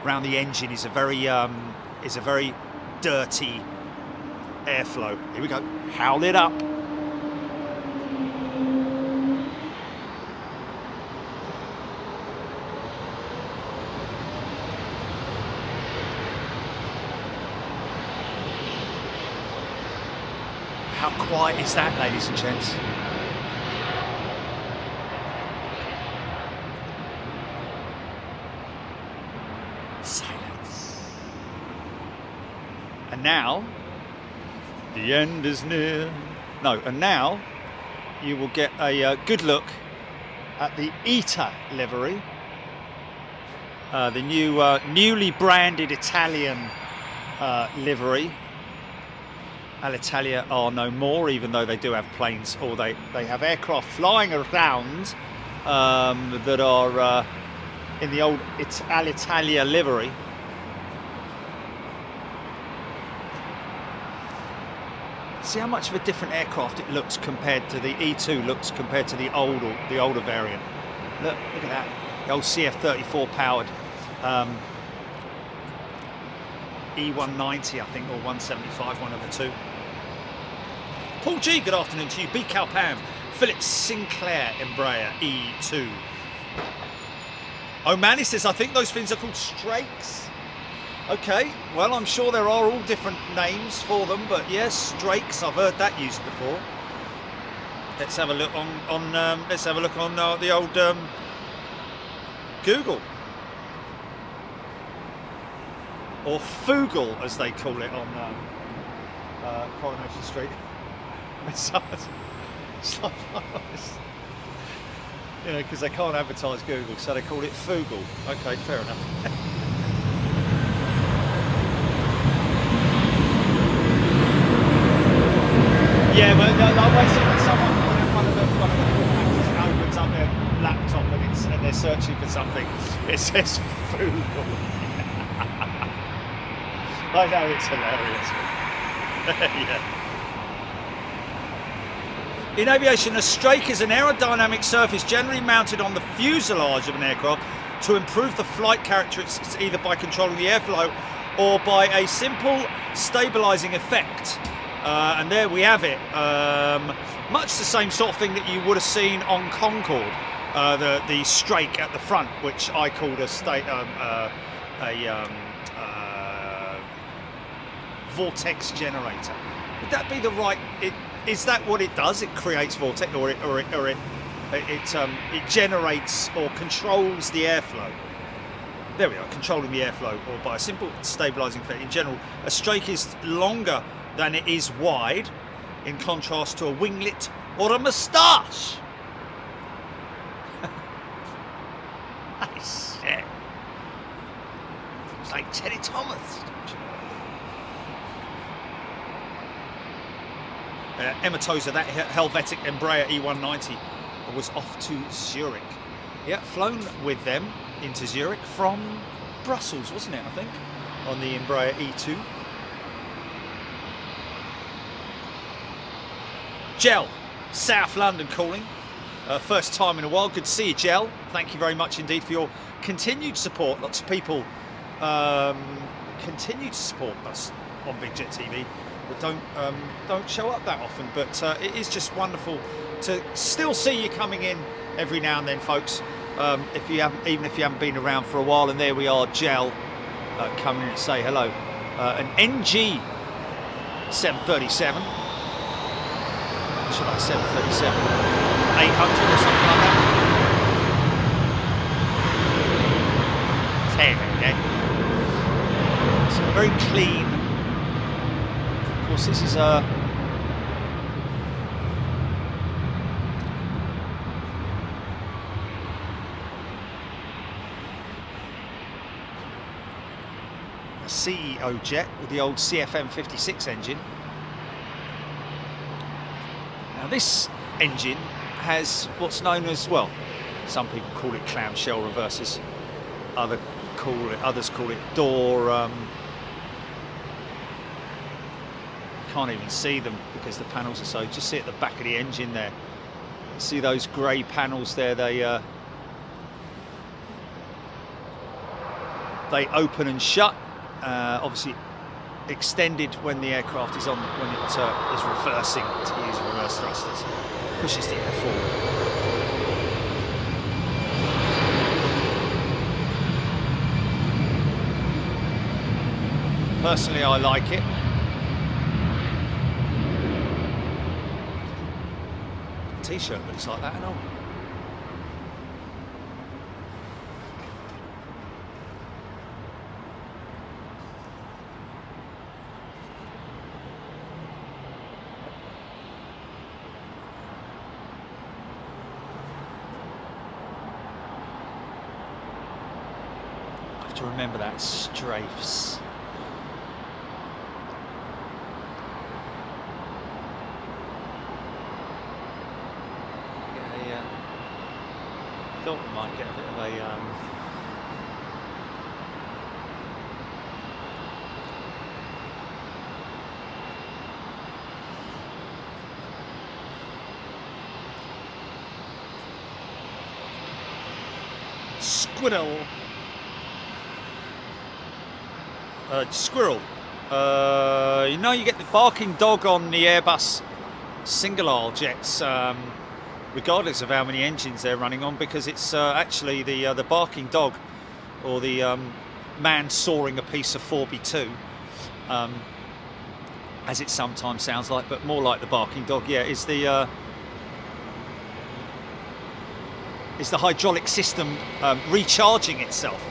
around the engine, is a very dirty airflow. Here we go. Howl it up. How quiet is that, ladies and gents? Silence. And now, the end is near. No, and now you will get a good look at the ETA livery, the newly branded Italian livery. Alitalia are no more, even though they do have planes, or they have aircraft flying around that are in the old Alitalia livery. See how much of a different aircraft it looks compared to the E2 looks compared to the older variant. Look at that, the old CF34 powered E190, I think, or 175, one of the two. Paul G, good afternoon to you. B. Calpam, Philip Sinclair, Embraer E2. Oh man, he says, I think those things are called Strakes. Okay, well, I'm sure there are all different names for them, but yes, Strakes, I've heard that used before. Let's have a look on the old Google. Or Fugle, as they call it on Coronation Street. You know, because they can't advertise Google, so they call it Fugle. Okay, fair enough. Yeah, but I see when someone, one of the actors opens up their laptop and they're searching for something, it says Fugle. I know, it's hilarious. Yeah. In aviation, a strake is an aerodynamic surface generally mounted on the fuselage of an aircraft to improve the flight characteristics either by controlling the airflow or by a simple stabilising effect. And there we have it. Much the same sort of thing that you would have seen on Concorde, the strake at the front, which I called a vortex generator. Would that be the right? Is that what it does? It creates vortex, or it generates or controls the airflow. There we are, controlling the airflow, or by a simple stabilising effect. In general, a strake is longer than it is wide, in contrast to a winglet or a moustache. Nice, yeah. It's like Teddy Thomas. Emma Tozer, that Helvetic Embraer E190 was off to Zurich. Yeah, flown with them into Zurich from Brussels, wasn't it, I think, on the Embraer E2. Gel, South London calling. First time in a while. Good to see you, Gel. Thank you very much indeed for your continued support. Lots of people continue to support us on Big Jet TV, but don't show up that often. But it is just wonderful to still see you coming in every now and then, folks. If you haven't, even if you haven't been around for a while. And there we are, Gel, coming in to say hello. An NG 737. Should I 737? 800 or something like that. There we go. So very clean. Of course, this is a CEO jet with the old CFM 56 engine. Now this engine has what's known as, well, some people call it clamshell reversers, others call it door. Can't even see them because the panels are so. Just see at the back of the engine there. See those grey panels there? They open and shut. Obviously extended when the aircraft is on, when it is reversing, to use reverse thrusters. Pushes the air forward. Personally, I like it. T-shirt looks like that and all. To remember that, strafes. Yeah, thought we might get a bit of a squirrel. Squirrel. You know, you get the barking dog on the Airbus single aisle jets, regardless of how many engines they're running on, because it's actually the barking dog, or the man sawing a piece of 4B2, as it sometimes sounds like, but more like the barking dog. Yeah, is the hydraulic system recharging itself.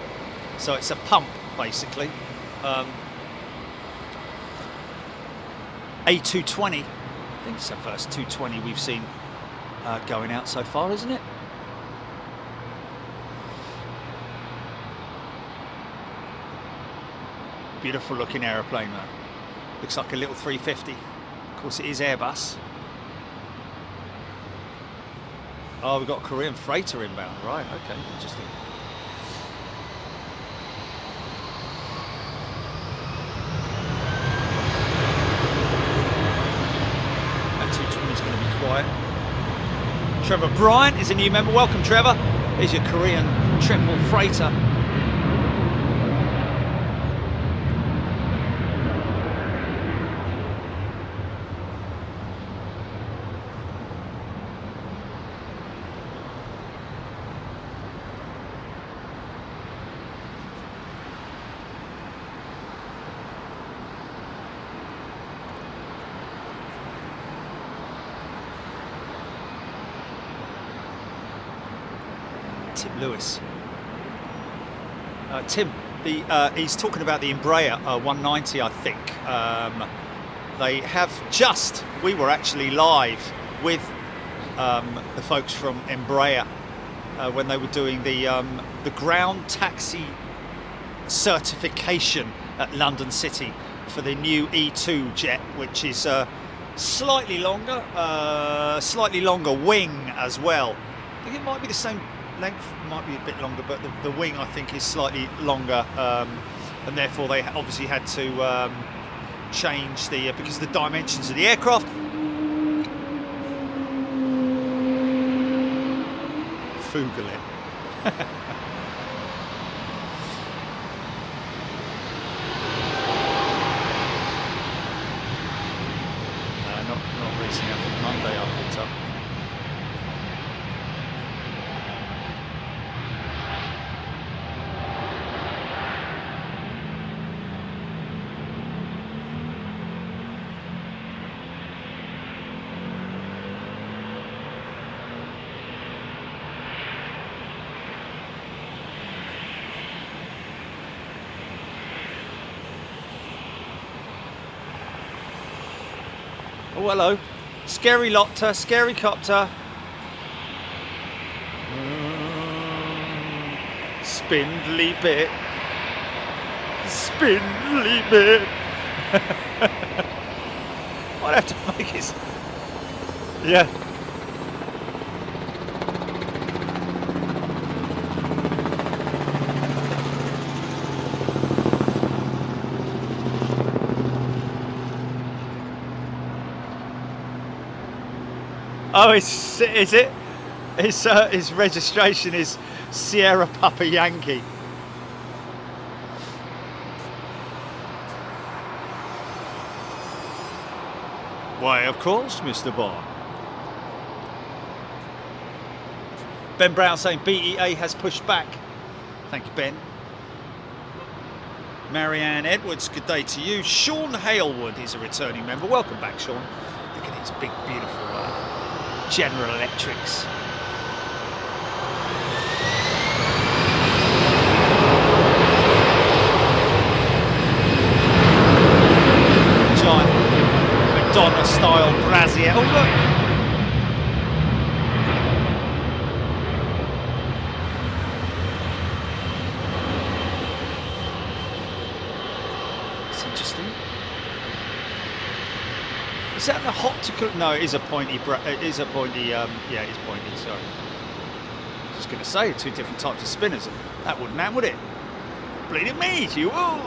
So it's a pump basically. A220, I think it's the first 220 we've seen going out so far, isn't it? Beautiful looking aeroplane though. Looks like a little 350. Of course it is Airbus. Oh, we've got a Korean freighter inbound, right, okay, interesting. Trevor Bryant is a new member. Welcome, Trevor. Here's your Korean triple freighter. Tim Lewis. Tim, he's talking about the Embraer 190, I think. They have just, we were actually live with the folks from Embraer when they were doing the ground taxi certification at London City for the new E2 jet, which is slightly longer wing as well. I think it might be the same length, might be a bit longer, but the wing I think is slightly longer, and therefore they obviously had to change because of the dimensions of the aircraft. Fugolin. Not racing out for Monday, I picked up. Oh, hello. Scary Lopter, Scary Copter. Spindly bit. Spindly bit. Might have to make it. Yeah. Oh, is it? His registration is Sierra Papa Yankee. Why, of course, Mr. Bond. Ben Brown saying BEA has pushed back. Thank you, Ben. Marianne Edwards, good day to you. Sean Halewood is a returning member. Welcome back, Sean. Look at these big, beautiful General Electrics. Giant Madonna style brassiere. Oh look! It's interesting. Is that the hot to cook? No, it is a pointy. It is a pointy. Yeah, it is pointy. Sorry. I was just going to say two different types of spinners. That wouldn't happen, would it? Bleeding meat, you. Whoa!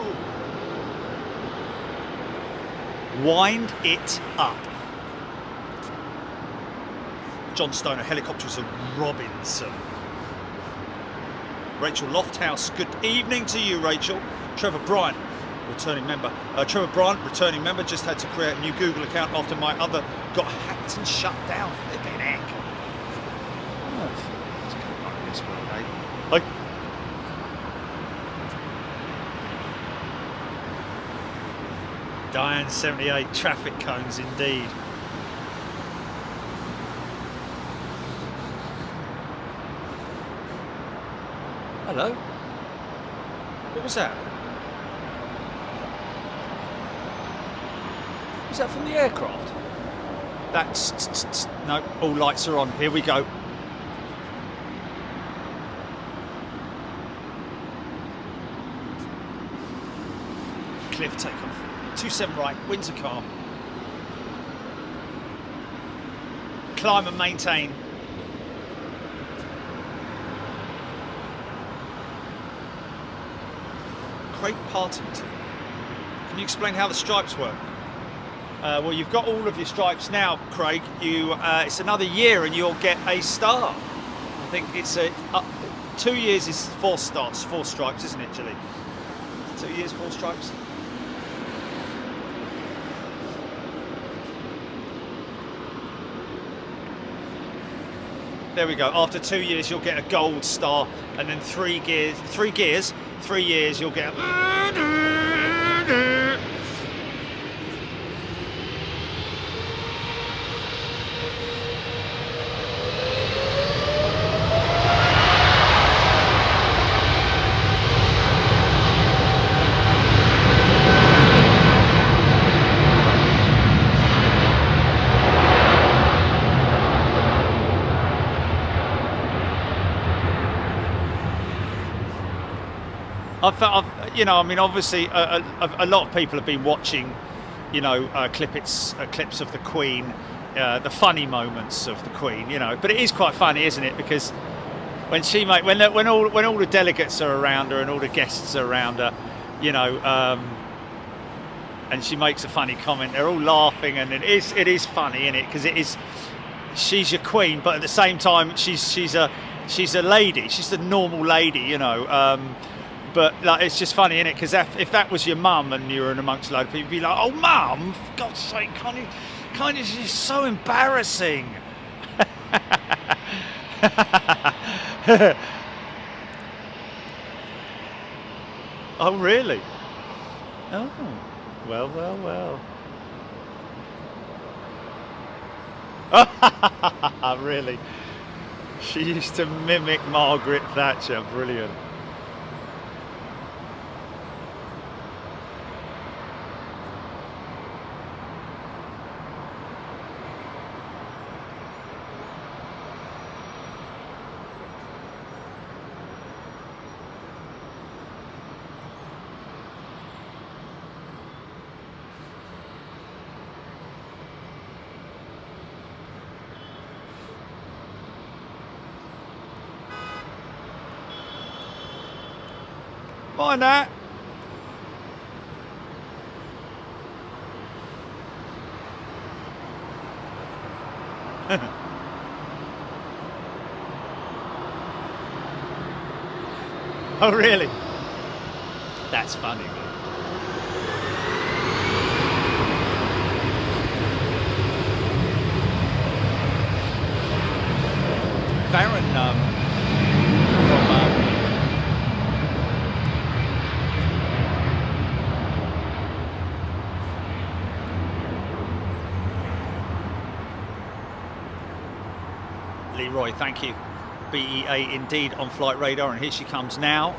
Wind it up. John Stoner, helicopters of Robinson. Rachel Lofthouse, good evening to you, Rachel. Trevor Bryant, returning member. Trevor Bryant, returning member, just had to create a new Google account after my other got hacked and shut down. Flipping heck. Oh, let's go like this one, eh? Hi. Diane 78, traffic cones indeed. Hello. What was that? Is that from the aircraft? That's no. All lights are on. Here we go. Cliff takeoff. 27 right. Winds are calm. Climb and maintain. Craig Partington. Can you explain how the stripes work? Well, you've got all of your stripes now, Craig. It's another year and you'll get a star. I think it's 2 years is 4 stripes, isn't it, Julie? 2 years, 4 stripes. There we go. After 2 years, you'll get a gold star, and then 3 years, you'll get a... obviously a lot of people have been watching, clips of the Queen, the funny moments of the Queen, but it is quite funny, isn't it? Because when all the delegates are around her and all the guests are around her, and she makes a funny comment, they're all laughing, and it is funny, isn't it? Because she's your Queen, but at the same time she's a lady, she's a normal lady, But it's just funny, innit? Because if that was your mum and you were in amongst a load of people, you'd be like, "Oh, mum, for God's sake, can't you? She's so embarrassing." Oh, really? Oh, well. Really? She used to mimic Margaret Thatcher. Brilliant. Mind that. Oh, really? That's funny. Baron Leroy, thank you. BEA indeed on flight radar, and here she comes now.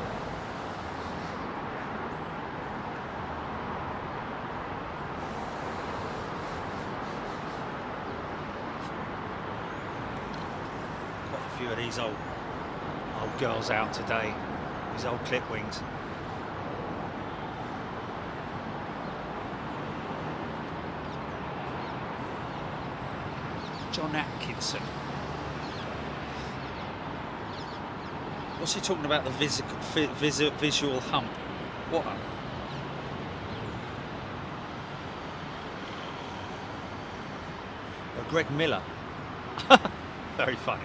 Got a few of these old girls out today, these old clip wings. John Atkinson. What's he talking about? The visual hump. What hump? Oh, Greg Miller. Very funny.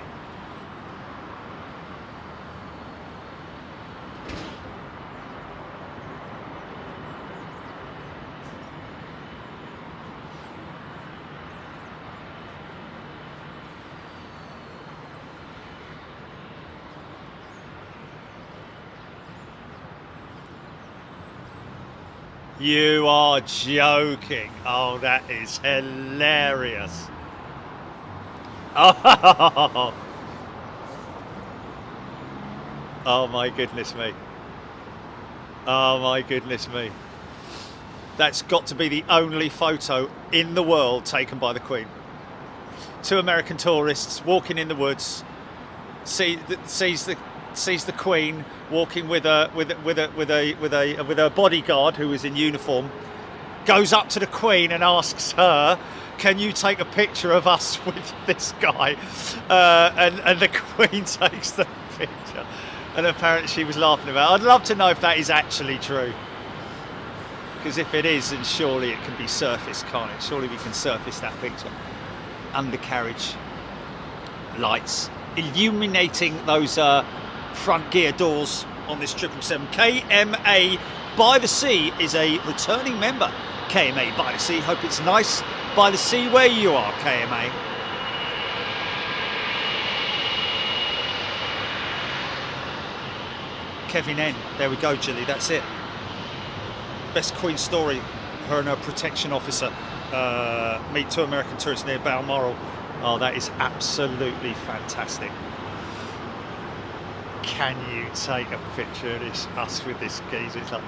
You are joking. Oh, that is hilarious. Oh, oh my goodness me. Oh my goodness me. That's got to be the only photo in the world taken by the Queen. 2 American tourists walking in the woods, sees the Queen walking with a bodyguard who is in uniform, goes up to the Queen and asks her, "Can you take a picture of us with this guy?" And the Queen takes the picture, and apparently she was laughing about it. I'd love to know if that is actually true. Because if it is, then surely it can be surfaced, can't it? Surely we can surface that picture. Undercarriage lights illuminating those front gear doors on this 777. KMA by the Sea is a returning member. KMA by the Sea. Hope it's nice by the sea where you are, KMA. Kevin N. There we go, Gilly. That's it. Best Queen story. Her and her protection officer meet 2 American tourists near Balmoral. Oh, that is absolutely fantastic. Can you take a picture of this, us with this geezer? It's like...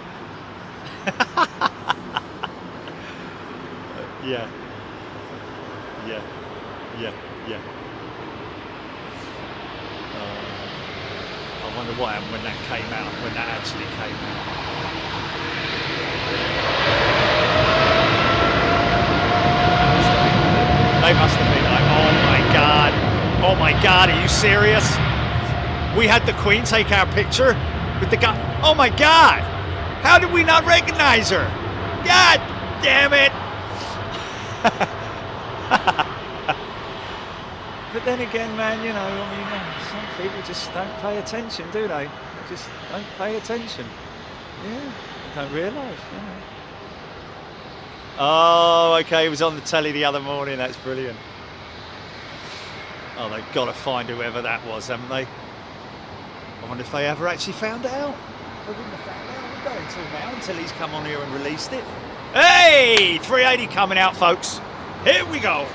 yeah. Yeah. Yeah. Yeah. I wonder what happened when that came out, when that actually came out. They must have been like, oh my God, are you serious? We had the Queen take our picture with the guy. Oh my God, how did we not recognize her? God damn it. But then again, man, you know, I mean, some people just don't pay attention, do they? They just don't pay attention. Yeah, don't realise, you know. Oh, okay, it was on the telly the other morning. That's brilliant. Oh, they've got to find whoever that was, haven't they? I wonder if they ever actually found out. They wouldn't have found out, would they, until now, until he's come on here and released it. Hey, 380 coming out, folks. Here we go.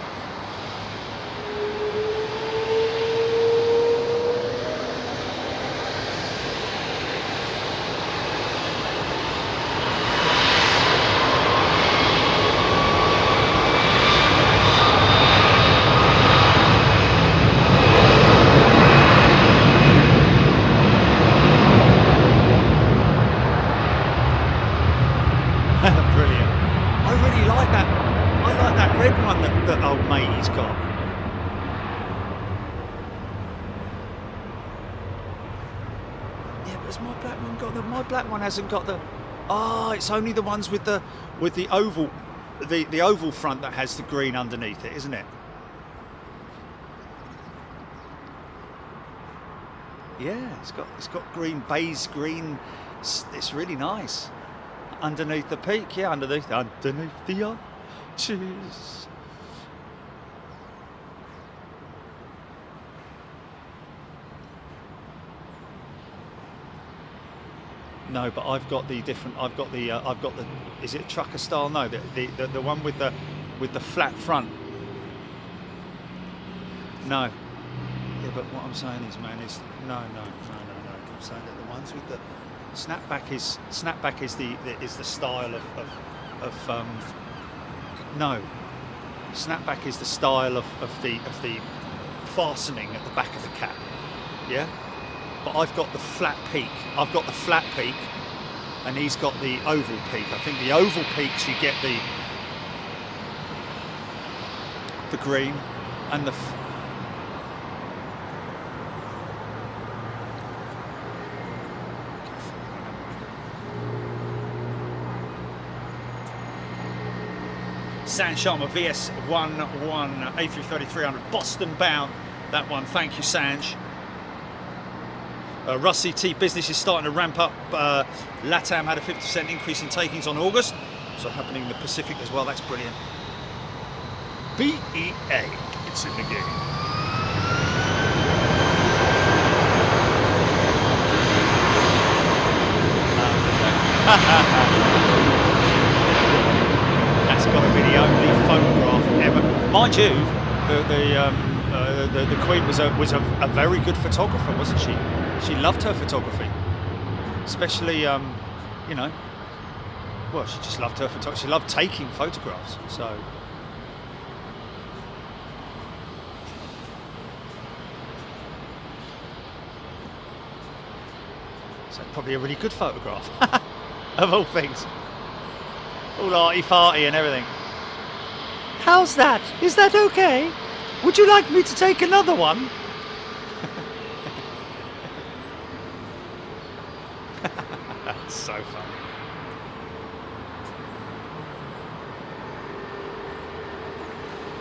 Hasn't got the it's only the ones with the oval the oval front that has the green underneath it, isn't it? Yeah, it's got green, beige green. It's really nice underneath the peak. Yeah, underneath the arches. No, but I've got the different. I've got the. Is it trucker style? No, the one with the flat front. No. Yeah, but what I'm saying is, man, is no. I'm saying that the ones with the snapback is the style of no. Snapback is the style of the fastening at the back of the cap. Yeah. But I've got the flat peak. I've got the flat peak, and he's got the oval peak. I think the oval peaks you get the green and the San Sharma VS11 A330-300 Boston bound. That one. Thank you, Sanj. Rusty T business is starting to ramp up. LATAM had a 50% increase in takings on August, so happening in the Pacific as well. That's brilliant. BEA, it's in the game. That's got to be the only photograph ever. Mind you, the Queen was a very good photographer, wasn't she? She loved her photography, especially, you know, well, she just loved her photography. She loved taking photographs, so. So probably a really good photograph, of all things. All arty-farty and everything. How's that? Is that okay? Would you like me to take another one? So funny.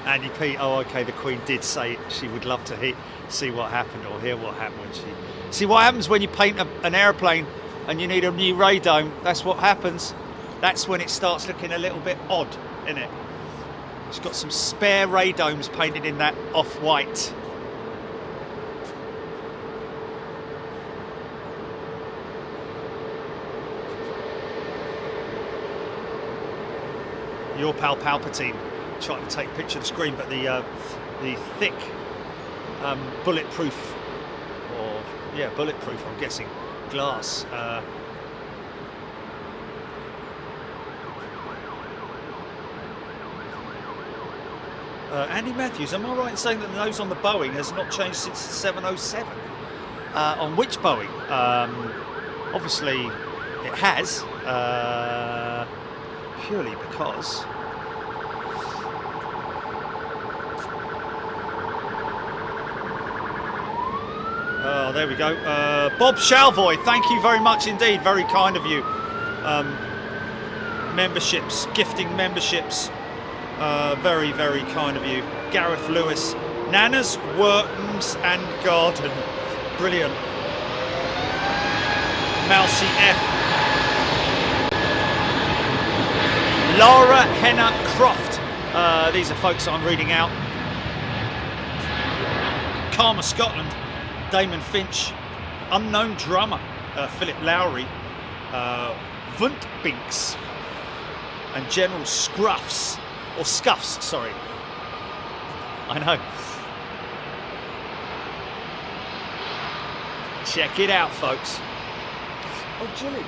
Andy P. Oh, okay. The Queen did say she would love to see what happened or hear what happened when she. See what happens when you paint an airplane and you need a new radome. That's what happens. That's when it starts looking a little bit odd, isn't it? It's got some spare radomes painted in that off-white. Your pal Palpatine trying to take a picture of the screen, but the thick bulletproof, or yeah, bulletproof, I'm guessing, glass. Andy Matthews, am I right in saying that the nose on the Boeing has not changed since the 707? On which Boeing? Obviously, it has, purely because oh, there we go. Bob Shalvoy, thank you very much indeed. Very kind of you. Memberships, gifting memberships. Very, very kind of you. Gareth Lewis. Nanas, Workms and Garden. Brilliant. Mousy F. Laura Henna Croft. These are folks I'm reading out. Karma Scotland. Damon Finch. Unknown Drummer. Philip Lowry. Vunt Binks. And General Scruffs. Or Scuffs, sorry. I know. Check it out, folks. Oh, Julie.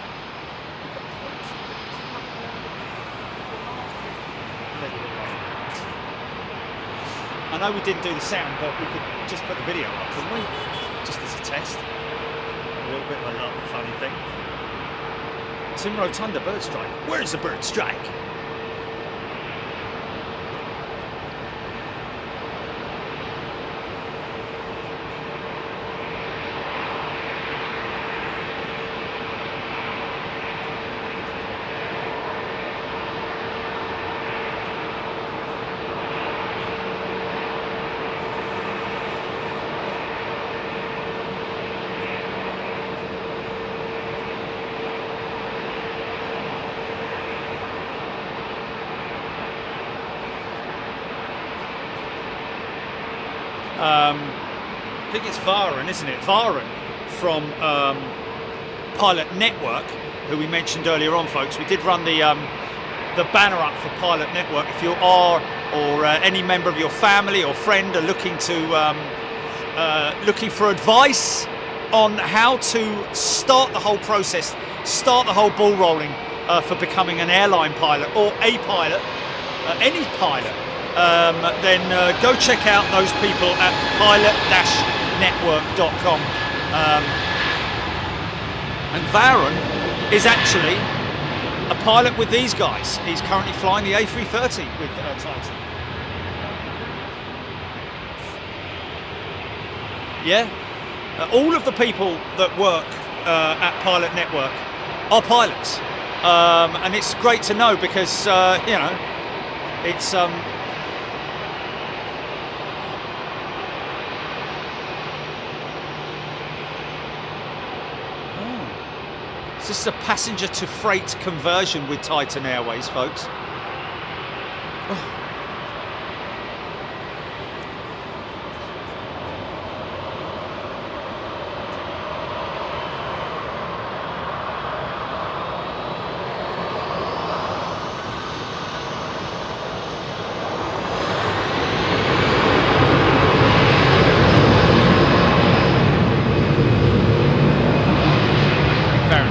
I know we didn't do the sound, but we could just put the video up, couldn't we? Just as a test. A little bit of a funny thing. Tim Rotunda bird strike. Where's the bird strike? I think it's Varan, isn't it? Varan from Pilot Network, who we mentioned earlier on, folks. We did run the banner up for Pilot Network. If you are, or any member of your family or friend are looking for advice on how to start the whole process, start the whole ball rolling for becoming an airline pilot or a pilot, any pilot, then go check out those people at pilot-network.com. And Varan is actually a pilot with these guys. He's currently flying the A330 with Titan. Yeah, all of the people that work at Pilot Network are pilots, and it's great to know because you know, it's this is a passenger to freight conversion with Titan Airways, folks. Oh.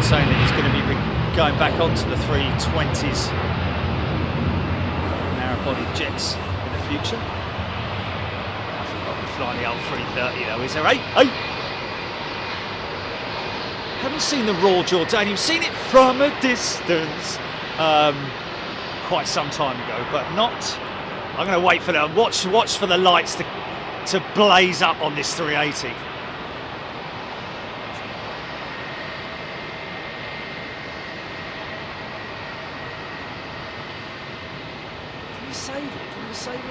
Saying that he's going to be going back onto the 320s, narrow-bodied jets in the future. I think I'll be flying the old 330 though, is there? Hey! Haven't seen the Raw Jordanian, seen it from a distance quite some time ago, but not. I'm going to wait for the watch for the lights to blaze up on this 380. Save it?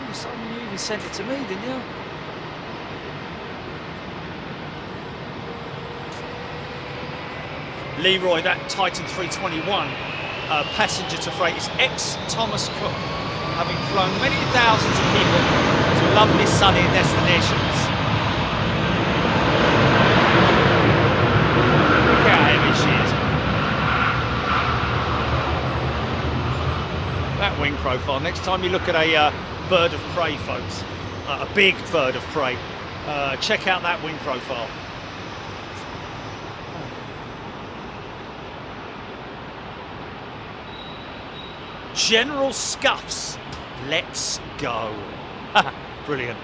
you saw you even sent it to me, didn't you? Leroy, that Titan 321 passenger to freight is ex-Thomas Cook, having flown many thousands of people to lovely sunny destinations. Look how heavy she is. That wing profile. Next time you look at a bird of prey, folks, a big bird of prey, check out that wing profile. General Scuffs, let's go. Brilliant.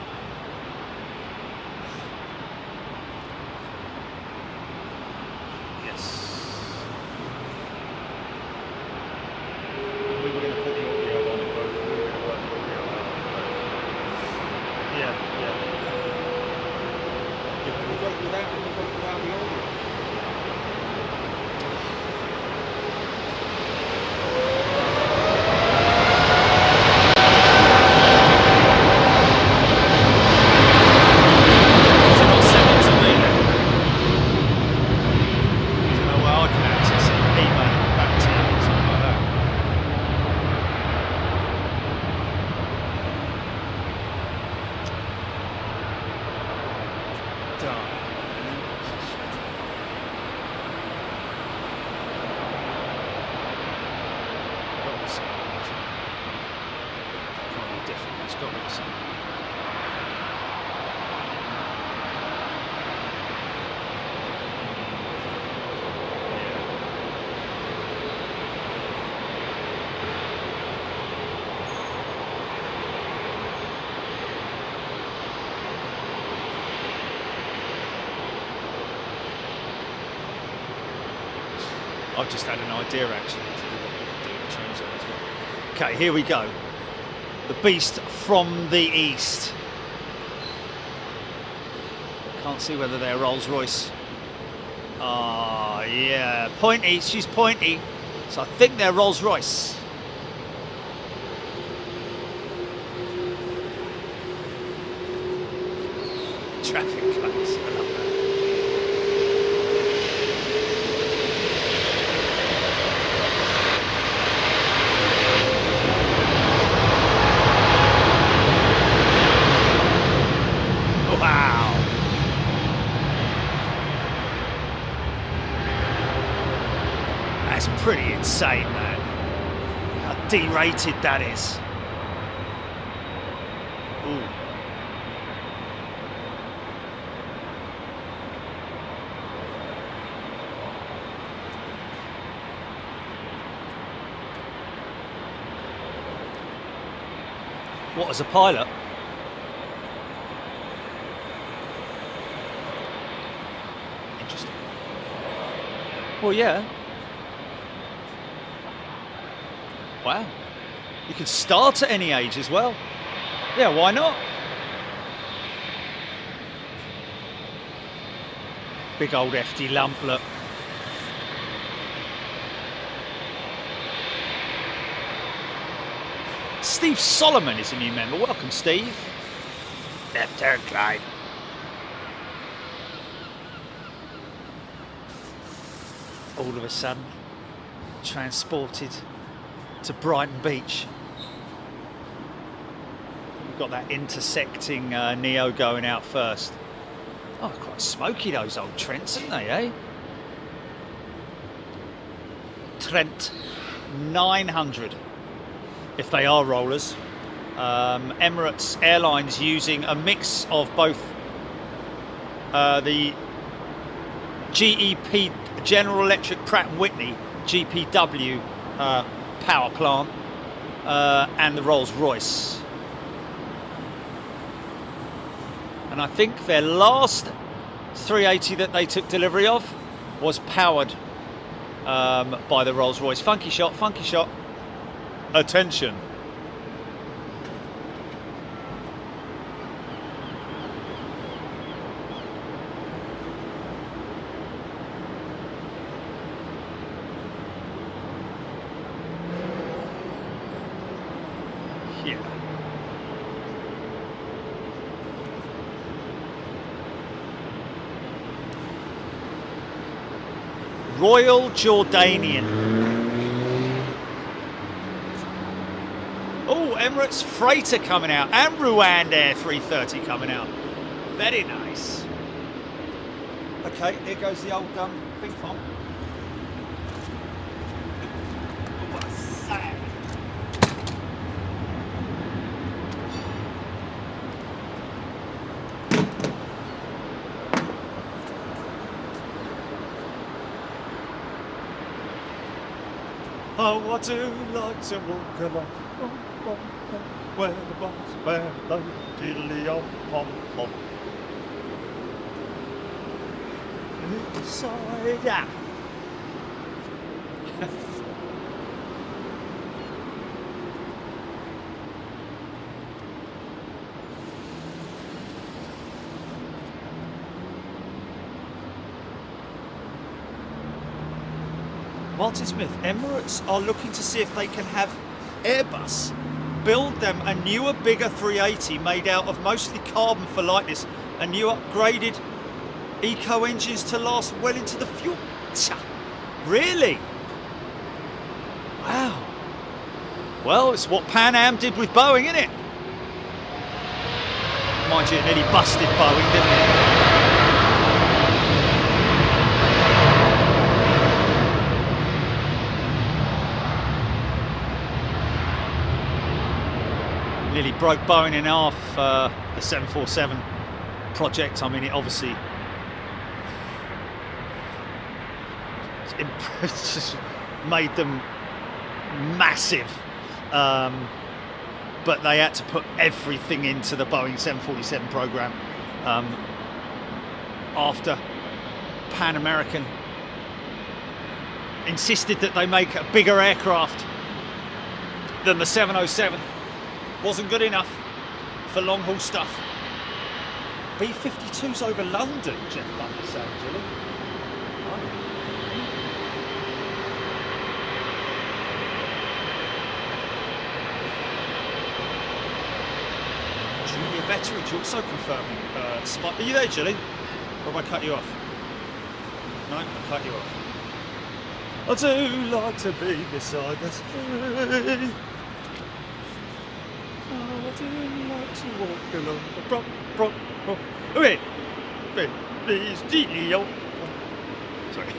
Yes. We were going to put the audio on it, but we were going to work the audio out. Yeah. We've got it without the audio. I've just had an idea actually to do what we can do to change that as well. Okay, here we go. The beast from the east. Can't see whether they're Rolls Royce. Ah, yeah, pointy. She's pointy, so I think they're Rolls Royce. Traffic lights. I love that. Wow. That's pretty insane, man. How derated that is. Ooh. What, as a pilot? Interesting. Well, yeah. Wow. You can start at any age as well. Yeah, why not? Big old FD lump, look. Steve Solomon is a new member. Welcome, Steve. Left turn, Clyde. All of a sudden, transported to Brighton Beach. We've got that intersecting Neo going out first. Oh, quite smoky those old Trents, aren't they, eh? Trent 900. If they are rollers. Emirates Airlines using a mix of both the GEP, General Electric Pratt & Whitney, GPW power plant, and the Rolls-Royce. And I think their last 380 that they took delivery of was powered by the Rolls-Royce. Funky shot, funky shot. Attention. Yeah. Royal Jordanian. Oh, Emirates Freighter coming out, and Rwandair 330 coming out. Very nice. Okay, here goes the old ping pong. Oh, I do like to walk along where the bombs bear low, diddly pom pom. Inside out. Martin Smith, Emirates are looking to see if they can have Airbus build them a newer, bigger 380 made out of mostly carbon for lightness and new upgraded eco engines to last well into the future. Really? Wow. Well, it's what Pan Am did with Boeing, isn't it? Mind you, it nearly busted Boeing, didn't it? Nearly broke Boeing in half, the 747 project. I mean, it obviously it's just made them massive, but they had to put everything into the Boeing 747 program after Pan American insisted that they make a bigger aircraft than the 707. Wasn't good enough for long haul stuff. B-52s over London, Jeff Bundy saying, Julie. Julia Betteridge also confirming spot. Are you there, Julie? Or have I cut you off? No, I cut you off. I do like to be beside the sea. I do like to walk along the prop. Okay, please, Gilio. Sorry.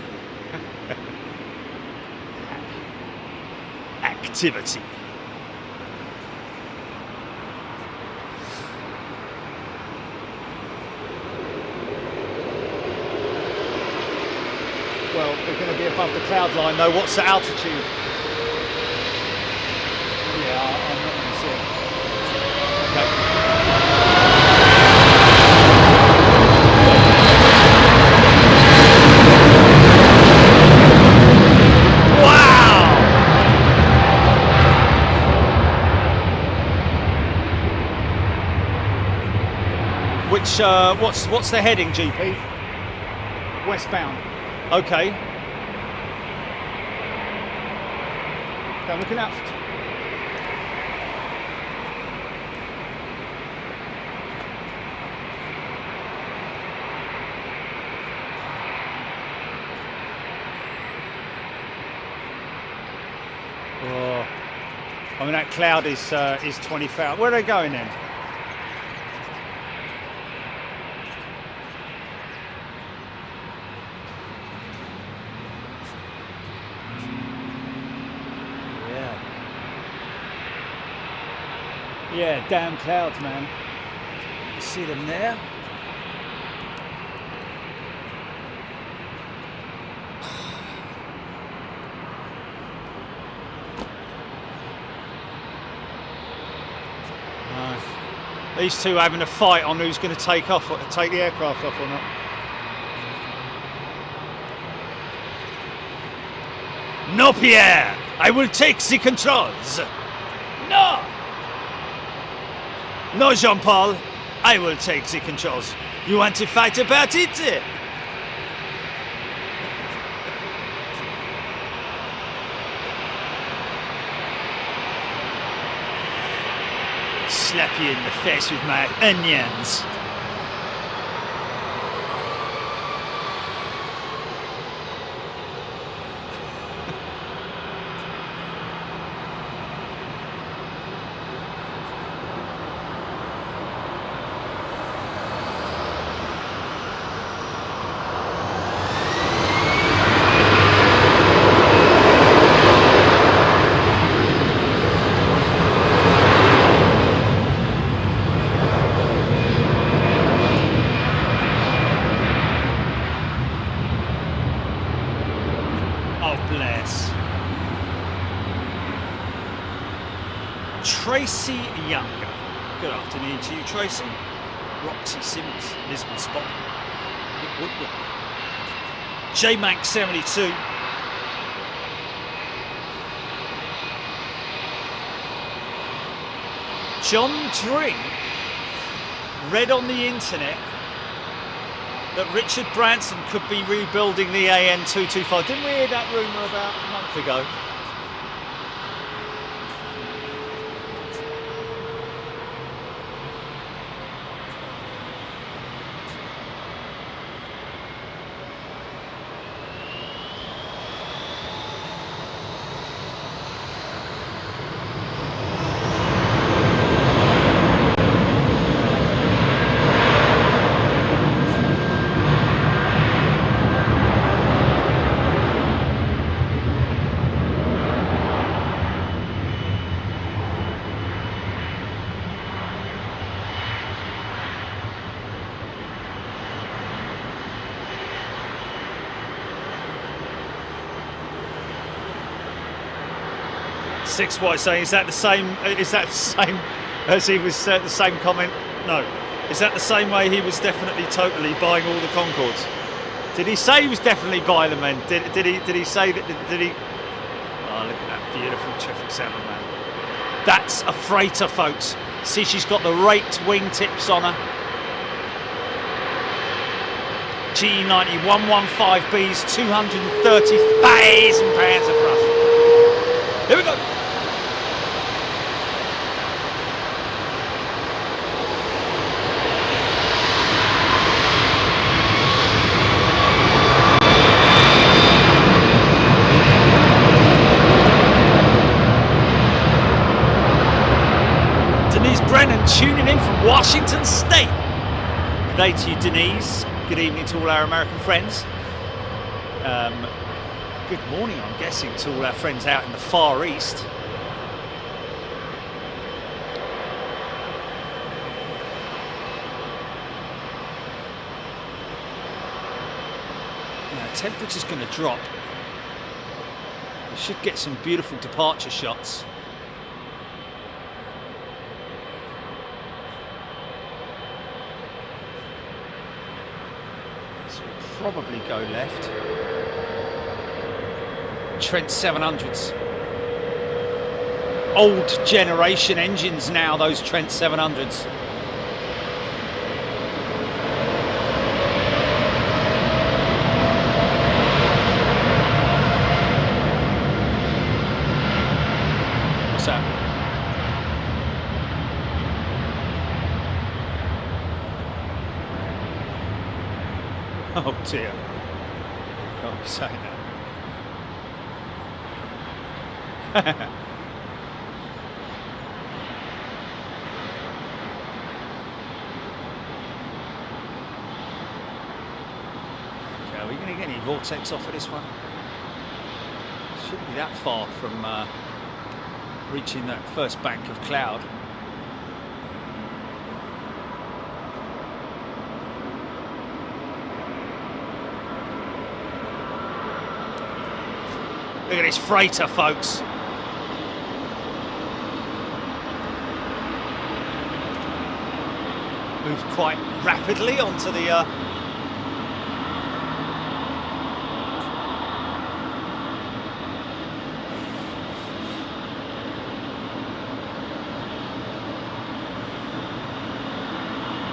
Activity. Well, we're going to be above the cloud line though. What's the altitude? Yeah, I'm not going to see it. Okay. Which what's the heading, GP? Westbound. Okay. I'm looking out. Oh, I mean that cloud is 20,000. Where are they going then? Yeah, damn clouds, man. You see them there? These two having a fight on who's going to take the aircraft off or not. No, Pierre! I will take the controls! No! No, Jean-Paul, I will take the controls. You want to fight about it? Slap you in the face with my onions. Tracy Younger. Good afternoon to you, Tracy. Roxy Simmons, Lisbon Spot. Nick Woodward. J-Mank 72. John Dring read on the internet that Richard Branson could be rebuilding the AN225. Didn't we hear that rumour about a month ago? Six White saying, is that the same as he was the same comment? No. Is that the same way he was definitely totally buying all the Concords? Did he say he was definitely buying them then? Did he say that? Did he? Oh, look at that beautiful 777, man. That's a freighter, folks. See, she's got the raked wingtips on her. GE90 115Bs, 230,000 pounds of thrust. Here we go. Tuning in from Washington State. Good day to you, Denise. Good evening to all our American friends. Good morning, I'm guessing, to all our friends out in the Far East. Now, temperature's going to drop. We should get some beautiful departure shots. Probably go left. Trent 700s. Old generation engines now, those Trent 700s. What's that? Oh dear. Can't be saying that. Okay, are we going to get any vortex off of this one? Shouldn't be that far from reaching that first bank of cloud. Look at this freighter, folks. Moved quite rapidly onto the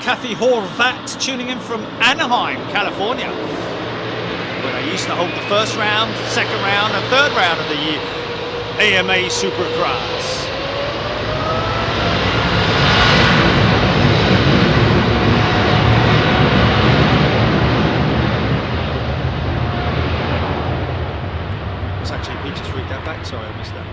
Kathy Horvat tuning in from Anaheim, California, where they used to hold the first round, second round and third round of the AMA Supercross. What's that, JP? Just read that back. Sorry, I missed that.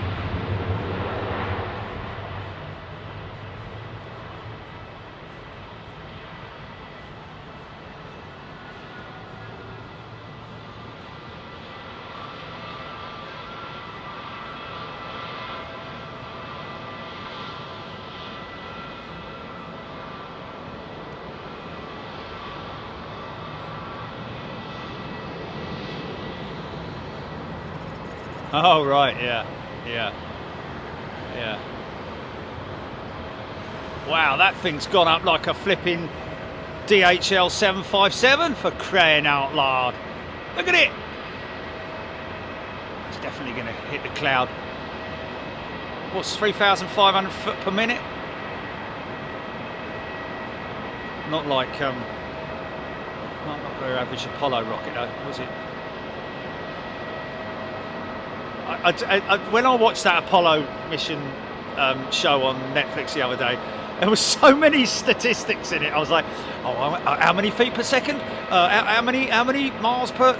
Oh right, yeah. Wow, that thing's gone up like a flipping DHL 757 for crying out loud. Look at it. It's definitely going to hit the cloud. What's 3,500 foot per minute? Not like not your average Apollo rocket though, was it? When I watched that Apollo mission show on Netflix the other day, there was so many statistics in it. I was like, oh, how many feet per second? How many miles per?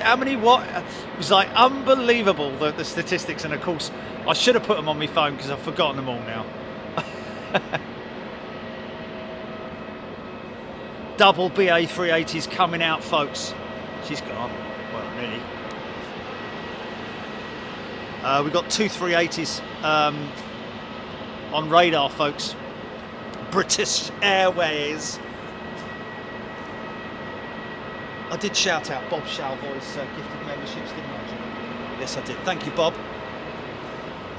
How many what? It was like unbelievable the statistics, and of course I should have put them on my phone because I've forgotten them all now. Double BA 380s coming out, folks. She's gone. Well, nearly. We've got 2 380s on radar, folks. British Airways. I did shout out Bob Shalvoy's gifted memberships, didn't I? Yes, I did. Thank you, Bob.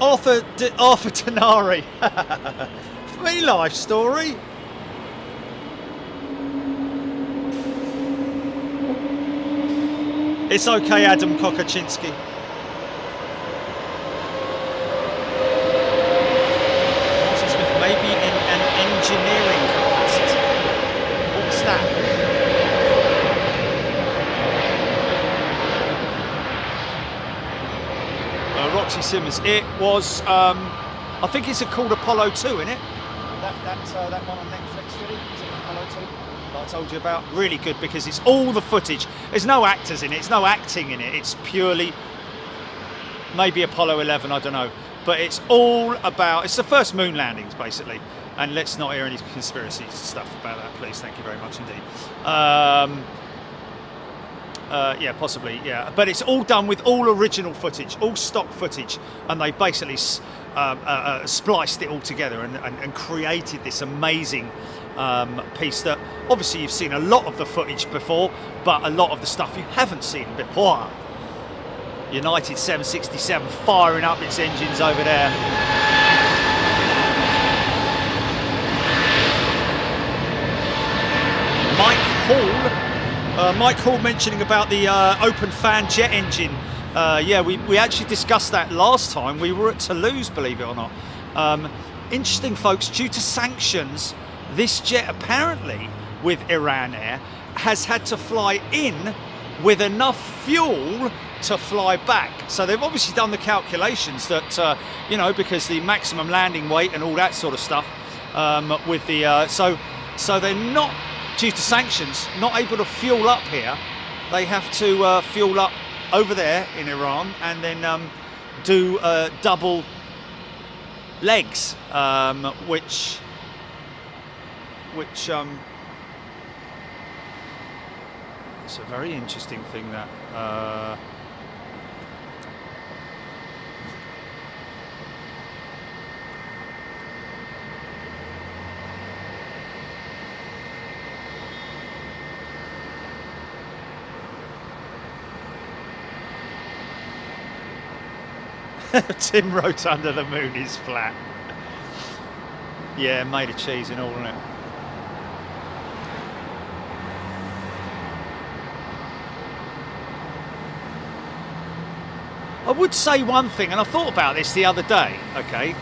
Arthur Denari. Me life story. It's okay, Adam Kokoczynski. Maybe in an engineering capacity. What's that? Roxy Simmons. It was. I think it's called Apollo 2, isn't it? That one on Netflix, really? Is it Apollo 2? That I told you about. Really good because it's all the footage. There's no actors in it. There's no acting in it. It's purely maybe Apollo 11. I don't know. But it's all about, it's the first moon landings, basically. And let's not hear any conspiracy stuff about that, please. Thank you very much indeed. Yeah, possibly, yeah. But it's all done with all original footage, all stock footage. And they basically spliced it all together and created this amazing piece that obviously you've seen a lot of the footage before, but a lot of the stuff you haven't seen before. United 767 firing up its engines over there. Mike Hall mentioning about the open fan jet engine. Yeah, we actually discussed that last time. We were at Toulouse, believe it or not. Interesting, folks, due to sanctions, this jet apparently with Iran Air has had to fly in with enough fuel to fly back. So they've obviously done the calculations that you know, because the maximum landing weight and all that sort of stuff with the so they're not, due to sanctions, not able to fuel up here. They have to fuel up over there in Iran and then do double legs, which it's a very interesting thing that Tim wrote under the moon is flat. Yeah, made of cheese and all, isn't it? I would say one thing, and I thought about this the other day, okay?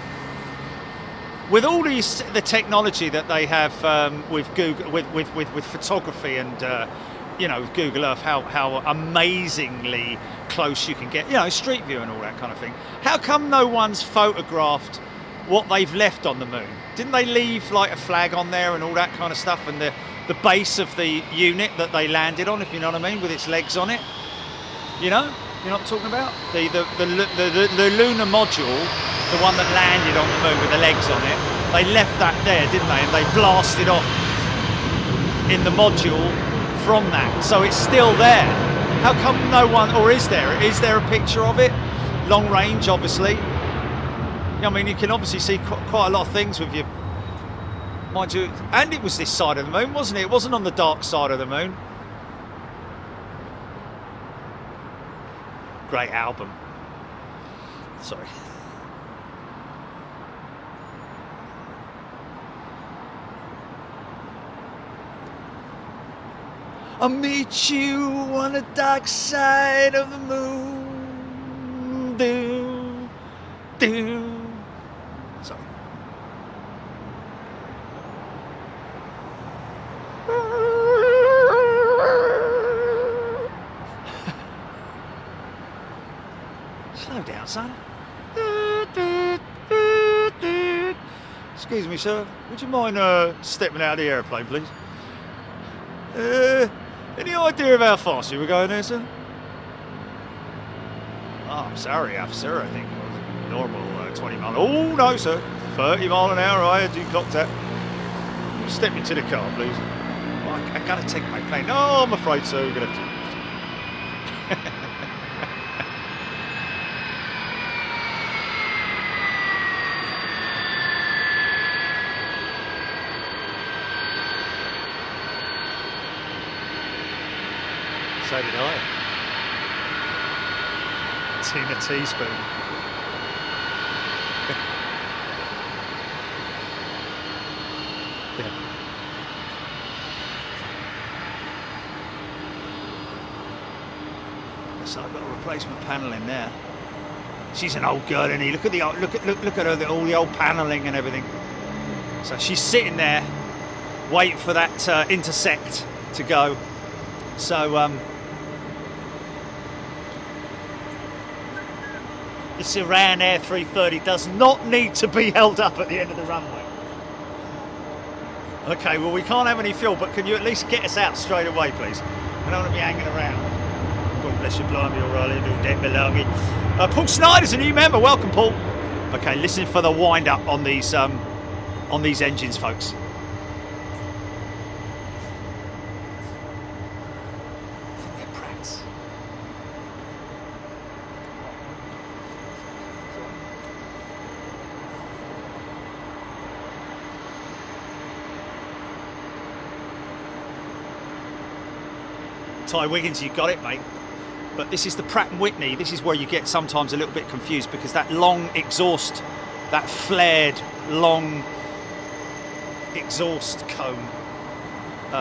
With all the technology that they have with Google, with photography and you know, with Google Earth, how amazingly close you can get, you know, Street View and all that kind of thing. How come no one's photographed what they've left on the moon? Didn't they leave like a flag on there and all that kind of stuff, and the base of the unit that they landed on, if you know what I mean, with its legs on it? You know? You know what I'm talking about? The lunar module, the one that landed on the moon with the legs on it, they left that there, didn't they? And they blasted off in the module from that. So it's still there. How come no one, or is there a picture of it? Long range, obviously. I mean, you can obviously see quite a lot of things with your, mind you, and it was this side of the moon, wasn't it? It wasn't on the dark side of the moon. Great album. Sorry. I'll meet you on the dark side of the moon. Do, do. Sorry. Slow down, son. Excuse me, sir. Would you mind stepping out of the aeroplane, please? Any idea of how fast you were going there, sir? Oh, I'm sorry, officer. I think it was normal 20 mile. Oh, no, sir. 30 mile an hour. I had you clocked that. Step into the car, please. Oh, I gotta take my plane. No, I'm afraid so. You're gonna have to. So did I. Tina teaspoon. Yeah. So I've got a replacement panel in there. She's an old girl, isn't he? Look at the look at her, all the old paneling and everything. So she's sitting there, waiting for that intersect to go. So this Iran Air 330 does not need to be held up at the end of the runway. Okay, well we can't have any fuel, but can you at least get us out straight away, please? I don't want to be hanging around. God bless you, blimey, O'Reilly, do dead belonging. Paul Snyder's a new member. Welcome, Paul. Okay, listen for the wind up on these engines, folks. Ty Wiggins, you got it, mate. But this is the Pratt & Whitney. This is where you get sometimes a little bit confused because that long exhaust, that flared long exhaust cone,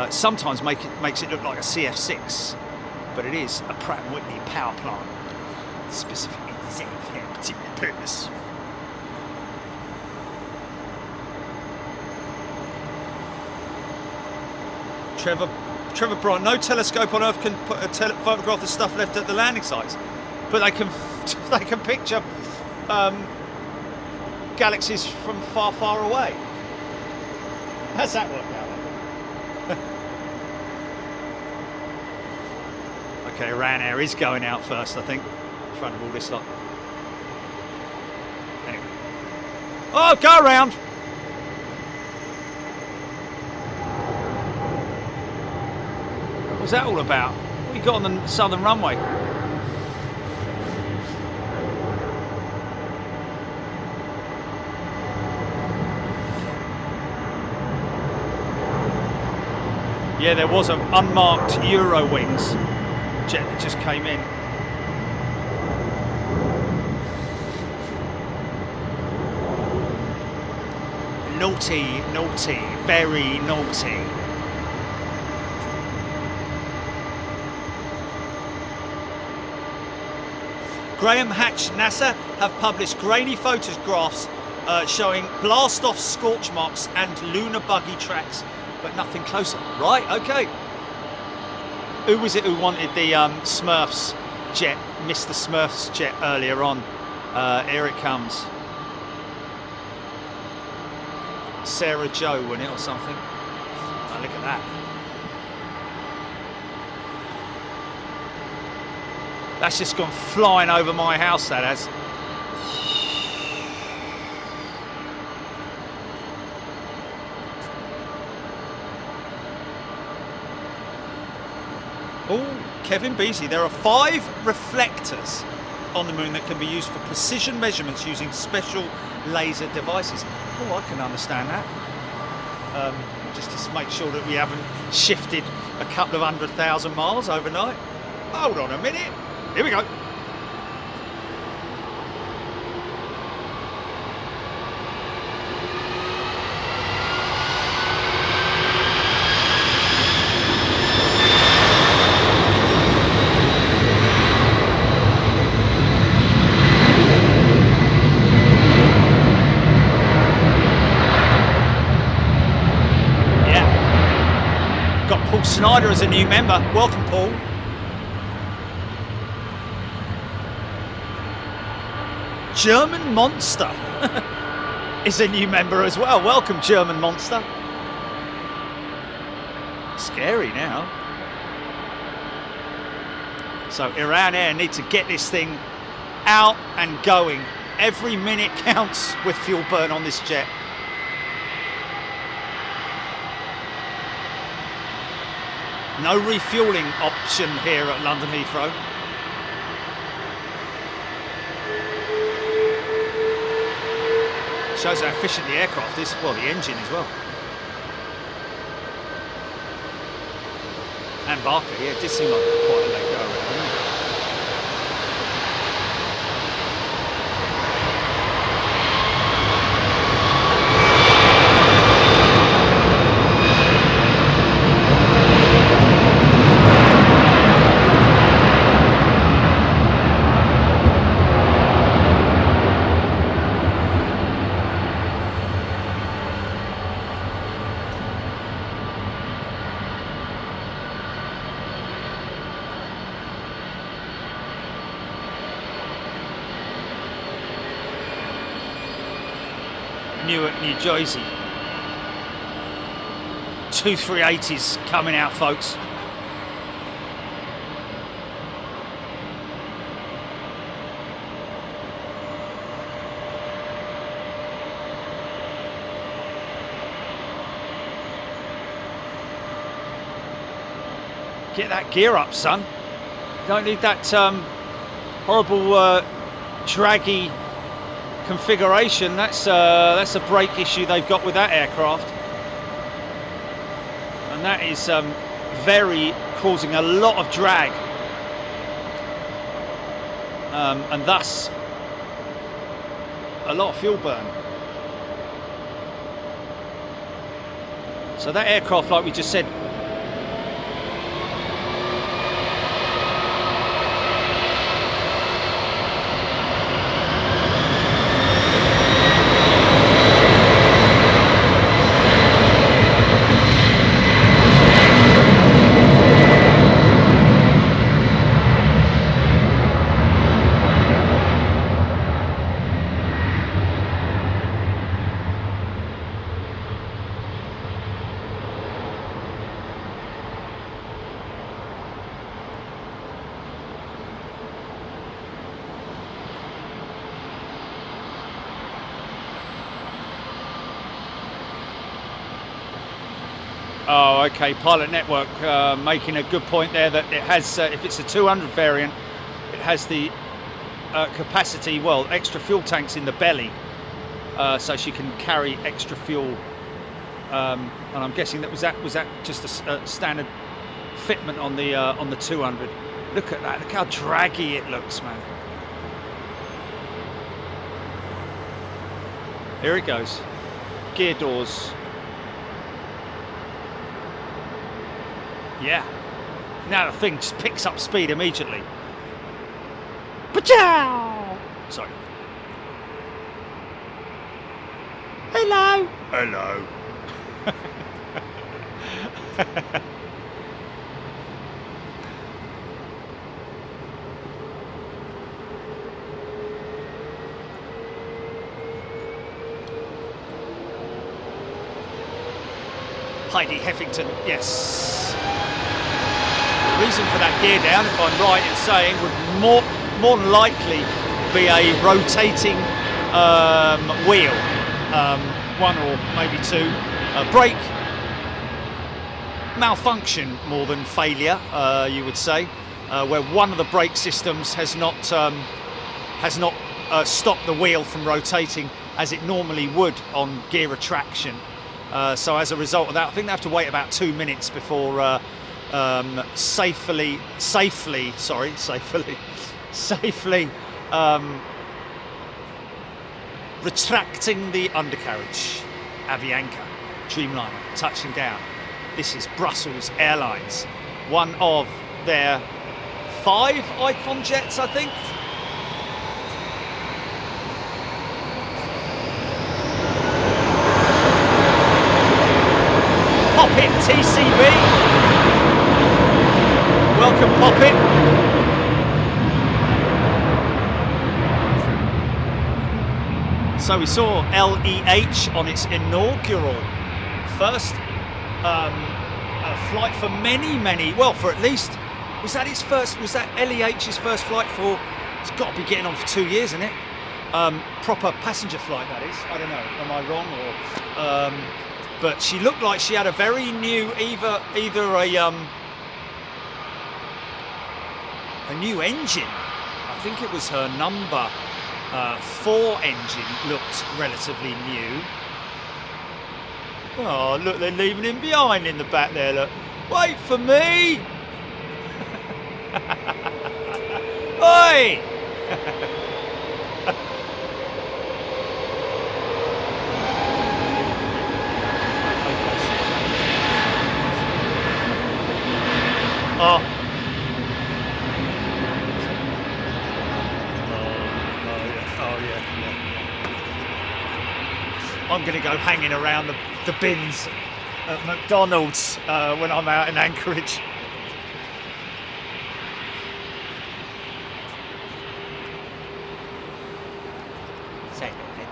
sometimes makes it look like a CF6, but it is a Pratt & Whitney power plant specifically designed for that particular purpose. Trevor Bryant, no telescope on Earth can put photograph the stuff left at the landing sites, but they can picture galaxies from far, far away. How's that work out? Okay, Iran Air is going out first, I think, in front of all this lot. Anyway. Oh, go around! What's that all about? What you got on the southern runway? Yeah, there was an unmarked Eurowings jet that just came in. Naughty, naughty, very naughty. Graham Hatch, NASA have published grainy photographs showing blast-off scorch marks and lunar buggy tracks, but nothing closer. Right, okay. Who was it who wanted the Smurfs jet, Mr. Smurfs jet earlier on? Here it comes. Sarah Joe, wasn't it, or something? Oh, look at that. That's just gone flying over my house, that has. Oh, Kevin Beasley, there are 5 reflectors on the moon that can be used for precision measurements using special laser devices. Oh, I can understand that. Just to make sure that we haven't shifted a couple of 100,000 miles overnight. Hold on a minute. Here we go. Snyder as a new member. Welcome, Paul. German Monster is a new member as well. Welcome, German Monster. Scary now. So Iran Air need to get this thing out and going. Every minute counts with fuel burn on this jet. No refueling option here at London Heathrow. Shows how efficient the aircraft is, well, the engine as well. And Barker, yeah, it did seem like quite a late go around, didn't it? Newark, New Jersey. 2 380s coming out, folks. Get that gear up, son. Don't need that horrible draggy configuration. That's a brake issue they've got with that aircraft, and that is causing a lot of drag, and thus a lot of fuel burn. So that aircraft, like we just said, oh, okay, Pilot Network making a good point there that it has, if it's a 200 variant, it has the capacity, well, extra fuel tanks in the belly, so she can carry extra fuel. And I'm guessing that was that just a standard fitment on the 200. Look at that! Look how draggy it looks, man. Here it goes. Gear doors. Yeah. Now the thing just picks up speed immediately. Pachow! Sorry. Hello. Hello. Heidi Heffington, yes. The reason for that gear down, if I'm right in saying, would more than likely be a rotating wheel, one or maybe two. Brake malfunction more than failure, you would say, where one of the brake systems has not stopped the wheel from rotating as it normally would on gear retraction. So as a result of that, I think they have to wait about 2 minutes before safely retracting the undercarriage. Avianca, Dreamliner, touching down. This is Brussels Airlines, one of their 5 Icon jets, I think. Pop it, TCB. welcome, Poppet. So we saw LEH on its inaugural first flight for many, well, for at least, was that LEH's first flight for, it's got to be getting on for 2 years, isn't it? Proper passenger flight, that is. I don't know, am I wrong? Or but she looked like she had a very new, either a new engine. I think it was her number 4 engine looked relatively new. Oh, look, they're leaving him behind in the back there, look. Wait for me! Oi! Oh. I'm going to go hanging around the bins at McDonald's when I'm out in Anchorage. Say that then.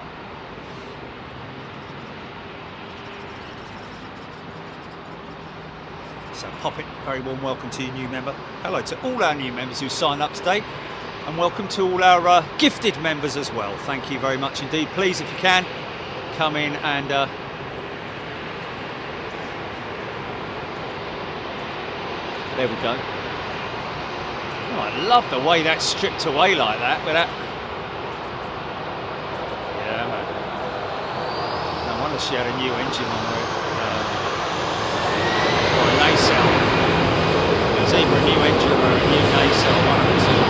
So Poppet, very warm welcome to your new member. Hello to all our new members who signed up today, and welcome to all our gifted members as well. Thank you very much indeed. Please, if you can, come in and there we go. Oh, I love the way that's stripped away like that. With that, yeah, man. No wonder she had a new engine on there, or a nacelle. It was either a new engine or a new nacelle, one of the two.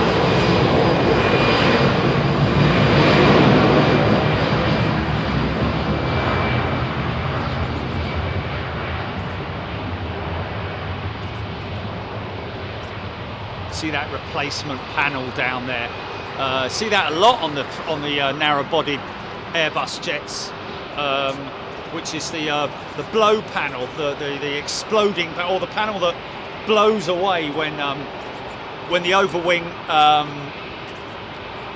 See that replacement panel down there. See that a lot on the narrow-bodied Airbus jets, which is the blow panel, the exploding, or the panel that blows away when the overwing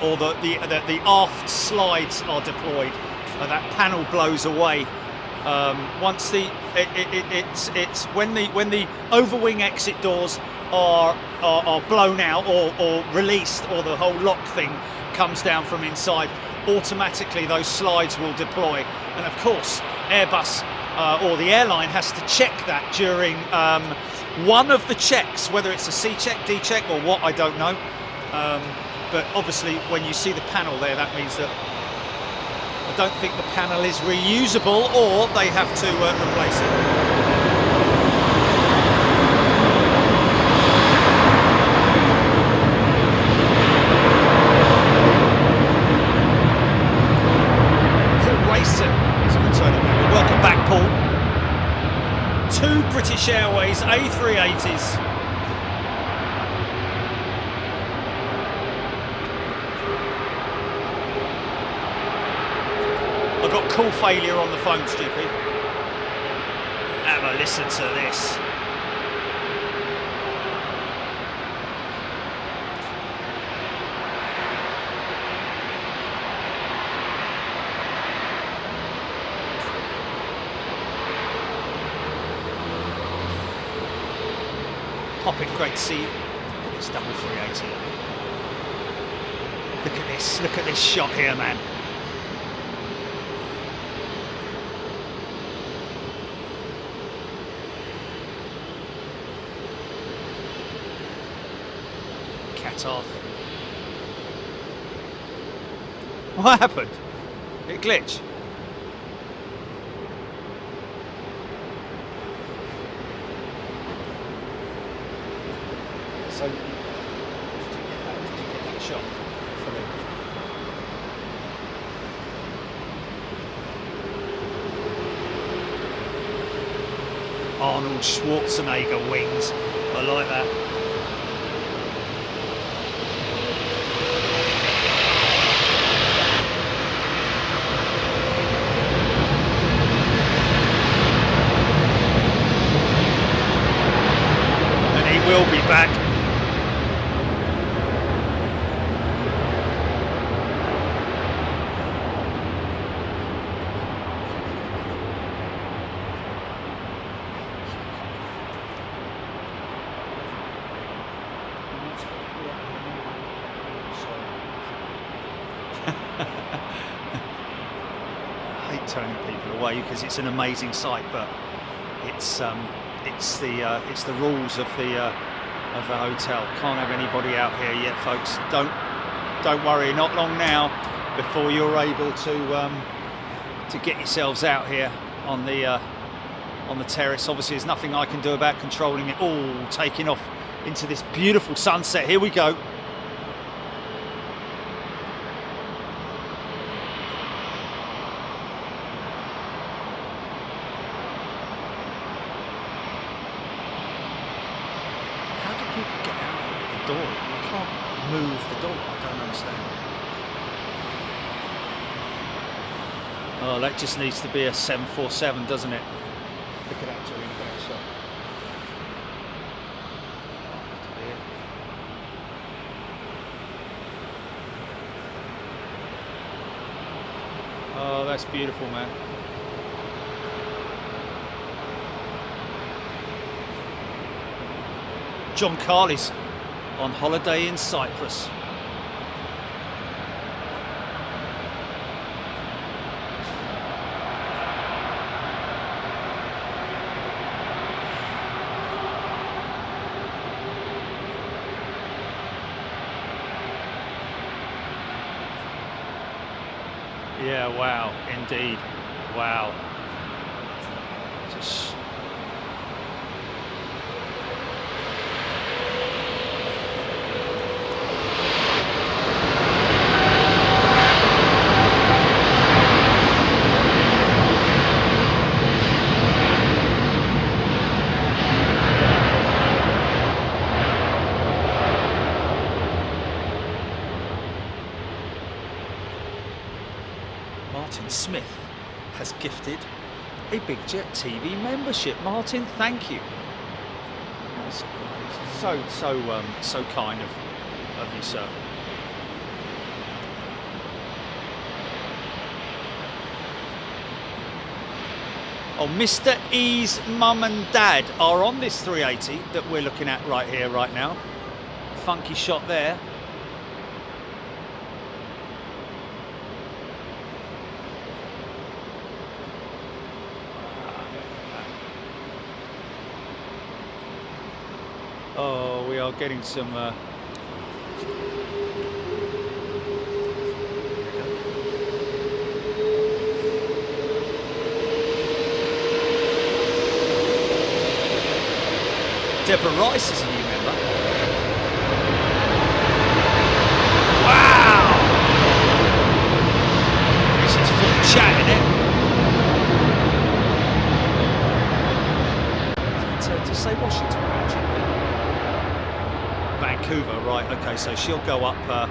or the aft slides are deployed. That panel blows away. Once it's when the overwing exit doors are blown out or released, or the whole lock thing comes down from inside, automatically those slides will deploy. And of course Airbus or the airline has to check that during one of the checks, whether it's a C check, D check, or what, I don't know, but obviously when you see the panel there, that means that I don't think the panel is reusable, or they have to replace it. Welcome back, Paul. 2 British Airways A380s. I've got call failure on the phone, stupid. Have a listen to this. Poppet, great to see you. It's double 380. Look at this shot here, man. Cat off. What happened? Did it glitch? So, did you get that shot for me? Arnold Schwarzenegger wings. I like that. And he will be back. turning people away because it's an amazing sight, but it's the rules of the hotel. Can't have anybody out here yet, folks. Don't worry, not long now before you're able to get yourselves out here on the terrace. Obviously, there's nothing I can do about controlling it all. Taking off into this beautiful sunset. Here we go. How do people get out of the door? You can't move the door. I don't understand. Oh, that just needs to be a 747, doesn't it? Look at that to inbound shot. Oh, that's beautiful, man. John Carley's on holiday in Cyprus. Yeah, wow, indeed, wow. Just Martin Smith has gifted a Big Jet TV membership. Martin, thank you. That's so kind of you, sir. Oh, Mr. E's mum and dad are on this 380 that we're looking at right here, right now. Funky shot there. Oh, we are getting some Deborah Rice is a new member. Wow! This is full chat, isn't it? To say Washington, actually. Vancouver, right? Okay, so she'll go up.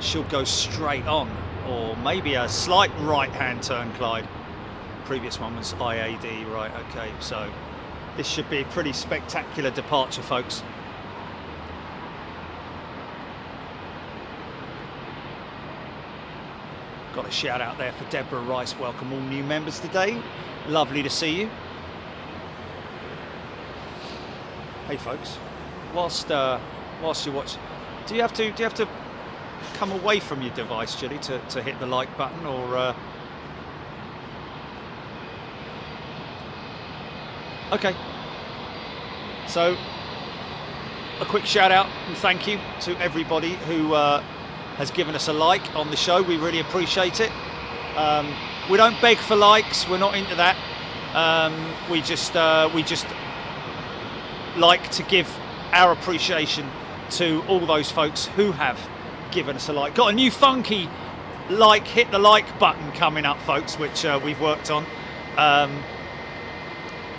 She'll go straight on, or maybe a slight right-hand turn, Clyde. Previous one was IAD, right? Okay, so. This should be a pretty spectacular departure, folks. Got a shout out there for Deborah Rice. Welcome all new members today. Lovely to see you. Hey folks, whilst you watch, do you have to come away from your device, Julie, to hit the like button, or? Okay, so a quick shout out and thank you to everybody who has given us a like on the show. We really appreciate it. We don't beg for likes, we're not into that. We just like to give our appreciation to all those folks who have given us a like. Got a new funky hit the like button coming up, folks, which we've worked on.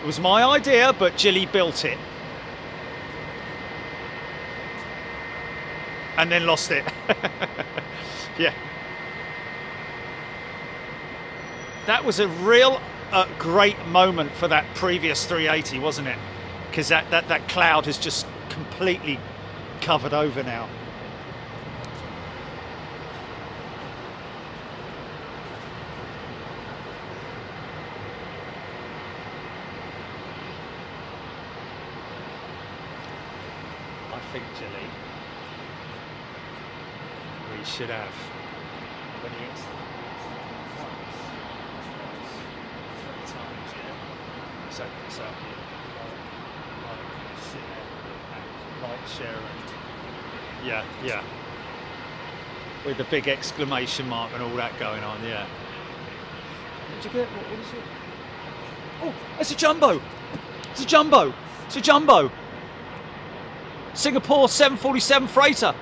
It was my idea, but Jilly built it. And then lost it. Yeah. That was a real great moment for that previous 380, wasn't it? Because that cloud has just completely covered over now. I think, Jilly, we should have, when he hits So it's up here. Light share and yeah. With the big exclamation mark and all that going on, yeah. What did you get? What is it? Oh, it's a jumbo. It's a jumbo. It's a jumbo. Singapore 747 freighter.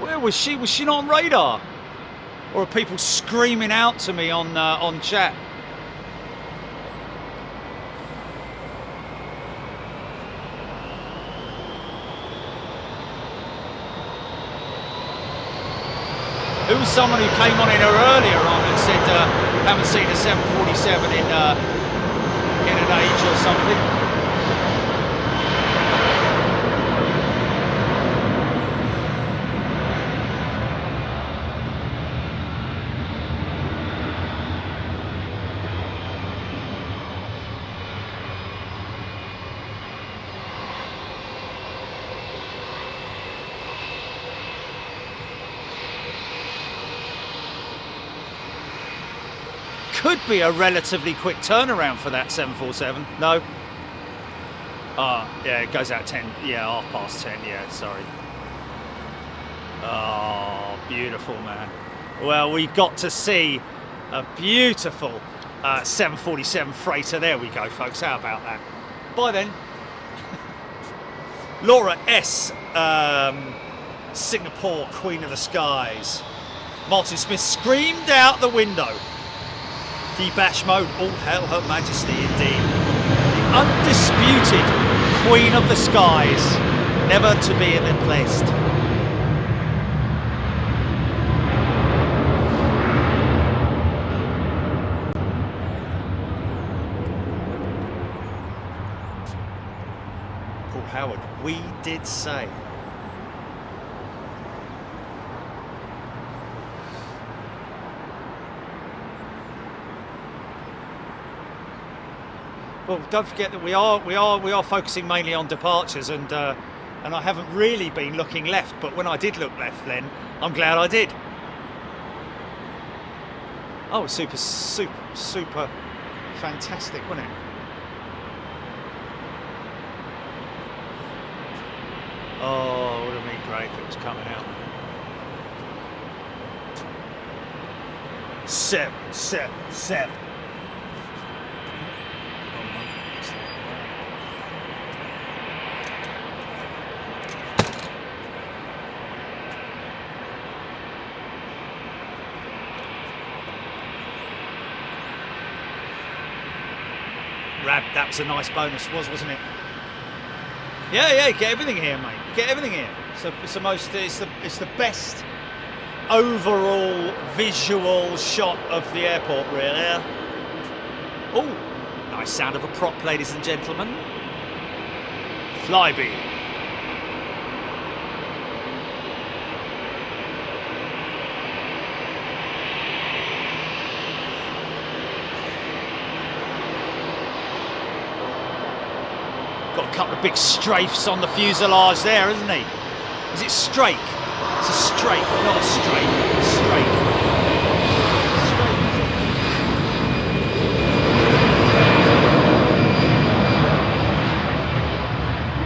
Where was she? Was she not on radar? Or are people screaming out to me on chat? Who was someone who came on in her earlier on and said, haven't seen a 747 in an age or something? Could be a relatively quick turnaround for that 747. No. Yeah, it goes out 10. Yeah, 10:30. Yeah, sorry. Oh, beautiful, man. Well, we got to see a beautiful 747 freighter. There we go, folks. How about that? Bye then. Laura S. Singapore, Queen of the Skies. Martin Smith screamed out the window. Debash mode, all hail Her Majesty indeed. The undisputed Queen of the Skies, never to be replaced. Paul Howard, we did say. Well, don't forget that we are focusing mainly on departures, and I haven't really been looking left. But when I did look left, then I'm glad I did. Oh, super fantastic, wasn't it? Oh, would have been great if it was coming out. 777. That was a nice bonus, wasn't it? Yeah, get everything here, mate. Get everything here. So it's the best overall visual shot of the airport, really. Oh, nice sound of a prop, ladies and gentlemen. Flyby. Got a couple of big strafes on the fuselage there, isn't he? Is it strake? It's a strake, not a strafe. Strake.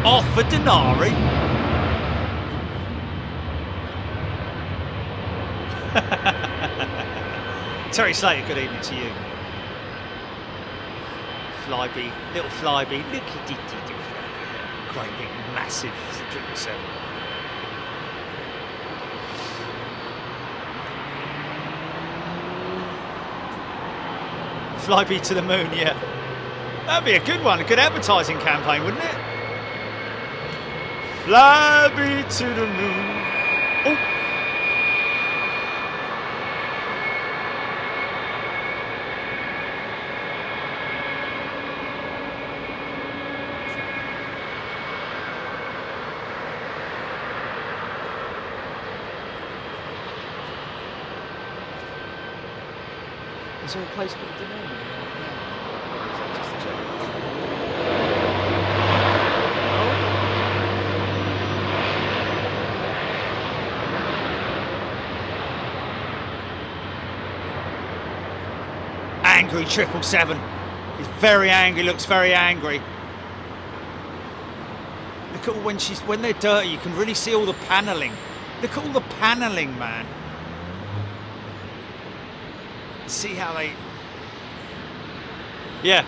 Off for Denari. Terry Slater, good evening to you. Flyby, little Flyby, great big massive 777. Flyby to the moon, yeah. That'd be a good one, a good advertising campaign, wouldn't it? Flyby to the moon. Oh. Is there a place called the name? angry 777. He's very angry, looks very angry. Look at when they're dirty, you can really see all the paneling. Look at all the paneling, man. See how they... Yeah.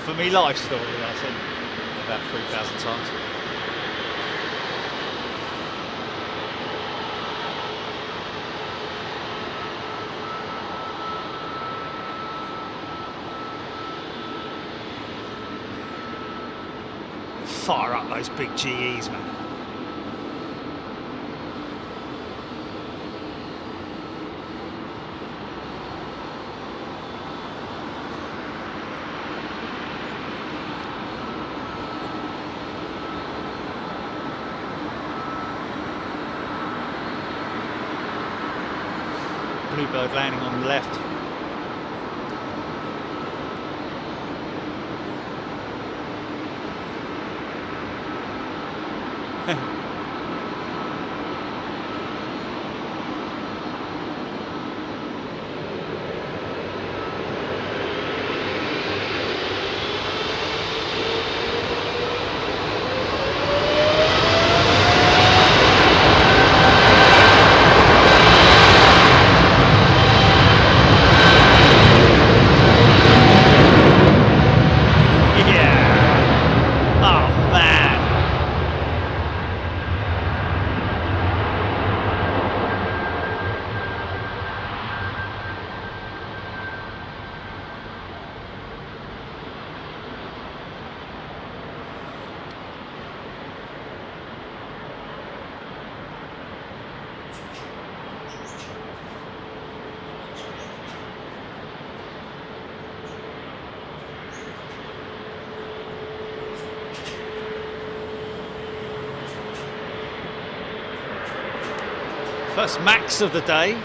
For me, life story, I said about 3,000 times. Fire up those big GEs, man. Bluebird landing on the left. First max of the day.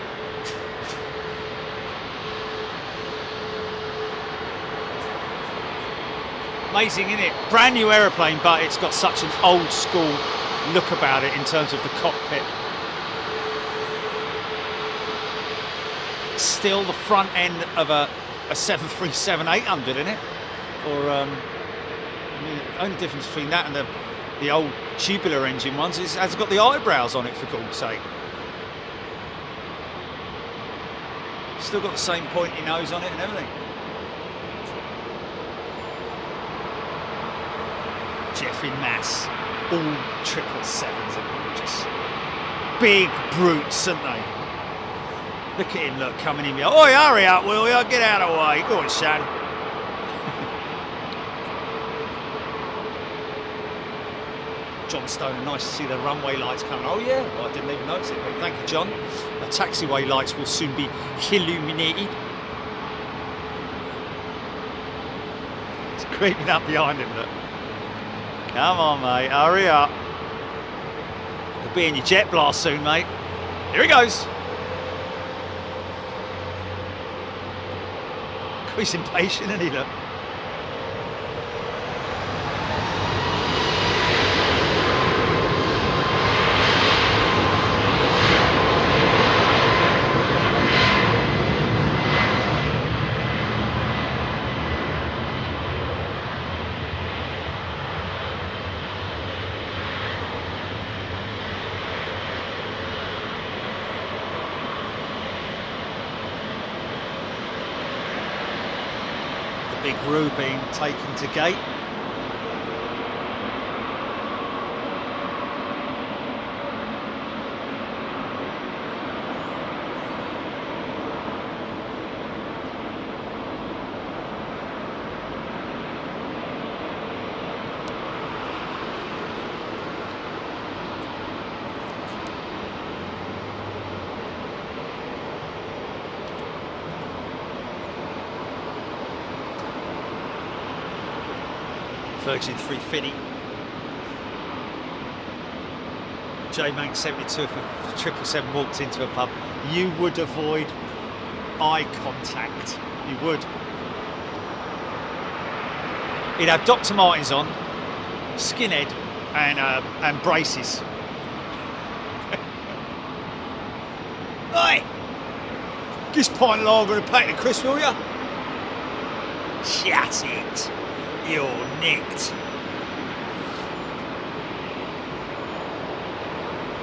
Amazing, isn't it? Brand new aeroplane, but it's got such an old school look about it in terms of the cockpit. Still the front end of a 737-800, isn't it? Or I mean, the only difference between that and the old tubular engine ones is it has got the eyebrows on it, for God's sake. Still got the same pointy nose on it and everything. Jeffrey Mass, all 777s are gorgeous. Big brutes, aren't they? Look at him, look, coming in. Oi, hurry up, will you? Get out of the way. Go on, son. John Stoner, nice to see the runway lights coming. Oh yeah, well, I didn't even notice it, but thank you, John. The taxiway lights will soon be illuminated. It's creeping up behind him, look. Come on, mate, hurry up. You'll be in your jet blast soon, mate. Here he goes. He's impatient, isn't he, look? Big Roo being taken to gate. Virgin 350. J-Manx 72, if a 777 walked into a pub, you would avoid eye contact. You would. He'd have Dr. Martens on, skinhead, and braces. Oi! This pint of lager and a packet of crisps, will ya? Shut it. You're nicked.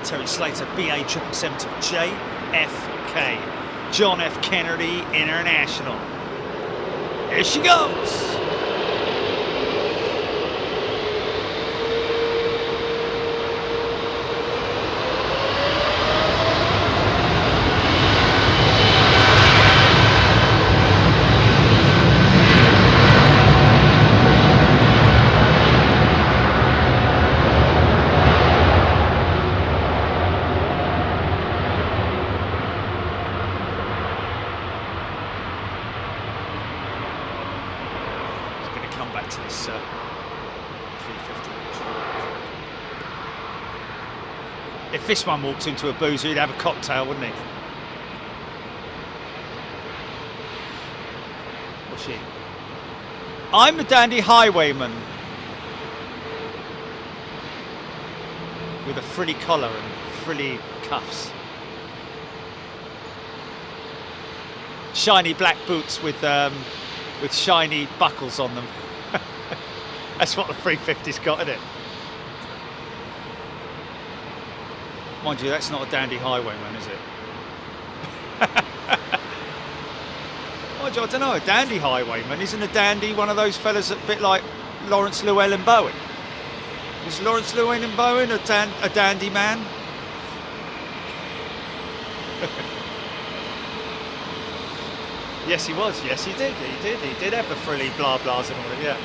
Terry Slater, BA 777 JFK. John F. Kennedy International. Here she goes. To this 350. If this one walked into a boozer, he'd have a cocktail, wouldn't he? What's she? I'm a dandy highwayman with a frilly collar and frilly cuffs. Shiny black boots with shiny buckles on them. That's what the 350's got, isn't it? Mind you, that's not a dandy highwayman, is it? Mind you, I don't know, a dandy highwayman. Isn't a dandy one of those fellas a bit like Lawrence Llewellyn Bowen? Is Lawrence Llewellyn Bowen a dandy man? Yes, he was. Yes, he did. He did have the frilly blah blahs and all that. Yeah.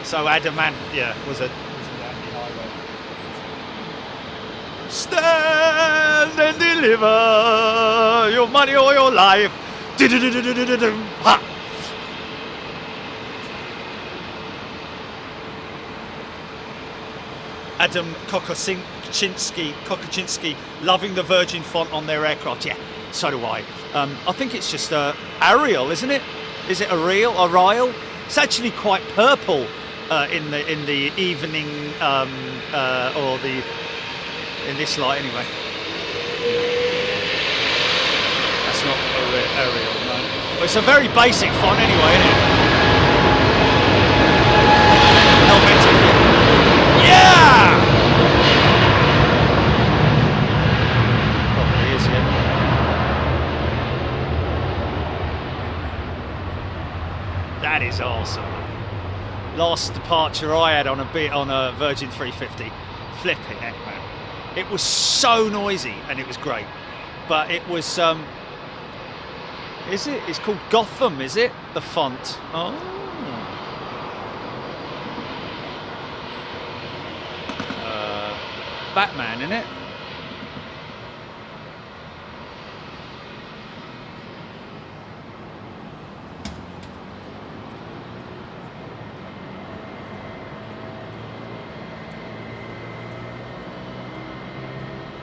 So Adamant, yeah, was a dandy highway. Stand and deliver your money or your life. Ha! Adam Kokoczynski loving the Virgin font on their aircraft. Yeah, so do I. I think it's just Arial, isn't it? Is it Arial? It's actually quite purple in the evening or in this light anyway. That's not Arial, no. Well, it's a very basic font anyway, isn't it? Helvetic. Yeah! Probably is, yeah. That is awesome. Last departure I had on a Virgin 350. Flipping heck, man. It was so noisy and it was great. But it was is it? It's called Gotham, is it? The font. Oh. Batman, isn't it?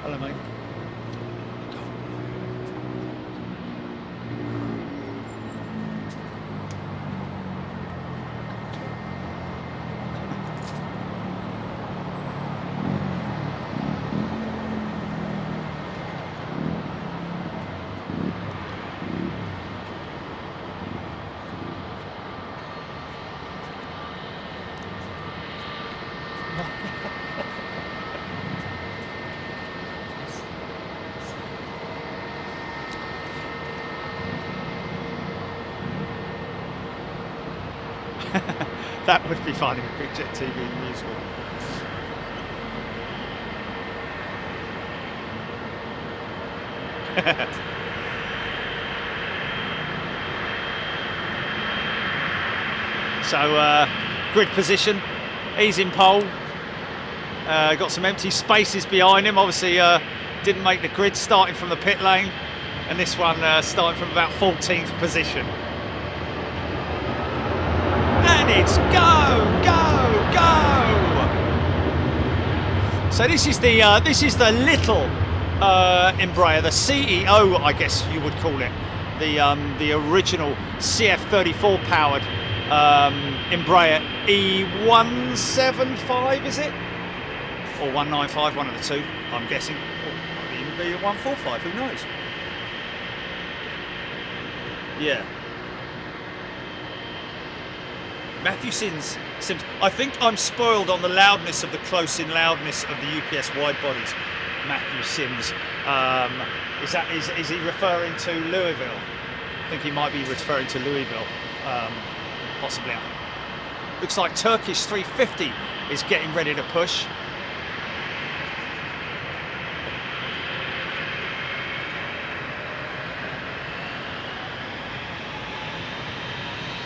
Hello, mate. That would be funny, a big jet TV in the musical. So, grid position, he's in pole. Got some empty spaces behind him. Obviously, didn't make the grid starting from the pit lane, and this one starting from about 14th position. And it's go! So this is the little Embraer, the CEO, I guess you would call it, the original CF34 powered Embraer E175, is it? Or 195, one of the two, I'm guessing. Or might even be a 145, who knows? Yeah. Matthew Sims. I think I'm spoiled on the loudness of the close-in loudness of the UPS wide bodies. Matthew Sims. Is he referring to Louisville? I think he might be referring to Louisville, possibly. Looks like Turkish 350 is getting ready to push.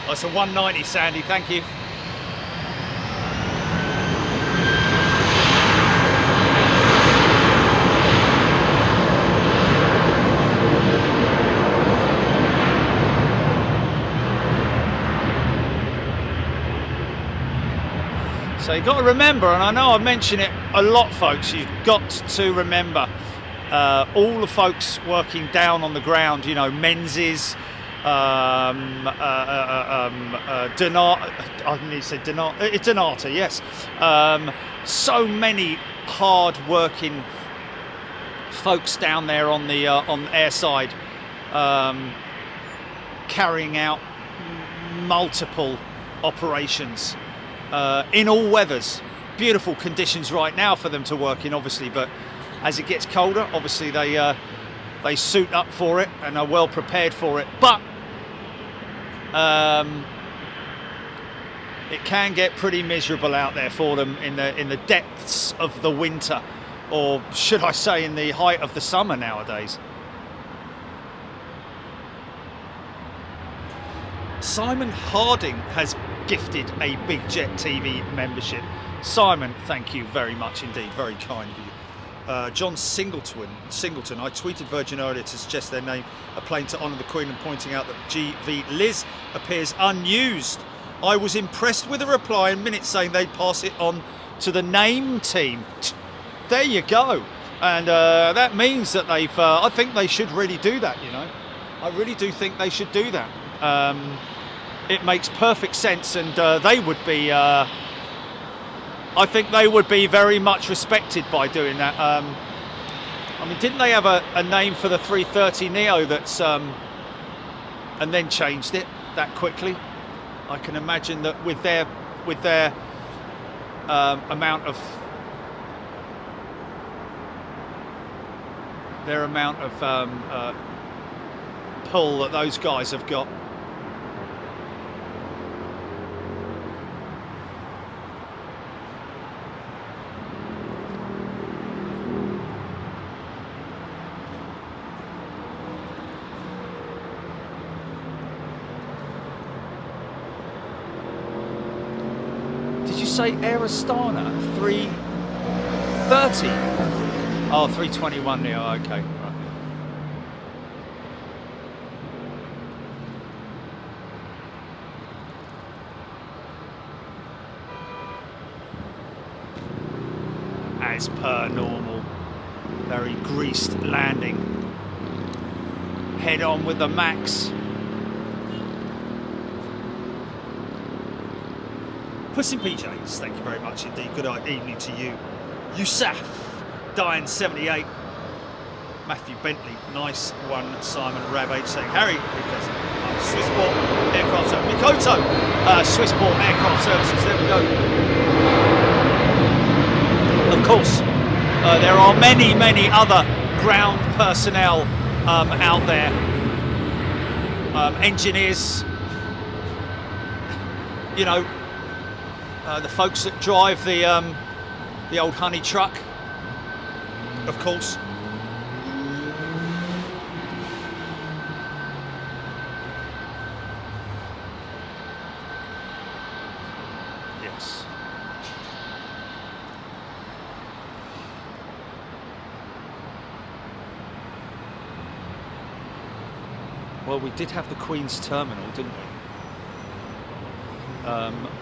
Oh, it's a 190, Sandy, thank you. So you've got to remember, and I know I mention it a lot, folks, you've got to remember all the folks working down on the ground, you know, Menzies, Donata, yes. So many hard-working folks down there on the air side, carrying out multiple operations in all weathers. Beautiful conditions right now for them to work in, obviously, but as it gets colder, obviously they suit up for it and are well prepared for it. But it can get pretty miserable out there for them in the depths of the winter, or should I say in the height of the summer nowadays. Simon Harding has gifted a Big Jet TV membership. Simon, thank you very much indeed, very kind of you. John Singleton, I tweeted Virgin earlier to suggest their name a plane to honour the Queen and pointing out that GV Liz appears unused. I was impressed with the reply in minutes saying they'd pass it on to the name team. There you go. And that means that they've, I think they should really do that, you know. I really do think they should do that. It makes perfect sense, and they would be, I think they would be very much respected by doing that. I mean, didn't they have a name for the 330 Neo that's, and then changed it that quickly? I can imagine that with their amount of pull that those guys have got. Say Air Astana 330. Oh, 321 now. Okay, right. As per normal, very greased landing. Head on with the Max. Puss in PJs, thank you very much indeed. Good evening to you. Yusuf, Diane 78. Matthew Bentley, nice one. Simon Rab H saying, Harry, because I'm Swissport Aircraft Services. Mikoto, Swissport Aircraft Services, there we go. Of course, there are many, many other ground personnel out there. Engineers, you know, the folks that drive the old honey truck, of course. Yes. Well, we did have the Queen's Terminal, didn't we?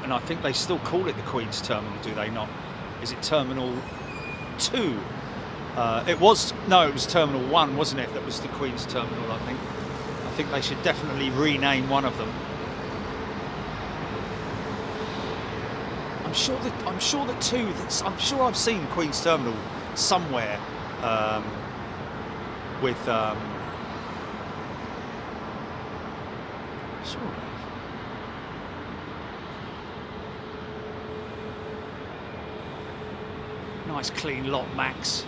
And I think they still call it the Queen's Terminal, do they not? Is it Terminal 2? It was Terminal 1, wasn't it? That was the Queen's Terminal, I think. I think they should definitely rename one of them. I'm sure I've seen Queen's Terminal somewhere Sort of. Nice clean lot, Max.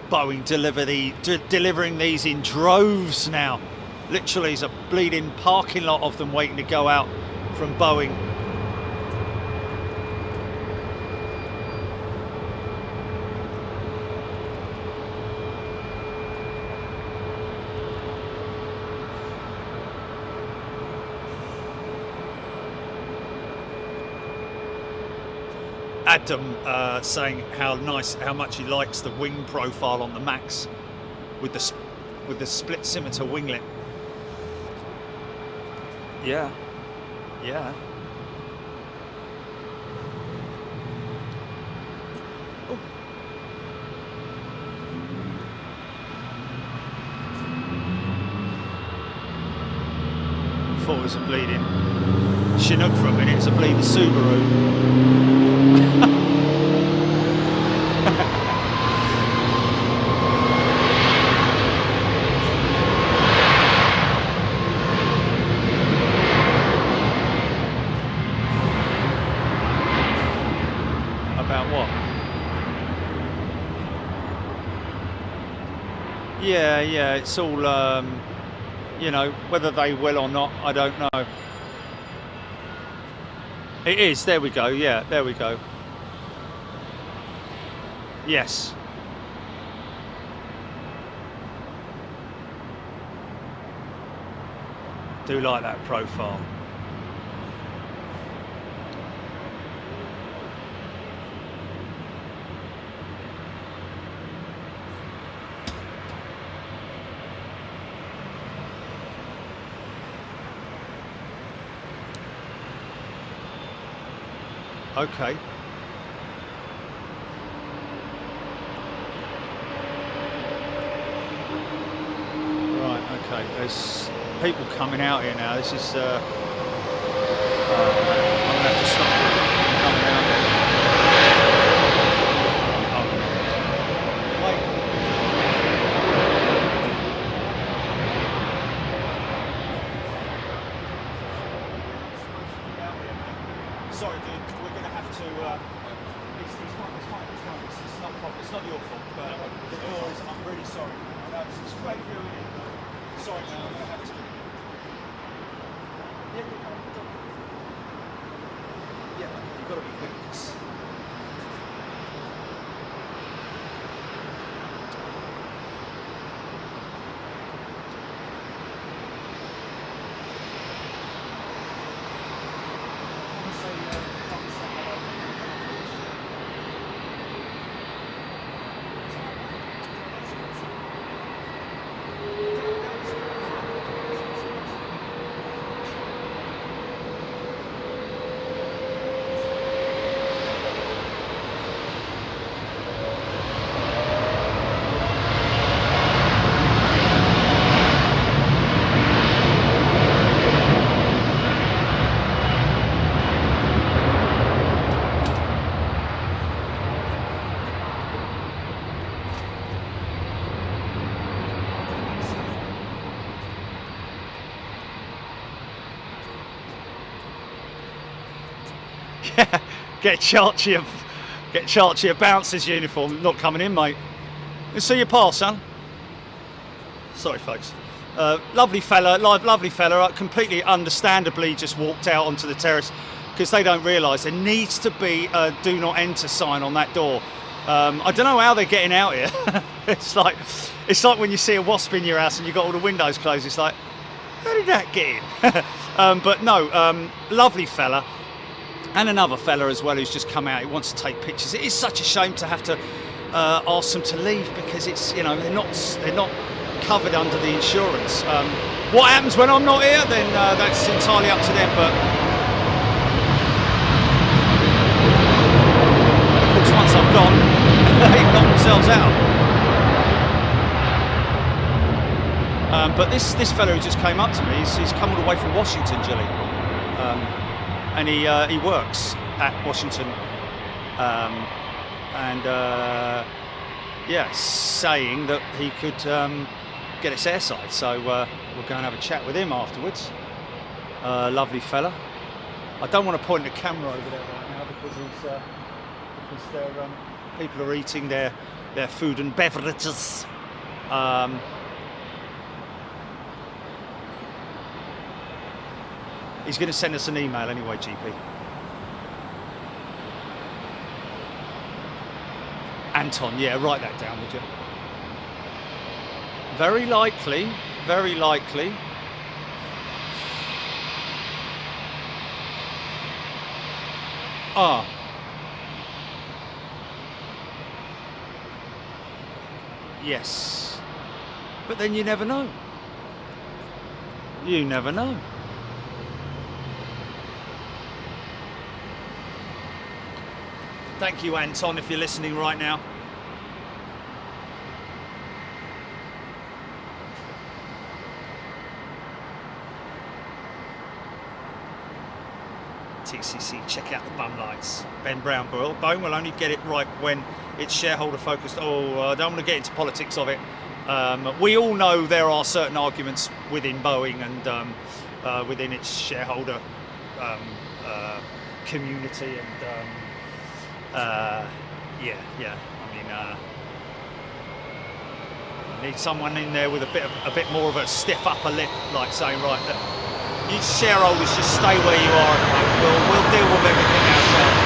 Boeing delivering these in droves now. Literally, there's a bleeding parking lot of them waiting to go out from Boeing. Adam saying how much he likes the wing profile on the Max with the split scimitar winglet. Yeah, yeah. Oh. Thought it was a bleeding Chinook for a minute. It's a bleeding Subaru. About what? Yeah, it's all, you know, whether they will or not, I don't know. It is, there we go, yeah, there we go. Yes. Do like that profile. Okay. Right, okay. There's people coming out here now. This is I'm gonna have to stop coming out here. Wait. Sorry, dude. We're gonna have to. It's fine. It's not a problem. It's not your fault. But the door is. I'm really sorry. It's great viewing it. Sorry, man. I'm gonna have to. Yeah, you've got to be quick. Yeah, get Charchie a bouncer's uniform. Not coming in, mate. Let's see your pass, son. Sorry, folks. Lovely fella, lovely fella. Completely understandably just walked out onto the terrace because they don't realise there needs to be a "Do Not Enter" sign on that door. I don't know how they're getting out here. It's like when you see a wasp in your house and you've got all the windows closed. It's like, how did that get in? But no, lovely fella. And another fella as well who's just come out. He wants to take pictures. It is such a shame to have to ask them to leave because it's, you know, they're not covered under the insurance. What happens when I'm not here? Then that's entirely up to them. But of course, once I've gone, they knock themselves out. But this fella who just came up to me, he's come all the way from Washington, Gilly. And he works at Washington, yeah, saying that he could get us airside. So we'll go and have a chat with him afterwards. Lovely fella. I don't want to point the camera over there right now because people are eating their food and beverages. He's going to send us an email anyway, GP. Anton, yeah, write that down, would you? Very likely, very likely. Ah. Yes. But then you never know. You never know. Thank you, Anton, if you're listening right now. TCC, check out the bum lights. Ben Brown, Boeing will only get it right when it's shareholder focused. I don't want to get into politics of it. We all know there are certain arguments within Boeing and within its shareholder community, and yeah. I mean, you need someone in there with a bit more of a stiff upper lip, like saying, right, you shareholders just stay where you are at the moment. We'll deal with everything ourselves.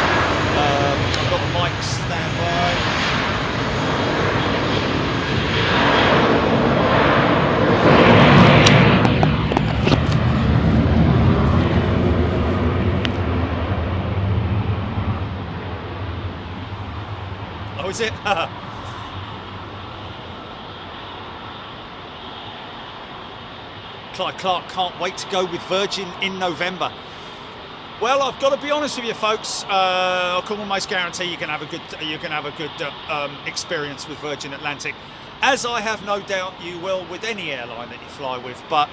I've got the mic standby. Oh, is it? Clyde Clark can't wait to go with Virgin in November. Well, I've got to be honest with you, folks. I can almost guarantee you can have a good experience with Virgin Atlantic, as I have no doubt you will with any airline that you fly with. But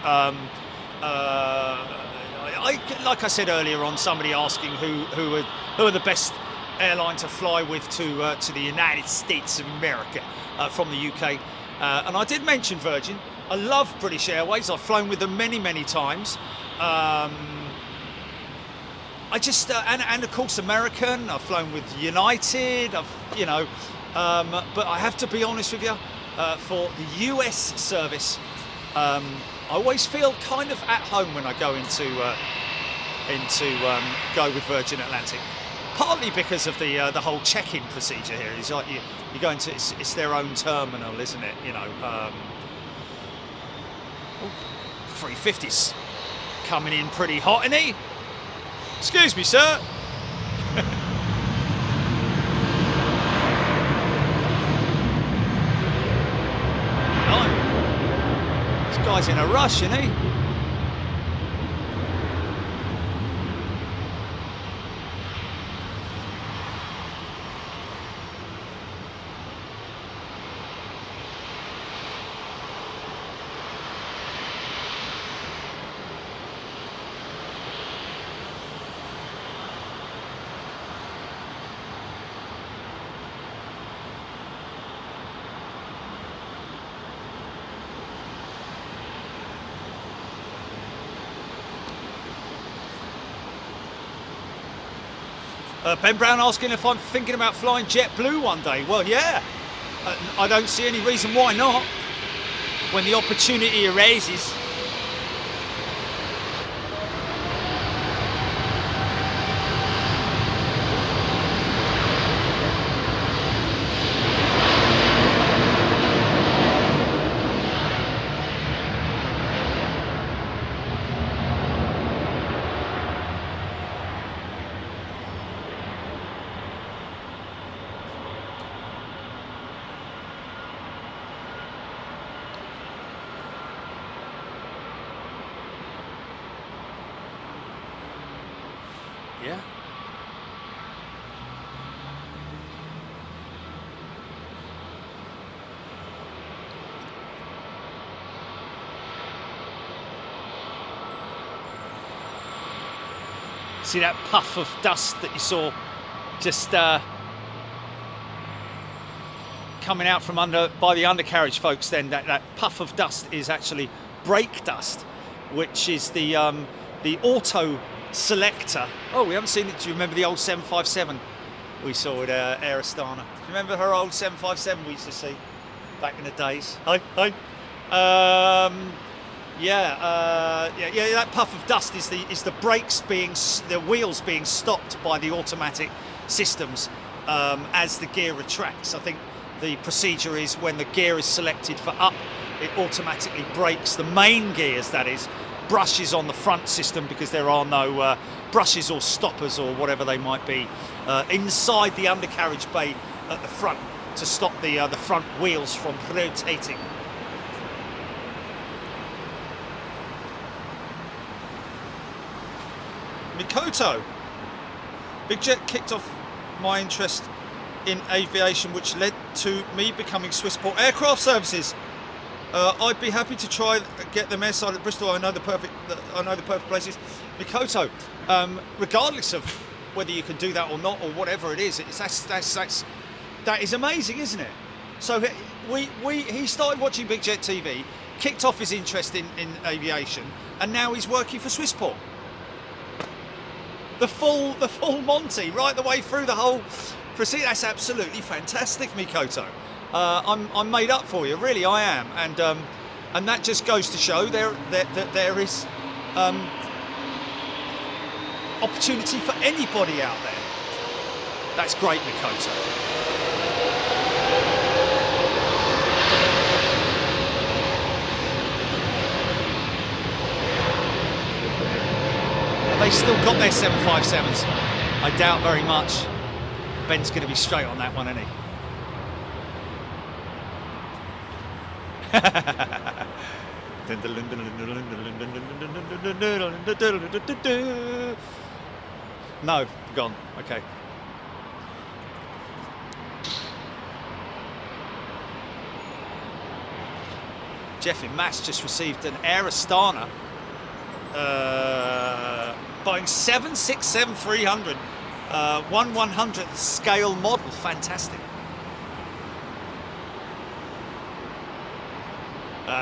like I said earlier on, somebody asking who are the best airline to fly with to the United States of America from the UK, and I did mention Virgin. I love British Airways. I've flown with them many times. I just and of course American. I've flown with United. But I have to be honest with you, for the US service, I always feel kind of at home when I go into go with Virgin Atlantic. Partly because of the whole check-in procedure here. It's like you go into it's their own terminal, isn't it? 350's coming in pretty hot, isn't he? Excuse me, sir. This guy's in a rush, isn't he? Ben Brown asking if I'm thinking about flying JetBlue one day. Well, yeah, I don't see any reason why not, when the opportunity arises. Yeah. See that puff of dust that you saw just coming out from by the undercarriage, folks, then that puff of dust is actually brake dust, which is the auto selector. Oh, we haven't seen it. Do you remember the old 757 we saw at Air Astana? Do you remember her old 757 we used to see back in the days? Hi. That puff of dust is the brakes the wheels being stopped by the automatic systems as the gear retracts. I think the procedure is when the gear is selected for up, it automatically brakes the main gears, that is, brushes on the front system because there are no brushes or stoppers or whatever they might be inside the undercarriage bay at the front to stop the front wheels from rotating. Mikoto. Big Jet kicked off my interest in aviation, which led to me becoming Swissport Aircraft Services. I'd be happy to try get them airside at Bristol. I know the perfect places. Mikoto, regardless of whether you can do that or not or whatever it is, that is amazing, isn't it? So he started watching Big Jet TV, kicked off his interest in aviation, and now he's working for Swissport. The full Monty, right the way through the whole proceeding. That's absolutely fantastic, Mikoto. I'm made up for you, really, I am, and that just goes to show that there is opportunity for anybody out there. That's great, Mikoto. Have they still got their 757s? I doubt very much. Ben's going to be straight on that one, isn't he? No, gone. Okay. Jeff in Mass just received an Air Astana Boeing 767-300 1/100th scale model. Fantastic.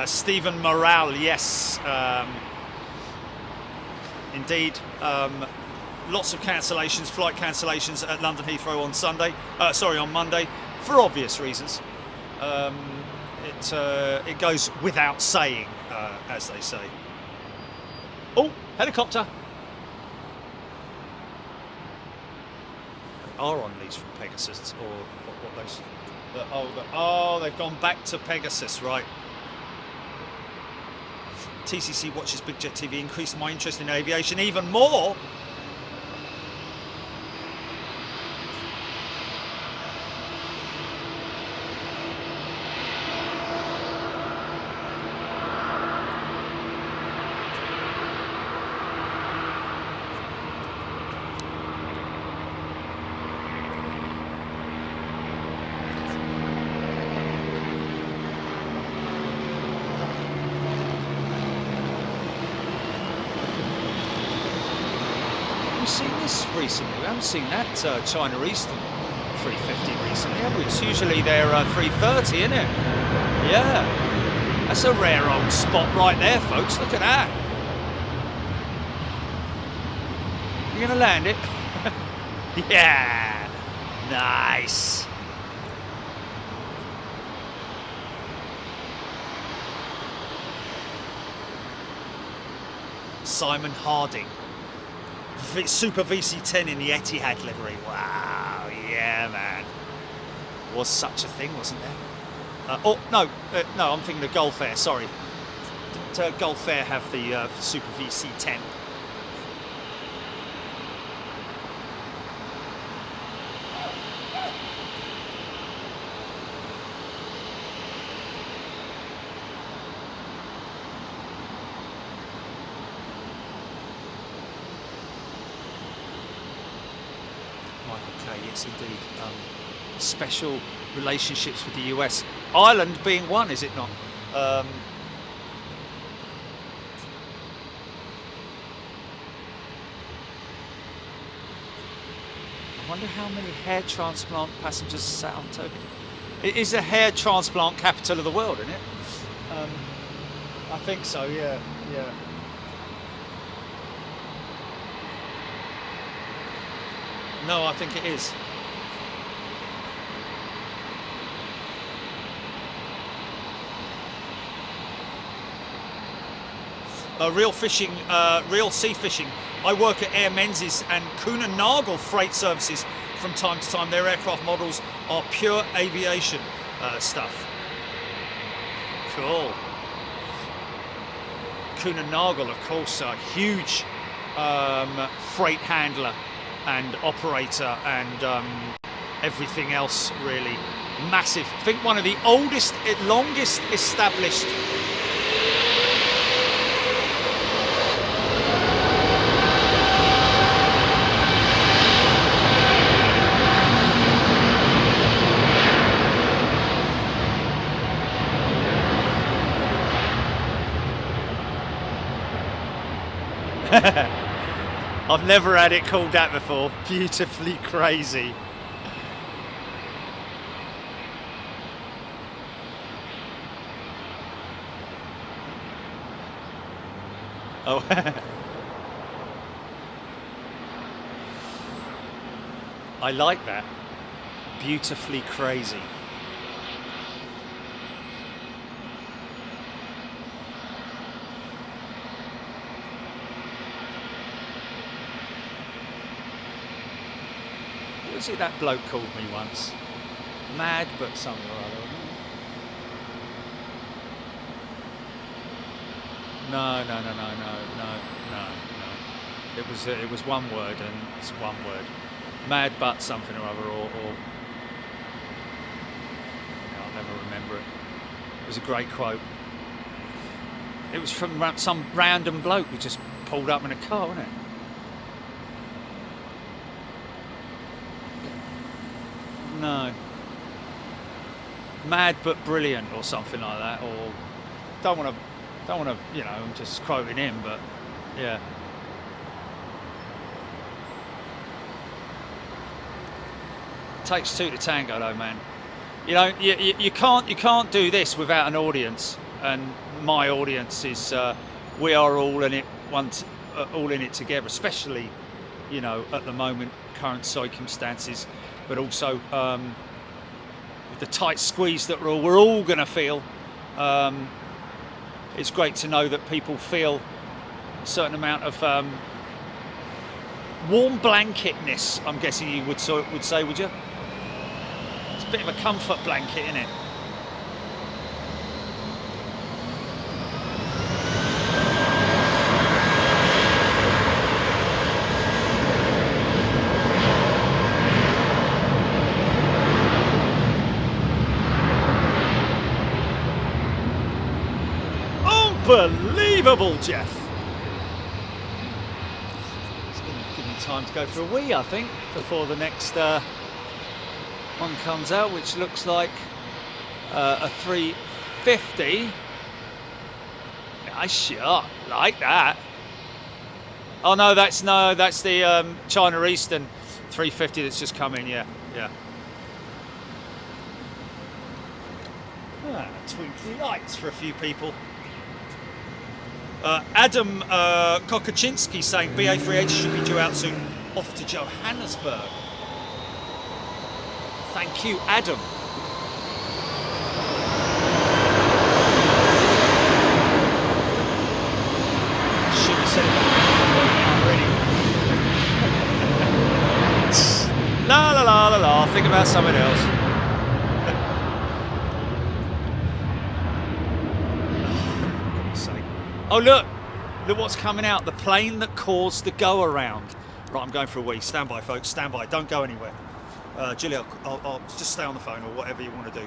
Stephen Morale, yes, indeed. Lots of cancellations, flight cancellations at London Heathrow on Monday, for obvious reasons. It goes without saying, as they say. Oh, helicopter. They are on lease from Pegasus, or what those? They've gone back to Pegasus, right? TCC watches Big Jet TV increased my interest in aviation even more. Recently, we haven't seen that China Eastern 350 recently, have we? It's usually their 330, isn't it? Yeah, that's a rare old spot right there, folks. Look at that. You're gonna land it? Yeah, nice. Simon Harding. Super VC10 in the Etihad livery. Wow, yeah, man. Was such a thing, wasn't there? No, I'm thinking of Gulf Air, sorry. Didn't Gulf Air have the Super VC10? Yes, indeed. Special relationships with the US. Ireland being one, is it not? I wonder how many hair transplant passengers sat on Turkey. It is the hair transplant capital of the world, isn't it? I think so. Yeah. No, I think it is. Real fishing, real sea fishing. I work at Air Menzies and Kuhn and Nagel freight services from time to time. Their aircraft models are pure aviation stuff. Cool. Kuhn and Nagel, of course, a huge freight handler and operator and everything else, really massive. I think one of the oldest, longest established I've never had it called that before. Beautifully crazy. Oh. I like that. Beautifully crazy. What was it that bloke called me once? Mad but something or other. No. It was one word, and it's one word. Mad but something or other, or I'll never remember it. It was a great quote. It was from some random bloke who just pulled up in a car, wasn't it? No. Mad but brilliant, or something like that. Or don't want to. You know, I'm just quoting him, but yeah. Takes two to tango, though, man. You know, you can't do this without an audience, and my audience is we are all in it all in it together, especially, you know, at the moment, current circumstances, but also with the tight squeeze that we're all going to feel. It's great to know that people feel a certain amount of warm blanketness. I'm guessing you would say, would you? It's a bit of a comfort blanket, isn't it? Unbelievable, Jeff. It's going to give me time to go for a wee, I think, before the next one comes out, which looks like a 350. I sure like that. Oh no, that's the China Eastern 350 that's just come in. Yeah. Twinkly lights for a few people. Adam Kokoczynski saying BA380 should be due out soon, off to Johannesburg. Thank you, Adam. Should have said it. La. Think about something else. Oh look what's coming out. The plane that caused the go around. Right, I'm going for a wee. Stand by, folks. Stand by. Don't go anywhere. Julia, I'll just stay on the phone or whatever you want to do.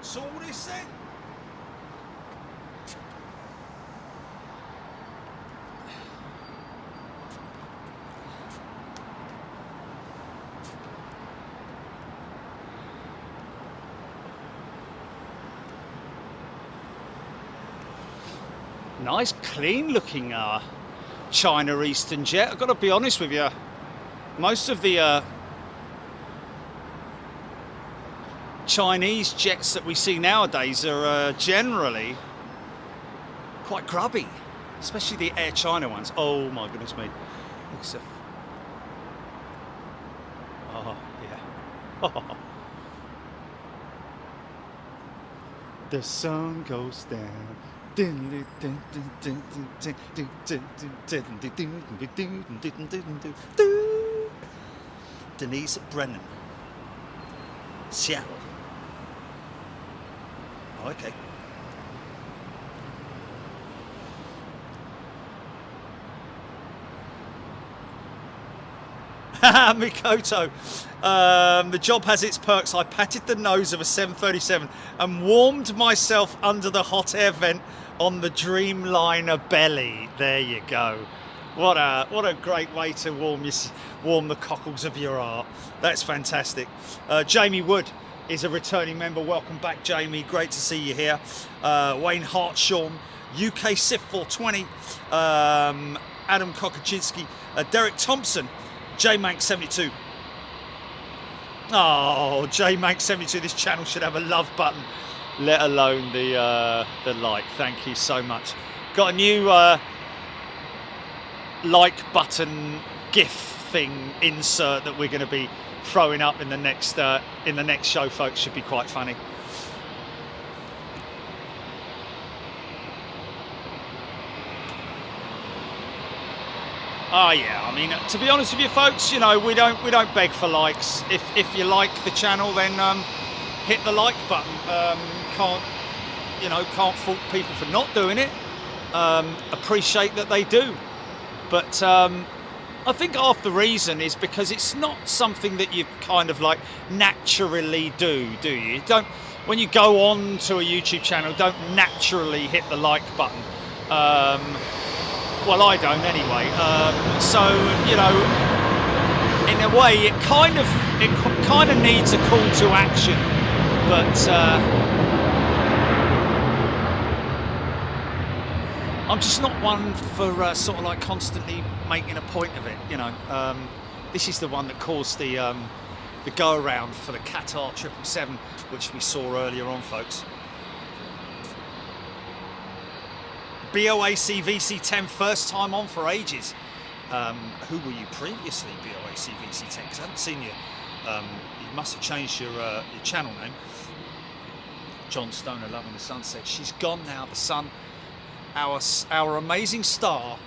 That's all this then. Nice, clean looking China Eastern jet. I've got to be honest with you. Most of the Chinese jets that we see nowadays are generally quite grubby, especially the Air China ones. Oh my goodness me. Oh, yeah. The sun goes down. Denise Brennan, Seattle. Oh, okay. Mikoto, the job has its perks. I patted the nose of a 737 and warmed myself under the hot air vent on the Dreamliner belly. There you go. What a great way to warm the cockles of your heart. That's fantastic. Jamie Wood is a returning member. Welcome back, Jamie. Great to see you here. Wayne Hartshaw, UK SIF 420. Adam Kokaczynski, Derek Thompson, JMank72. Oh, JMank72. This channel should have a love button, let alone the like. Thank you so much. Got a new like button GIF thing insert that we're going to be throwing up in the next show, folks. Should be quite funny. Oh yeah, I mean, to be honest with you, folks, you know, we don't beg for likes. If you like the channel, then hit the like button. Can't fault people for not doing it. Appreciate that they do, but I think half the reason is because it's not something that you kind of like naturally do you? Don't, when you go on to a YouTube channel, don't naturally hit the like button. Well, I don't anyway. So, you know, in a way, it kind of needs a call to action, but I'm just not one for sort of like constantly making a point of it. You know, this is the one that caused the go around for the Qatar 777, which we saw earlier on, folks. BOAC VC10, first time on for ages. Who were you previously, BOAC VC10? Because I haven't seen you. You must have changed your channel name. John Stoner, Loving the Sunset. She's gone now, the sun. Our amazing star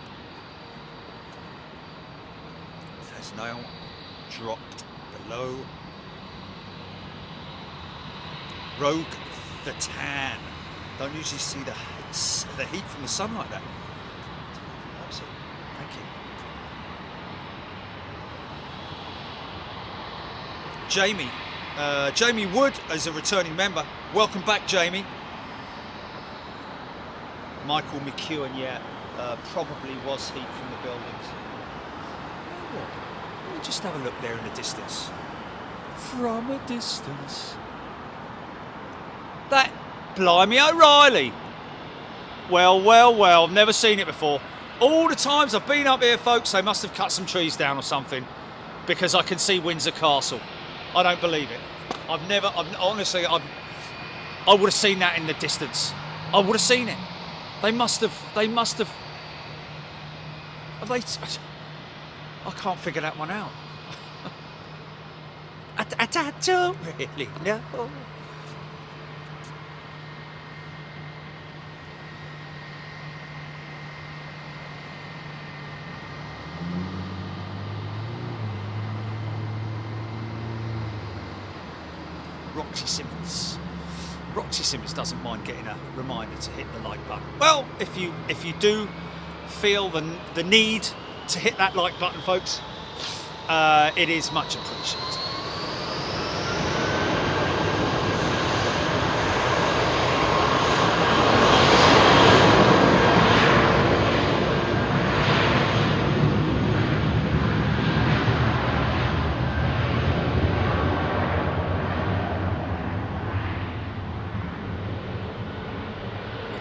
has now dropped below Rogue the Tan. Don't usually see the heat from the sun like that. Awesome. Thank you. Jamie Wood is a returning member. Welcome back, Jamie. Michael McEwen, yeah, probably was heat from the buildings. Let me just have a look there in the distance. From a distance. That, blimey O'Reilly. Well, never seen it before. All the times I've been up here, folks, they must have cut some trees down or something, because I can see Windsor Castle. I don't believe it. Honestly, I would have seen that in the distance. I would have seen it. They must have. Have they? I can't figure that one out. I don't really know. Roxy Simmons doesn't mind getting a reminder to hit the like button. Well, if you do feel the need to hit that like button, folks, it is much appreciated.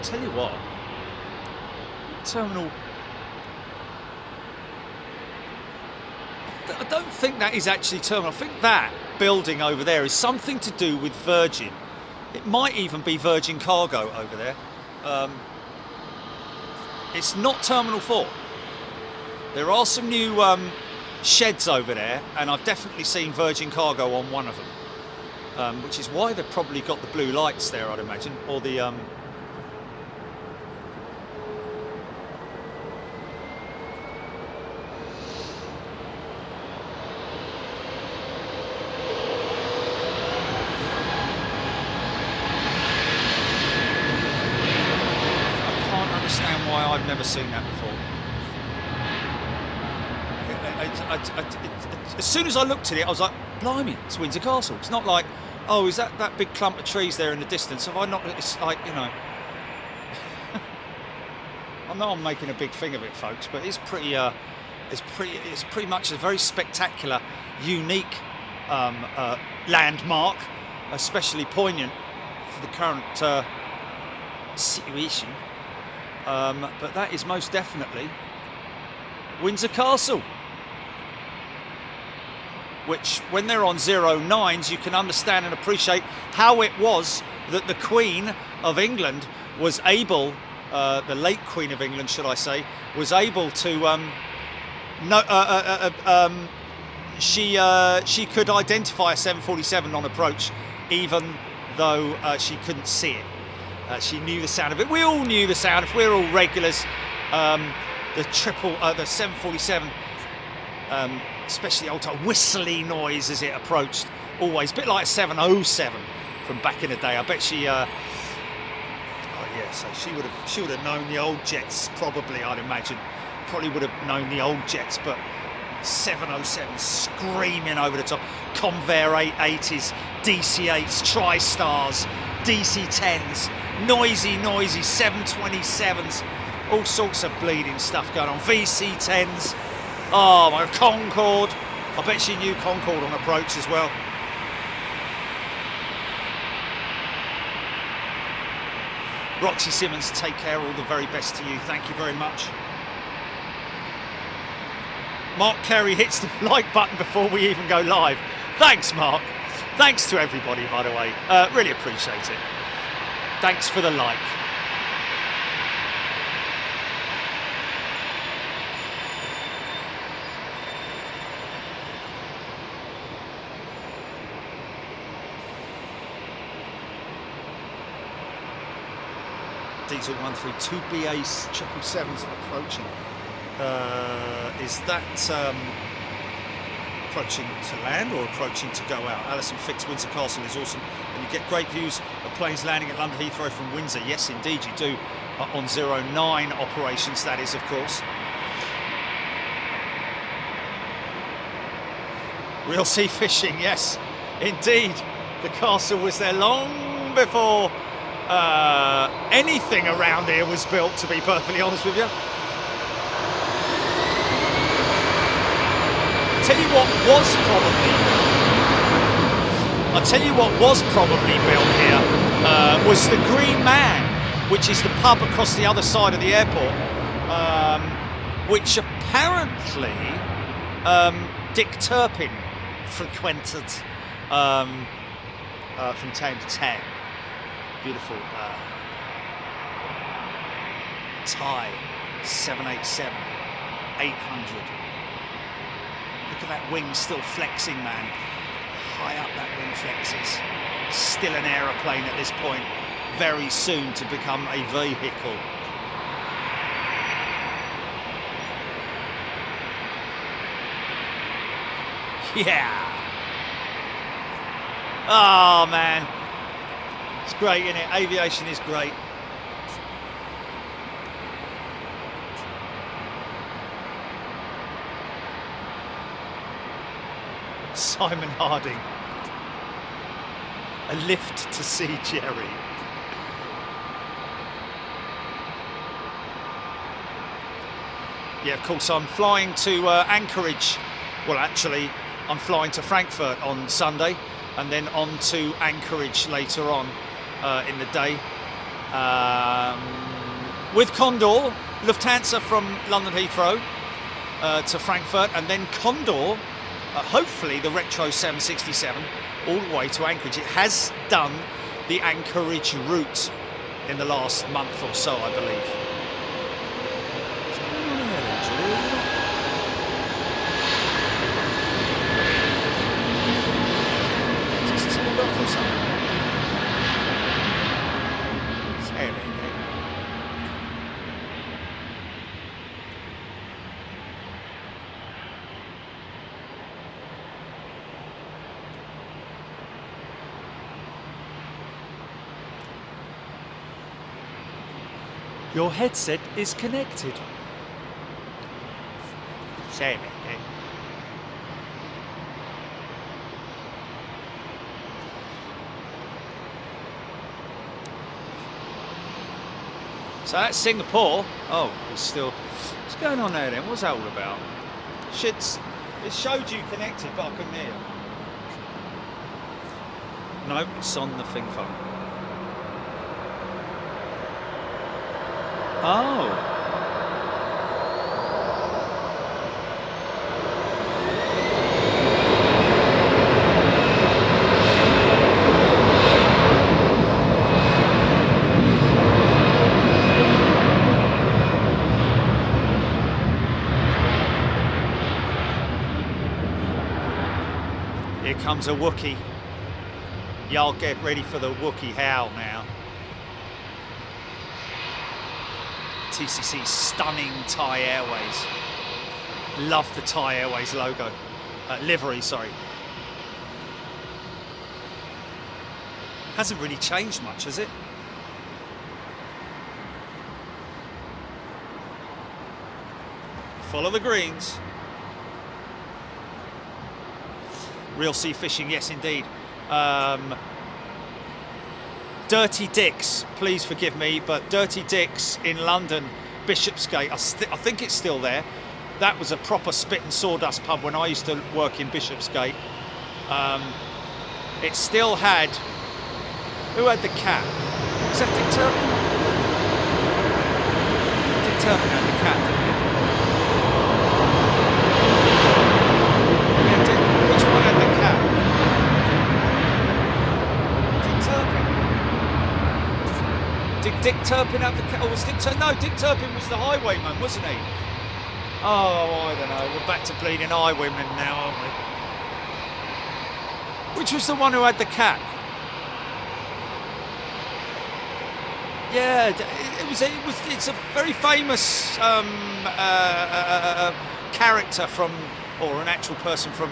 tell you what, terminal. I don't think that is actually terminal. I think that building over there is something to do with Virgin. It might even be Virgin Cargo over there. It's not Terminal 4. There are some new sheds over there, and I've definitely seen Virgin Cargo on one of them, which is why they've probably got the blue lights there, I'd imagine, or the I've never seen that before. As soon as I looked at it, I was like, blimey, it's Windsor Castle. It's not like, oh, is that big clump of trees there in the distance? Have I not? It's like, you know. I know I'm making a big thing of it, folks, but it's pretty much a very spectacular, unique landmark, especially poignant for the current situation. But that is most definitely Windsor Castle, which when they're on 09s you can understand and appreciate how it was that the Queen of England was able, the late Queen of England should I say, was able to she could identify a 747 on approach even though she couldn't see it. She knew the sound of it. We all knew the sound. If we're all regulars, the 747, especially old time, whistly noise as it approached. Always a bit like a 707 from back in the day. I bet she. Oh yeah, so she would have known the old jets. Probably, I'd imagine. Probably would have known the old jets, but 707 screaming over the top. Convair 880s, DC8s, TriStars, DC10s. Noisy 727s, all sorts of bleeding stuff going on. VC10s, oh my, Concorde. I bet she knew Concorde on approach as well. Roxy Simmons, take care, all the very best to you. Thank you very much. Mark Carey hits the like button before we even go live. Thanks, Mark. Thanks to everybody, by the way. Really appreciate it. Thanks for the like. Diesel 132 BA 777s approaching. Is that approaching to land or approaching to go out? Alison Fix, Windsor Castle is awesome, and you get great views of planes landing at London Heathrow from Windsor. Yes, indeed you do, on 09 operations, that is, of course. Real sea fishing, yes, indeed. The castle was there long before anything around here was built, to be perfectly honest with you. I'll tell you what was probably built here was the Green Man, which is the pub across the other side of the airport, which apparently Dick Turpin frequented from time to time. Beautiful Thai 787 800. Look at that wing still flexing, man. High up that wing flexes. Still an aeroplane at this point. Very soon to become a vehicle. Yeah. Oh, man. It's great, isn't it? Aviation is great. Simon Harding. A lift to see Jerry. Yeah, of course, I'm flying to Anchorage. Well, actually, I'm flying to Frankfurt on Sunday and then on to Anchorage later on in the day. with Condor, Lufthansa from London Heathrow to Frankfurt, and then Condor, hopefully the Retro 767, all the way to Anchorage. It has done the Anchorage route in the last month or so, I believe. Is this turned off or something? Your headset is connected. Same. So that's Singapore. Oh, it's still. What's going on there then? What's that all about? Shit's. It showed you connected, but I couldn't hear you. No, it's on the thing phone. Oh. Here comes a Wookiee. Y'all get ready for the Wookiee howl now. TCC's stunning Thai Airways. Love the Thai Airways logo. Livery, sorry. Hasn't really changed much, has it? Follow the greens. Real sea fishing, yes indeed. Dirty Dick's, please forgive me, but Dirty Dick's in London, Bishopsgate, I think it's still there. That was a proper spit and sawdust pub when I used to work in Bishopsgate. It still had, who had the cat? Was that Dick Turpin? Dick Turpin had the cat, didn't he? Yeah, which one had the cat? Dick Turpin had the cat? Or was Dick Turpin? No, Dick Turpin was the highwayman, wasn't he? Oh, I don't know. We're back to bleeding highwaymen now, aren't we? Which was the one who had the cat? Yeah, it's a very famous character from, or an actual person from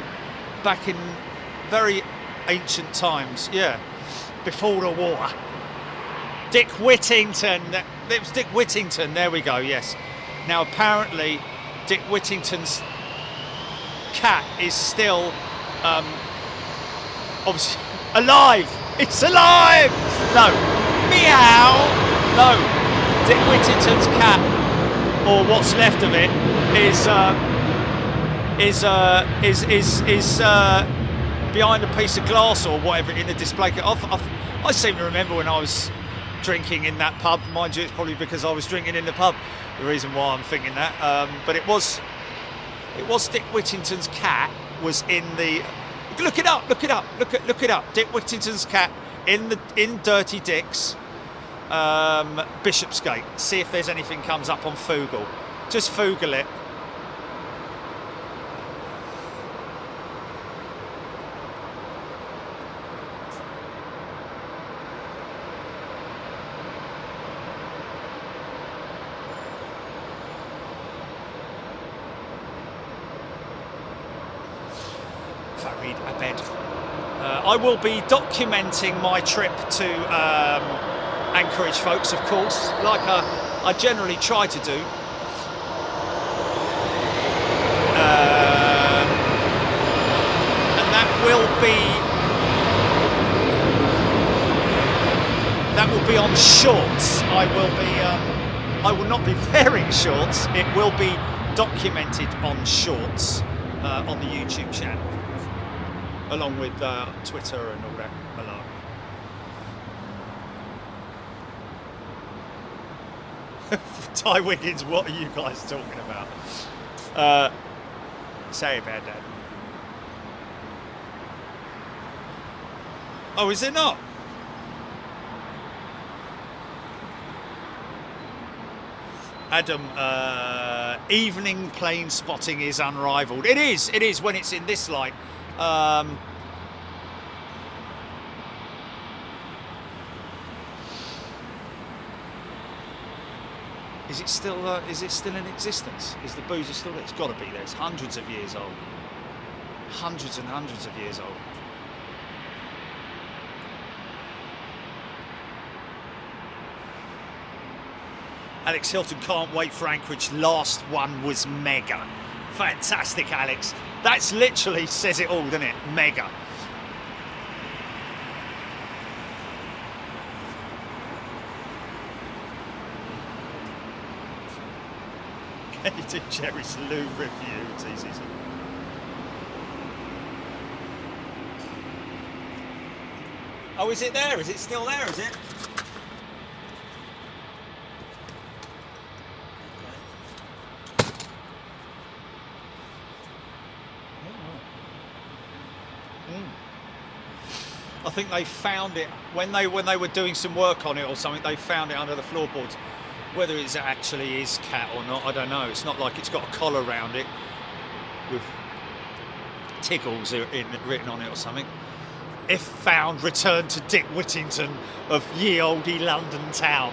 back in very ancient times. Yeah, before the war. Dick Whittington. It was Dick Whittington. There we go. Yes. Now apparently, Dick Whittington's cat is still obviously alive. It's alive. No. Meow. No. Dick Whittington's cat, or what's left of it, is behind a piece of glass or whatever in the display. I seem to remember when I was drinking in that pub, mind you, it's probably because I was drinking in the pub, the reason why I'm thinking that, but it was Dick Whittington's cat was in the, look it up, Dick Whittington's cat in Dirty Dick's, Bishopsgate. See if there's anything comes up on Foogle, just Foogle it. I will be documenting my trip to Anchorage, folks, of course, like I generally try to do. And that will be on shorts. I will not be wearing shorts. It will be documented on shorts on the YouTube channel, along with Twitter and all that malarkey. Ty Wiggins, what are you guys talking about? Sorry about that. Oh, is it not? Adam, evening plane spotting is unrivaled. It is when it's in this light. Is it still in existence? Is the boozer still there? It's got to be there. It's hundreds of years old. Hundreds and hundreds of years old. Alex Hilton can't wait for Anchorage. Last one was mega. Fantastic, Alex. That's literally says it all, doesn't it? Mega. Can you do Jerry's Lou review? It's easy. Oh, is it there? Is it still there? Is it? I think they found it when they were doing some work on it or something. They found it under the floorboards. Whether it actually is cat or not, I don't know. It's not like it's got a collar around it with Tiggles written on it or something. If found, return to Dick Whittington of ye olde London town.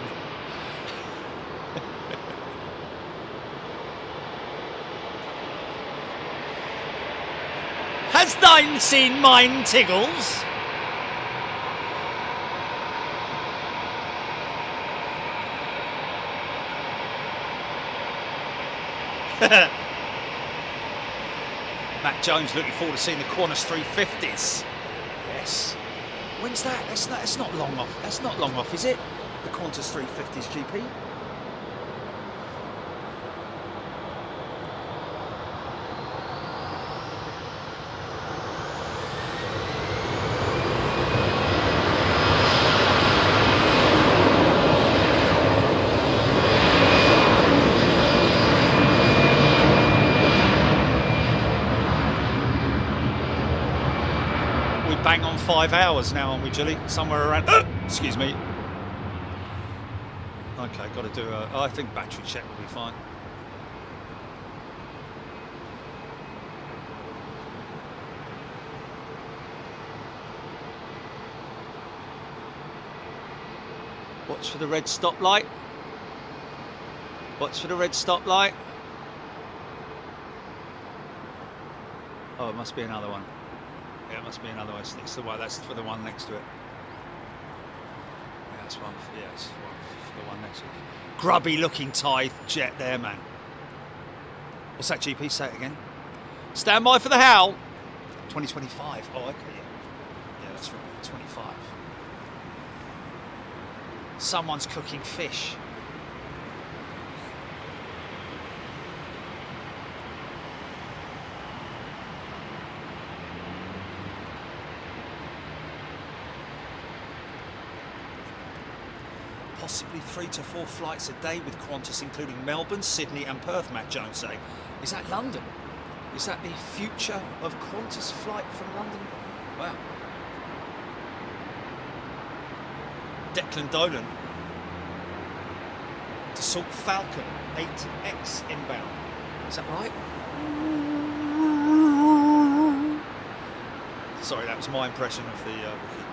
Has thine seen mine, Tiggles? Matt Jones looking forward to seeing the Qantas 350s. Yes. When's that? That's not long off. That's not long off, is it? The Qantas 350s GP. Bang on 5 hours now, aren't we, Jilly? Somewhere around. Excuse me. Okay, got to do I think battery check will be fine. Watch for the red stoplight. Watch for the red stoplight. Oh, it must be another one. Yeah, it must be another one. It's the one. That's for the one next to it. Yeah, that's one. Yeah, it's for the one next to it. Grubby looking Tithe jet there, man. What's that, GP? Say it again. Stand by for the howl. 2025. Oh, okay. Yeah, that's right. 25. Someone's cooking fish. Possibly 3 to 4 flights a day with Qantas, including Melbourne, Sydney and Perth, Matt Jones saying. Is that London? Is that the future of Qantas flight from London? Wow. Declan Dolan. Dassault Falcon 8X inbound. Is that right? Sorry, that was my impression of the rookie.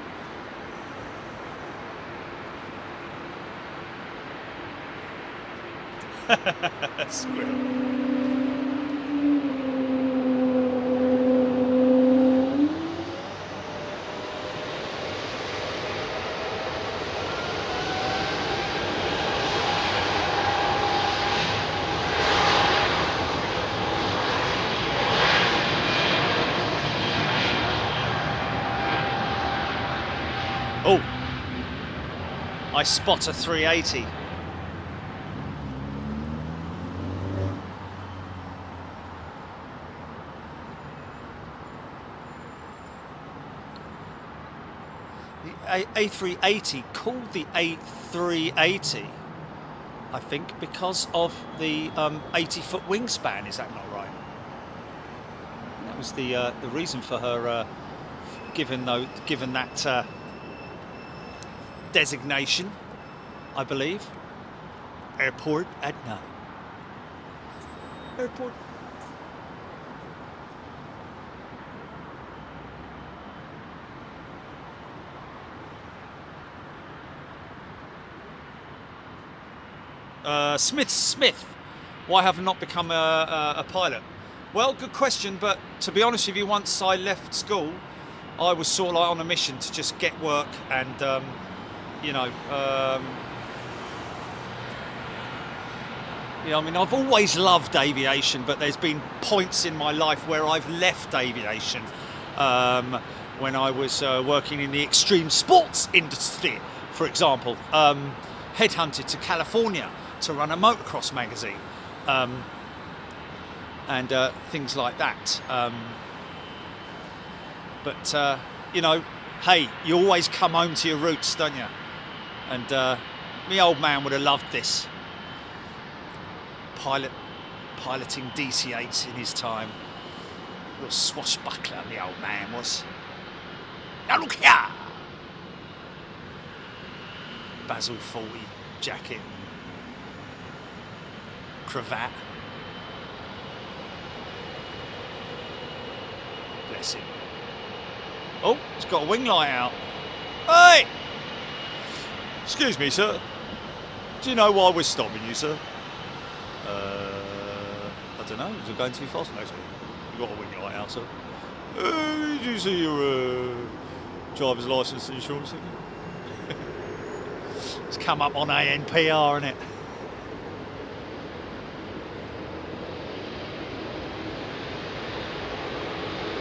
Squirrel. Oh, I spot a 380. A380 called the A380 I think, because of the 80-foot wingspan. Is that not right? That was the reason for her given that designation, I believe. Airport at night. Airport. Smith. Why have I not become a pilot? Well, good question, but to be honest with you, once I left school, I was sort of like on a mission to just get work and, you know, I mean, I've always loved aviation, but there's been points in my life where I've left aviation. When I was working in the extreme sports industry, for example, headhunted to California to run a motocross magazine, and things like that. But you know, hey, you always come home to your roots, don't you? And my old man would have loved this. Piloting DC-8s in his time. Real swashbuckler, the old man was. Now look here! Basil 40 jacket, cravat. Bless him. Oh, he's got a wing light out. Hey! Excuse me, sir. Do you know why we're stopping you, sir? I don't know. Is it going too fast? No, sir. You got a wing light out, sir. Did you see your driver's license and insurance thing? It's come up on ANPR, innit?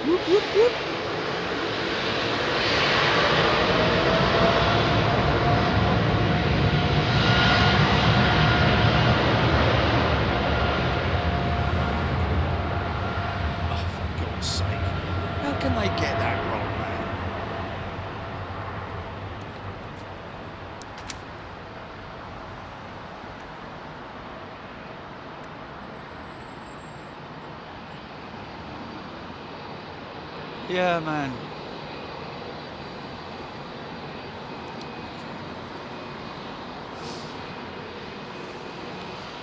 Whoop, whoop, whoop. Can they get that wrong, man? Yeah, man.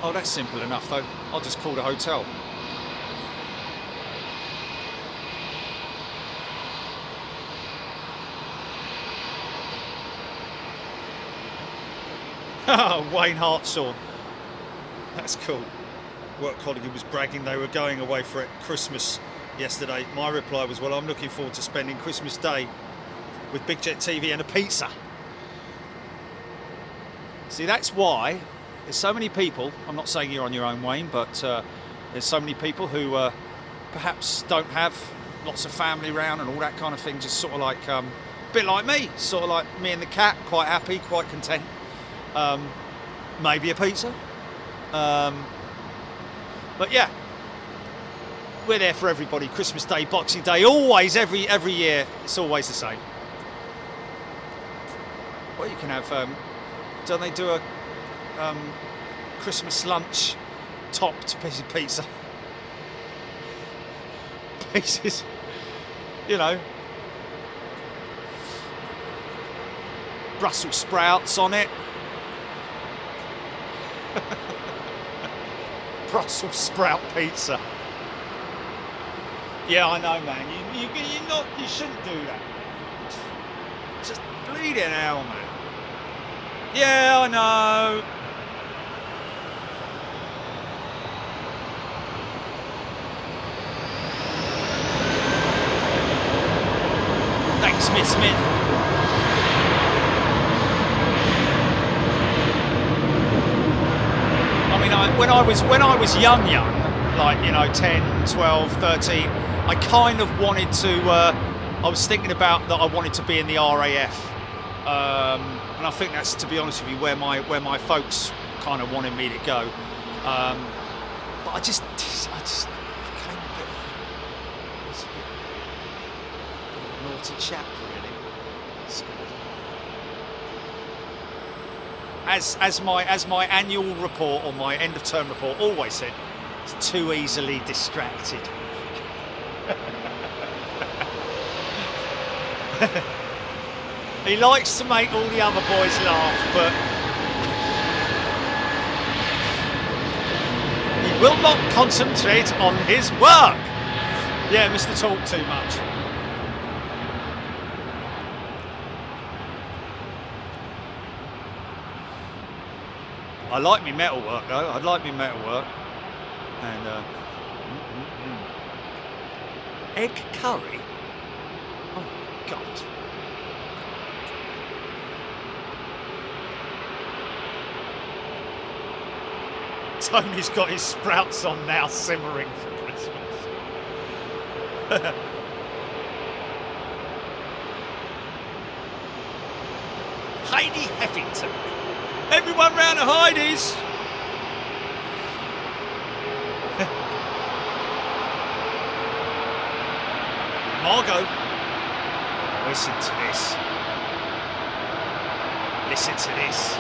Oh, that's simple enough, though. I'll just call the hotel. Wayne Hartshorn. That's cool. Work colleague was bragging they were going away for Christmas yesterday. My reply was, well, I'm looking forward to spending Christmas Day with Big Jet TV and a pizza. See, that's why there's so many people, I'm not saying you're on your own, Wayne, but there's so many people who perhaps don't have lots of family around and all that kind of thing, just sort of like, a bit like me, sort of like me and the cat, quite happy, quite content. Maybe a pizza, but yeah, we're there for everybody. Christmas Day, Boxing Day, always, every year, it's always the same. Well, you can have, don't they do a Christmas lunch topped piece of pizza? Pieces, you know, Brussels sprouts on it. Brussels sprout pizza. Yeah, I know, man. You shouldn't do that. Just bleeding hell, man. Yeah, I know. Thanks, Smith. When I was young, like, you know, 10, 12, 13, I kind of wanted to, I was thinking about that I wanted to be in the RAF. And I think that's, to be honest with you, where my folks kind of wanted me to go. But I just became a bit of a naughty chap, really. as my annual report or my end of term report always said, it's too easily distracted. He likes to make all the other boys laugh, but he will not concentrate on his work. Yeah, Mr. Talk Too Much. I like me metal work though. I like me metal work. And egg curry. Oh God. Tony's got his sprouts on now, simmering for Christmas. Heidi Heffington. Everyone round to Heidi's. Margot. Listen to this. Listen to this.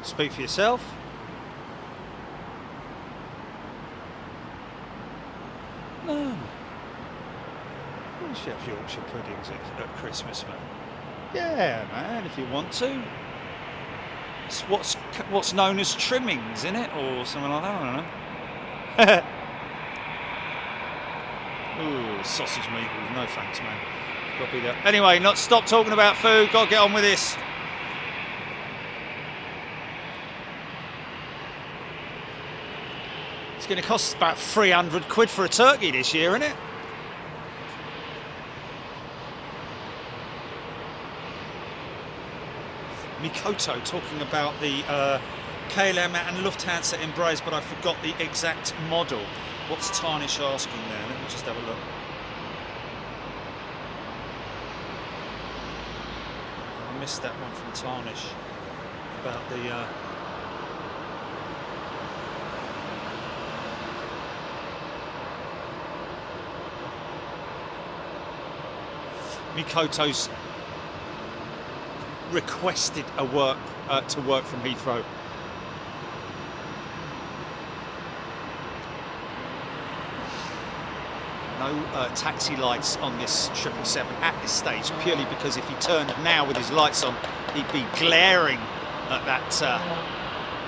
Speak for yourself. No. We'll have Yorkshire puddings at Christmas, man. Yeah, man, if you want to. It's what's known as trimmings, isn't it? Or something like that, I don't know. Ooh, sausage meatballs. No thanks, man. Got to be there. Anyway, not stop talking about food. Got to get on with this. It's going to cost about 300 quid for a turkey this year, isn't it? Mikoto talking about the KLM and Lufthansa embrace, but I forgot the exact model. What's Tarnish asking there? Let me just have a look. I missed that one from Tarnish about the Mikoto's requested to work from Heathrow. No taxi lights on this 777 at this stage, purely because if he turned now with his lights on, he'd be glaring at that.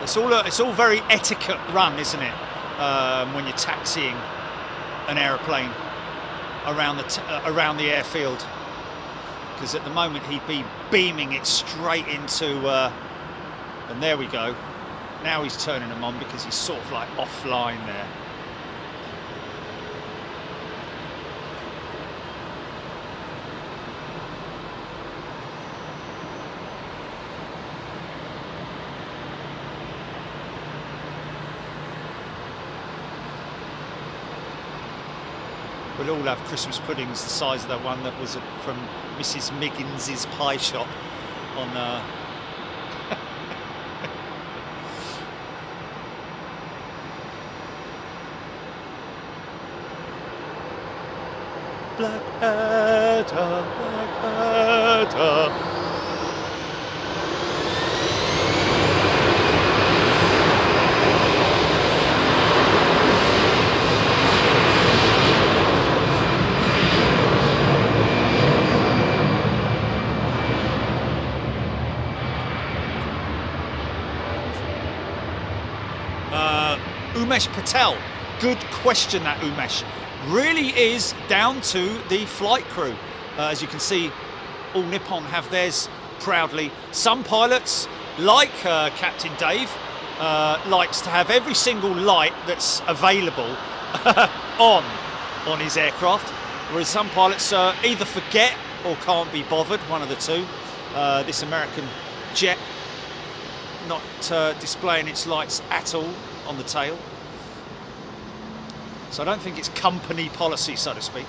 It's all very etiquette run, isn't it? When you're taxiing an aeroplane around the airfield, because at the moment he'd be beaming it straight into. And there we go. Now he's turning them on because he's sort of like offline there. We'll all have Christmas puddings the size of that one that was from Mrs. Miggins's pie shop on Blackadder, Blackadder. Umesh Patel, good question that, Umesh. Really is down to the flight crew. As you can see, all Nippon have theirs proudly. Some pilots, like Captain Dave, likes to have every single light that's available on his aircraft, whereas some pilots either forget or can't be bothered, one of the two. This American jet not displaying its lights at all on the tail. So I don't think it's company policy, so to speak.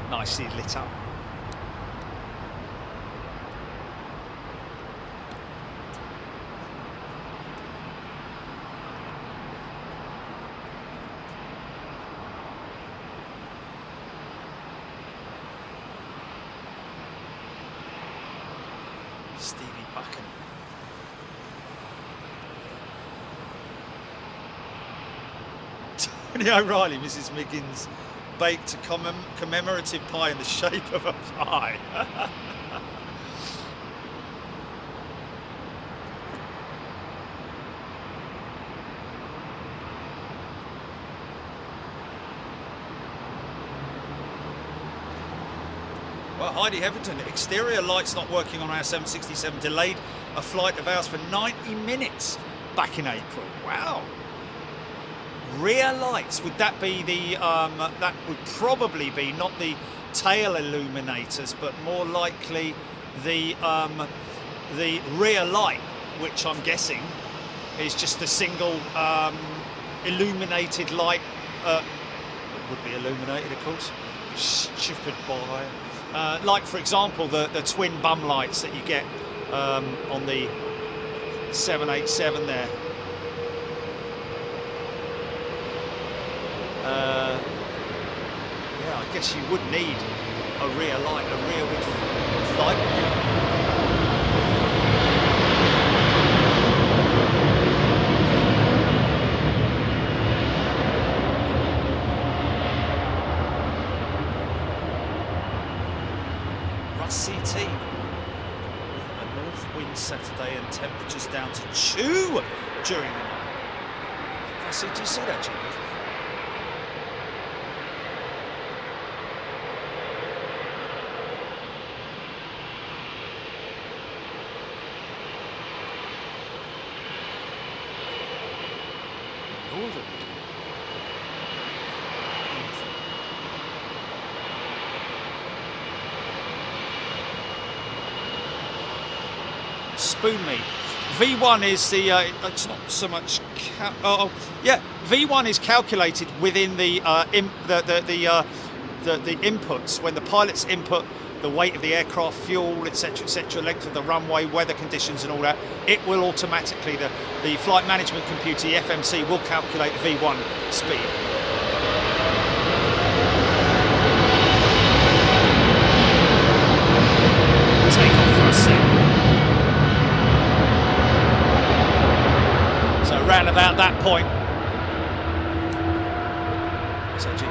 Nicely lit up. Stevie Buchan. Tony O'Reilly, Mrs. Miggins baked a commemorative pie in the shape of a pie. Well, Heidi Heatherton, exterior lights not working on our 767 delayed a flight of ours for 90 minutes back in April. Wow. Rear lights, would that be the that would probably be not the tail illuminators, but more likely the rear light, which I'm guessing is just the single illuminated light. It would be illuminated, of course. Stupid boy. Like, for example, the twin bum lights that you get on the 787 there. Yeah, I guess you would need a rear light, a rearward light. Russ CT. We have a north wind Saturday and temperatures down to 2 during the night. Russ CT, see that, Jimmy? Spoon meat. V1 is the it's not so much V1 is calculated within the inputs when the pilots input the weight of the aircraft, fuel, etc., length of the runway, weather conditions and all that. It will automatically, the flight management computer, the FMC, will calculate the V1 speed. Around about that point. What's that, GP?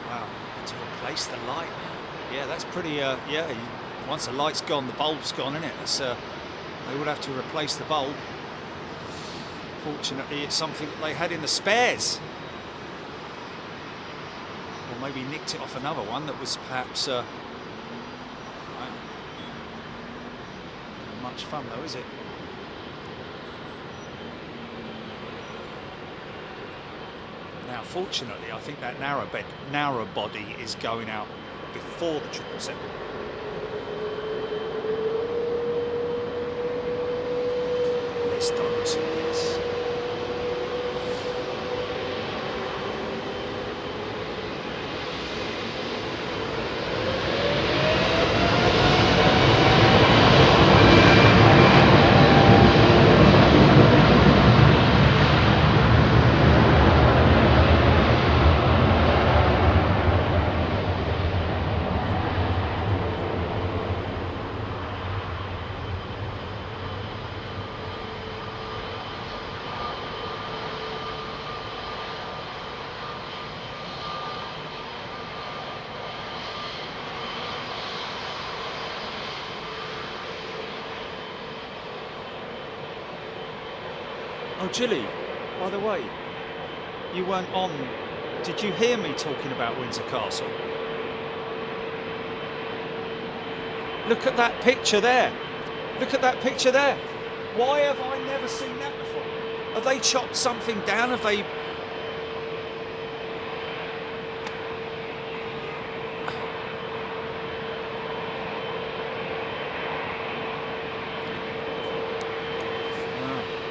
Wow, to replace the light. Yeah, that's pretty, yeah, once the light's gone, the bulb's gone, isn't it? It's, they would have to replace the bulb. Fortunately, it's something that they had in the spares. Or maybe nicked it off another one that was perhaps, right. Not much fun though, is it? Now, fortunately, I think that narrow body is going out before the 777. This direction, yes. Oh, Gilly, by the way, you weren't on. Did you hear me talking about Windsor Castle? Look at that picture there. Look at that picture there. Why have I never seen that before? Have they chopped something down? Have they...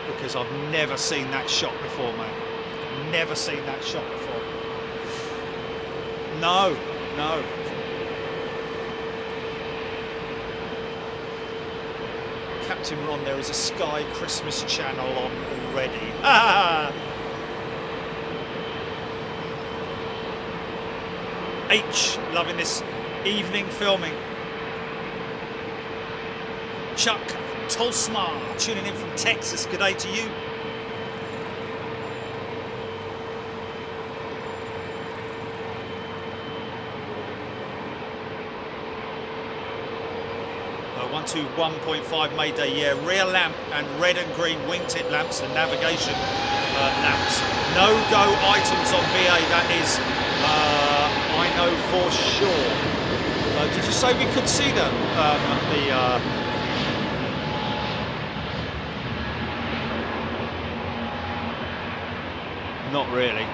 Because I've never seen that shot before, mate. Never seen that shot before. No, no. Captain Ron, there is a Sky Christmas channel on already. Ah! H, loving this evening filming. Chuck Tolsma tuning in from Texas. Good day to you. One to 1.5 Mayday, yeah. Rear lamp and red and green wingtip lamps and navigation lamps. No go items on BA, that is, I know for sure. Did you say we could see the Not really.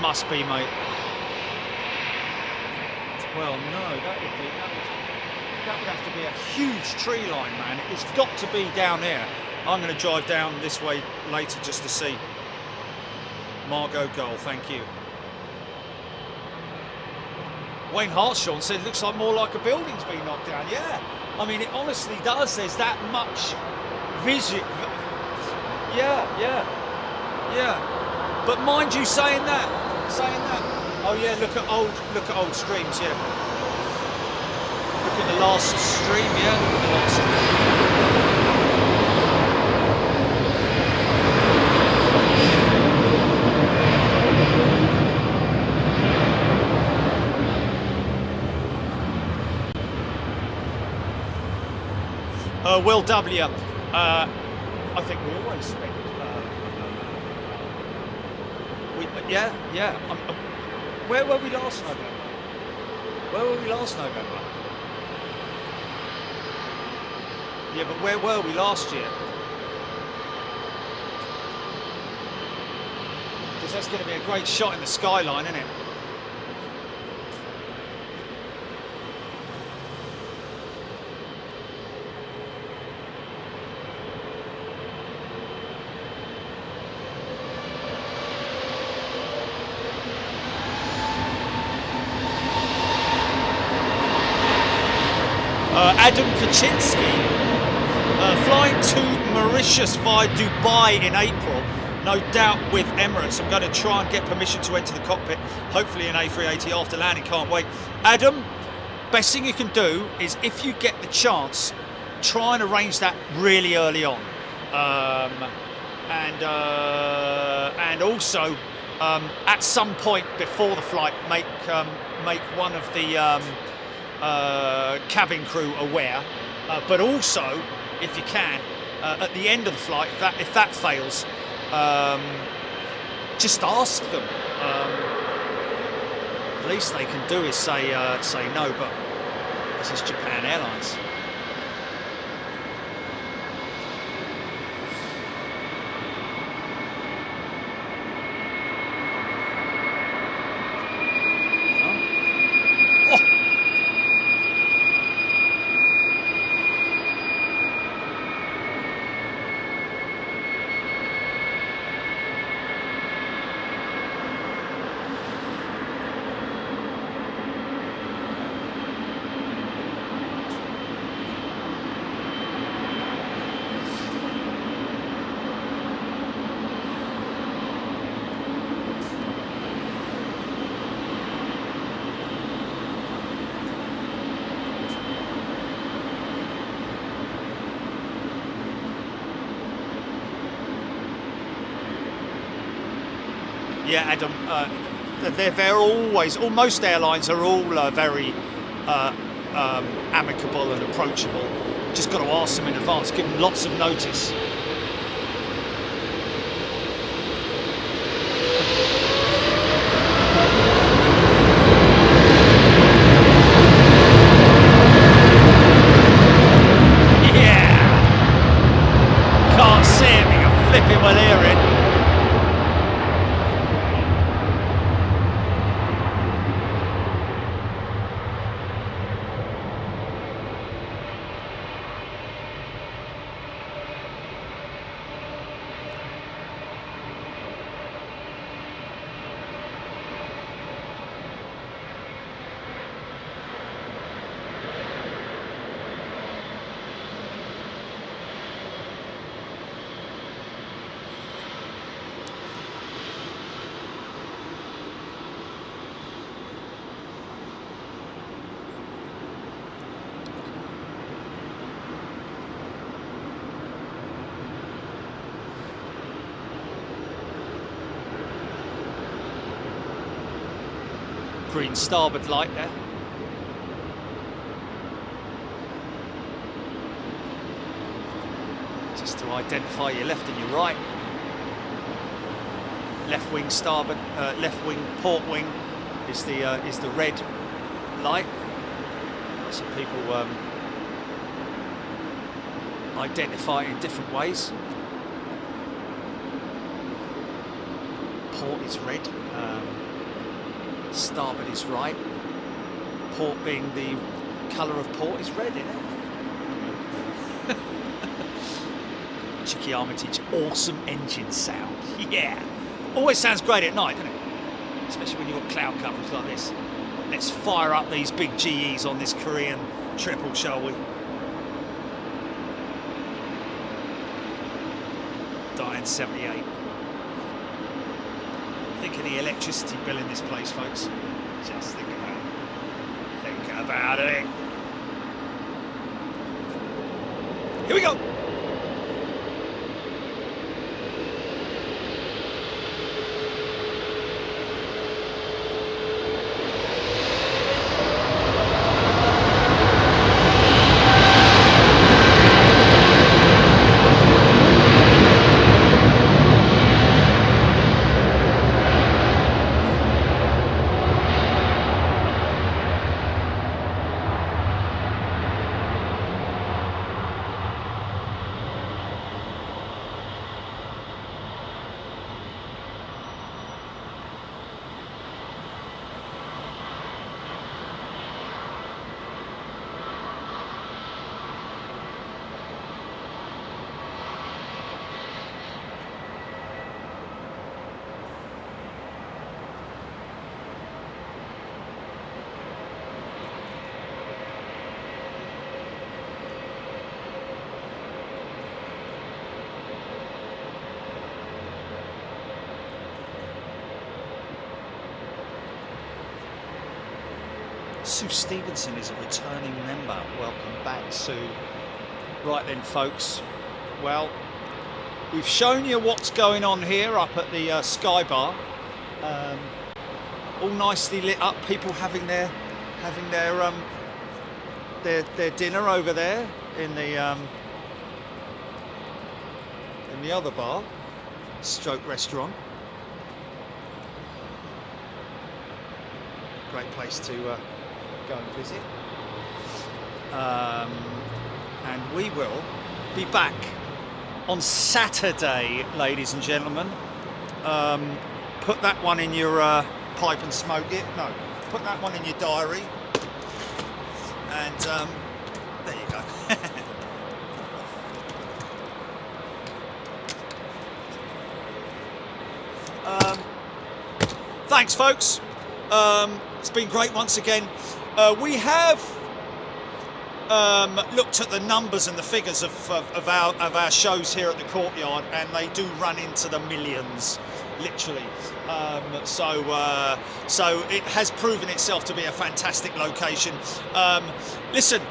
Must be, mate. Well, no, that would have to be a huge tree line, man. It's got to be down here. I'm going to drive down this way later just to see. Margot Goal, thank you. Wayne Hartshorn said it looks like more like a building's been knocked down. Yeah, I mean, it honestly does. There's that much vision. Yeah. But mind you saying that. Oh yeah, look at old streams, yeah. Look at the last stream, yeah, look at the last stream. Will W, I think we always spend. Yeah. Where were we last November? Yeah, but where were we last year? Because that's going to be a great shot in the skyline, isn't it? Adam Kaczynski, flying to Mauritius via Dubai in April, no doubt with Emirates. I'm going to try and get permission to enter the cockpit, hopefully in A380 after landing, can't wait. Adam, best thing you can do is, if you get the chance, try and arrange that really early on. And also, at some point before the flight, make one of the cabin crew aware, but also, if you can, at the end of the flight, if that fails, just ask them. The least they can do is say no, but this is Japan Airlines. Yeah, Adam, they're always, most airlines are all very amicable and approachable. Just got to ask them in advance, give them lots of notice. Yeah! Can't see him, you can flip it while hearing. Green starboard light there. Just to identify your left and your right. Left wing starboard, left wing port wing is the red light. Some people identify it in different ways. Port is red. Starboard is right. Port being the colour of port is red, isn't it? Chicky Armitage, awesome engine sound. Yeah. Always sounds great at night, doesn't it? Especially when you've got cloud coverage like this. Let's fire up these big GEs on this Korean triple, shall we? Dying 78. Think of the electricity bill in this place, folks. Just think about it. Here we go. Sue Stevenson is a returning member. Welcome back, Sue. Right then, folks. Well, we've shown you what's going on here up at the Sky Bar. All nicely lit up. People having their dinner over there in the other bar, stroke restaurant. Great place to go and visit. And we will be back on Saturday, ladies and gentlemen. Put that one in your pipe and smoke it. No, put that one in your diary. And there you go. Thanks, folks. It's been great once again. We have looked at the numbers and the figures of our shows here at the Courtyard, and they do run into the millions, literally. So it has proven itself to be a fantastic location. Listen,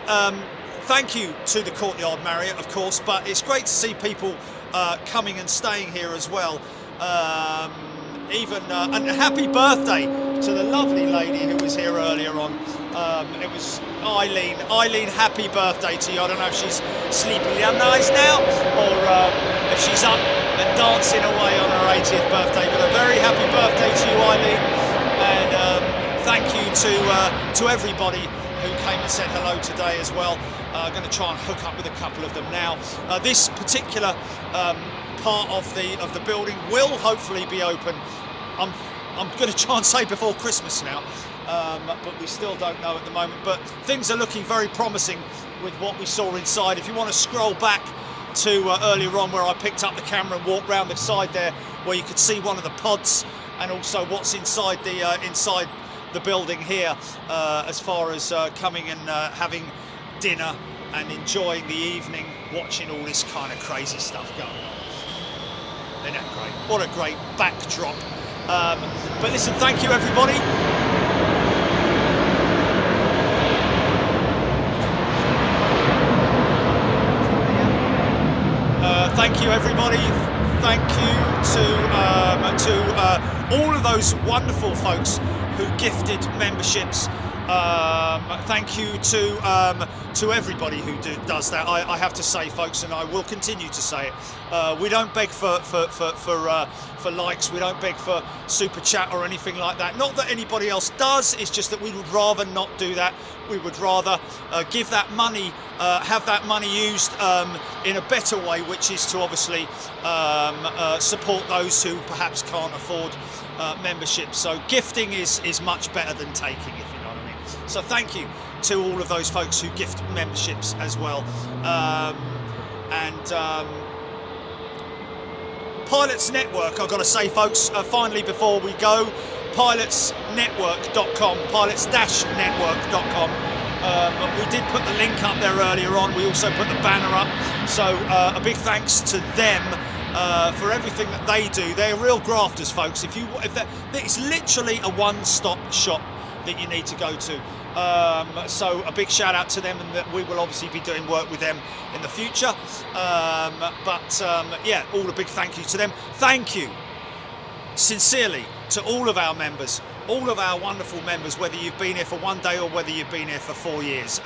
thank you to the Courtyard Marriott, of course, but it's great to see people coming and staying here as well. And happy birthday to the lovely lady who was here earlier on. It was Eileen. Eileen, happy birthday to you. I don't know if she's sleeping nice now or if she's up and dancing away on her 80th birthday. But a very happy birthday to you, Eileen. And thank you to everybody who came and said hello today as well. I'm going to try and hook up with a couple of them now. This particular part of the building will hopefully be open. I'm going to try and say before Christmas now, but we still don't know at the moment. But things are looking very promising with what we saw inside. If you want to scroll back to earlier on where I picked up the camera and walked round the side there, where you could see one of the pods and also what's inside the building here, as far as coming and having dinner and enjoying the evening, watching all this kind of crazy stuff going on. Isn't that great? What a great backdrop. But listen, thank you everybody. Thank you everybody. Thank you to all of those wonderful folks who gifted memberships. Thank you to everybody who does that. I have to say, folks, and I will continue to say it. We don't beg for likes. We don't beg for super chat or anything like that. Not that anybody else does. It's just that we would rather not do that. We would rather give that money, have that money used in a better way, which is to obviously support those who perhaps can't afford membership. So gifting is much better than taking, if you know what I mean. So thank you to all of those folks who gift memberships as well. Pilots Network, I've got to say, folks, finally before we go, pilotsnetwork.com, pilots-network.com. We did put the link up there earlier on. We also put the banner up. So a big thanks to them for everything that they do. They're real grafters, folks. It's literally a one-stop shop that you need to go to. So a big shout out to them, and that we will obviously be doing work with them in the future. Yeah, all a big thank you to them. Thank you sincerely to all of our members, all of our wonderful members, whether you've been here for one day or whether you've been here for 4 years.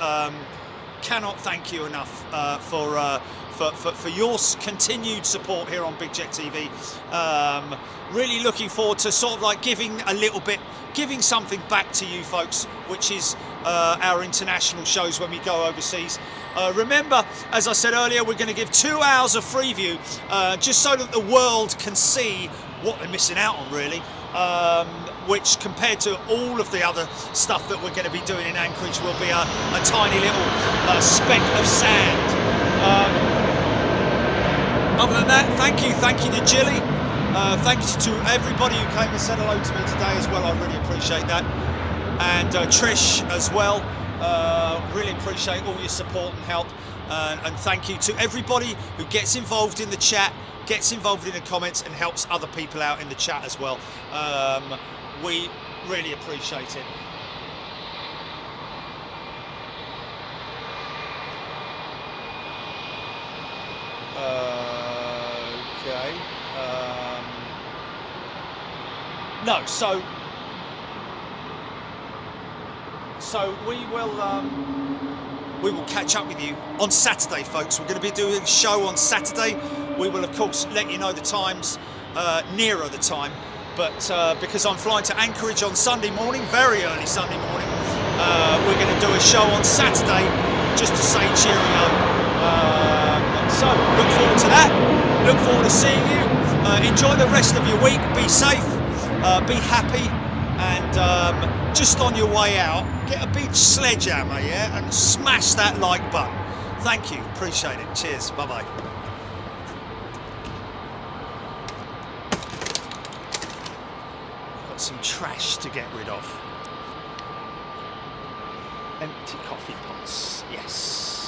Cannot thank you enough for your continued support here on Big Jet TV. Really looking forward to sort of like giving something back to you folks, which is our international shows when we go overseas. Remember, as I said earlier, we're going to give 2 hours of free view, just so that the world can see what they're missing out on, really. Which, compared to all of the other stuff that we're going to be doing in Anchorage, will be a tiny little speck of sand. Other than that, thank you to Jilly. Thank you to everybody who came and said hello to me today as well. I really appreciate that. And Trish as well. Really appreciate all your support and help. And thank you to everybody who gets involved in the chat, gets involved in the comments, and helps other people out in the chat as well. We really appreciate it. Saturday. No, so we will catch up with you on Saturday, folks. We're going to be doing a show on Saturday. We will, of course, let you know the times nearer the time. But because I'm flying to Anchorage on Sunday morning, very early Sunday morning, we're going to do a show on Saturday just to say cheerio. So look forward to that. Look forward to seeing you. Enjoy the rest of your week. Be safe. Be happy. And just on your way out, get a big sledgehammer, yeah, and smash that like button. Thank you. Appreciate it. Cheers. Bye-bye. Some trash to get rid of. Empty coffee pots, yes.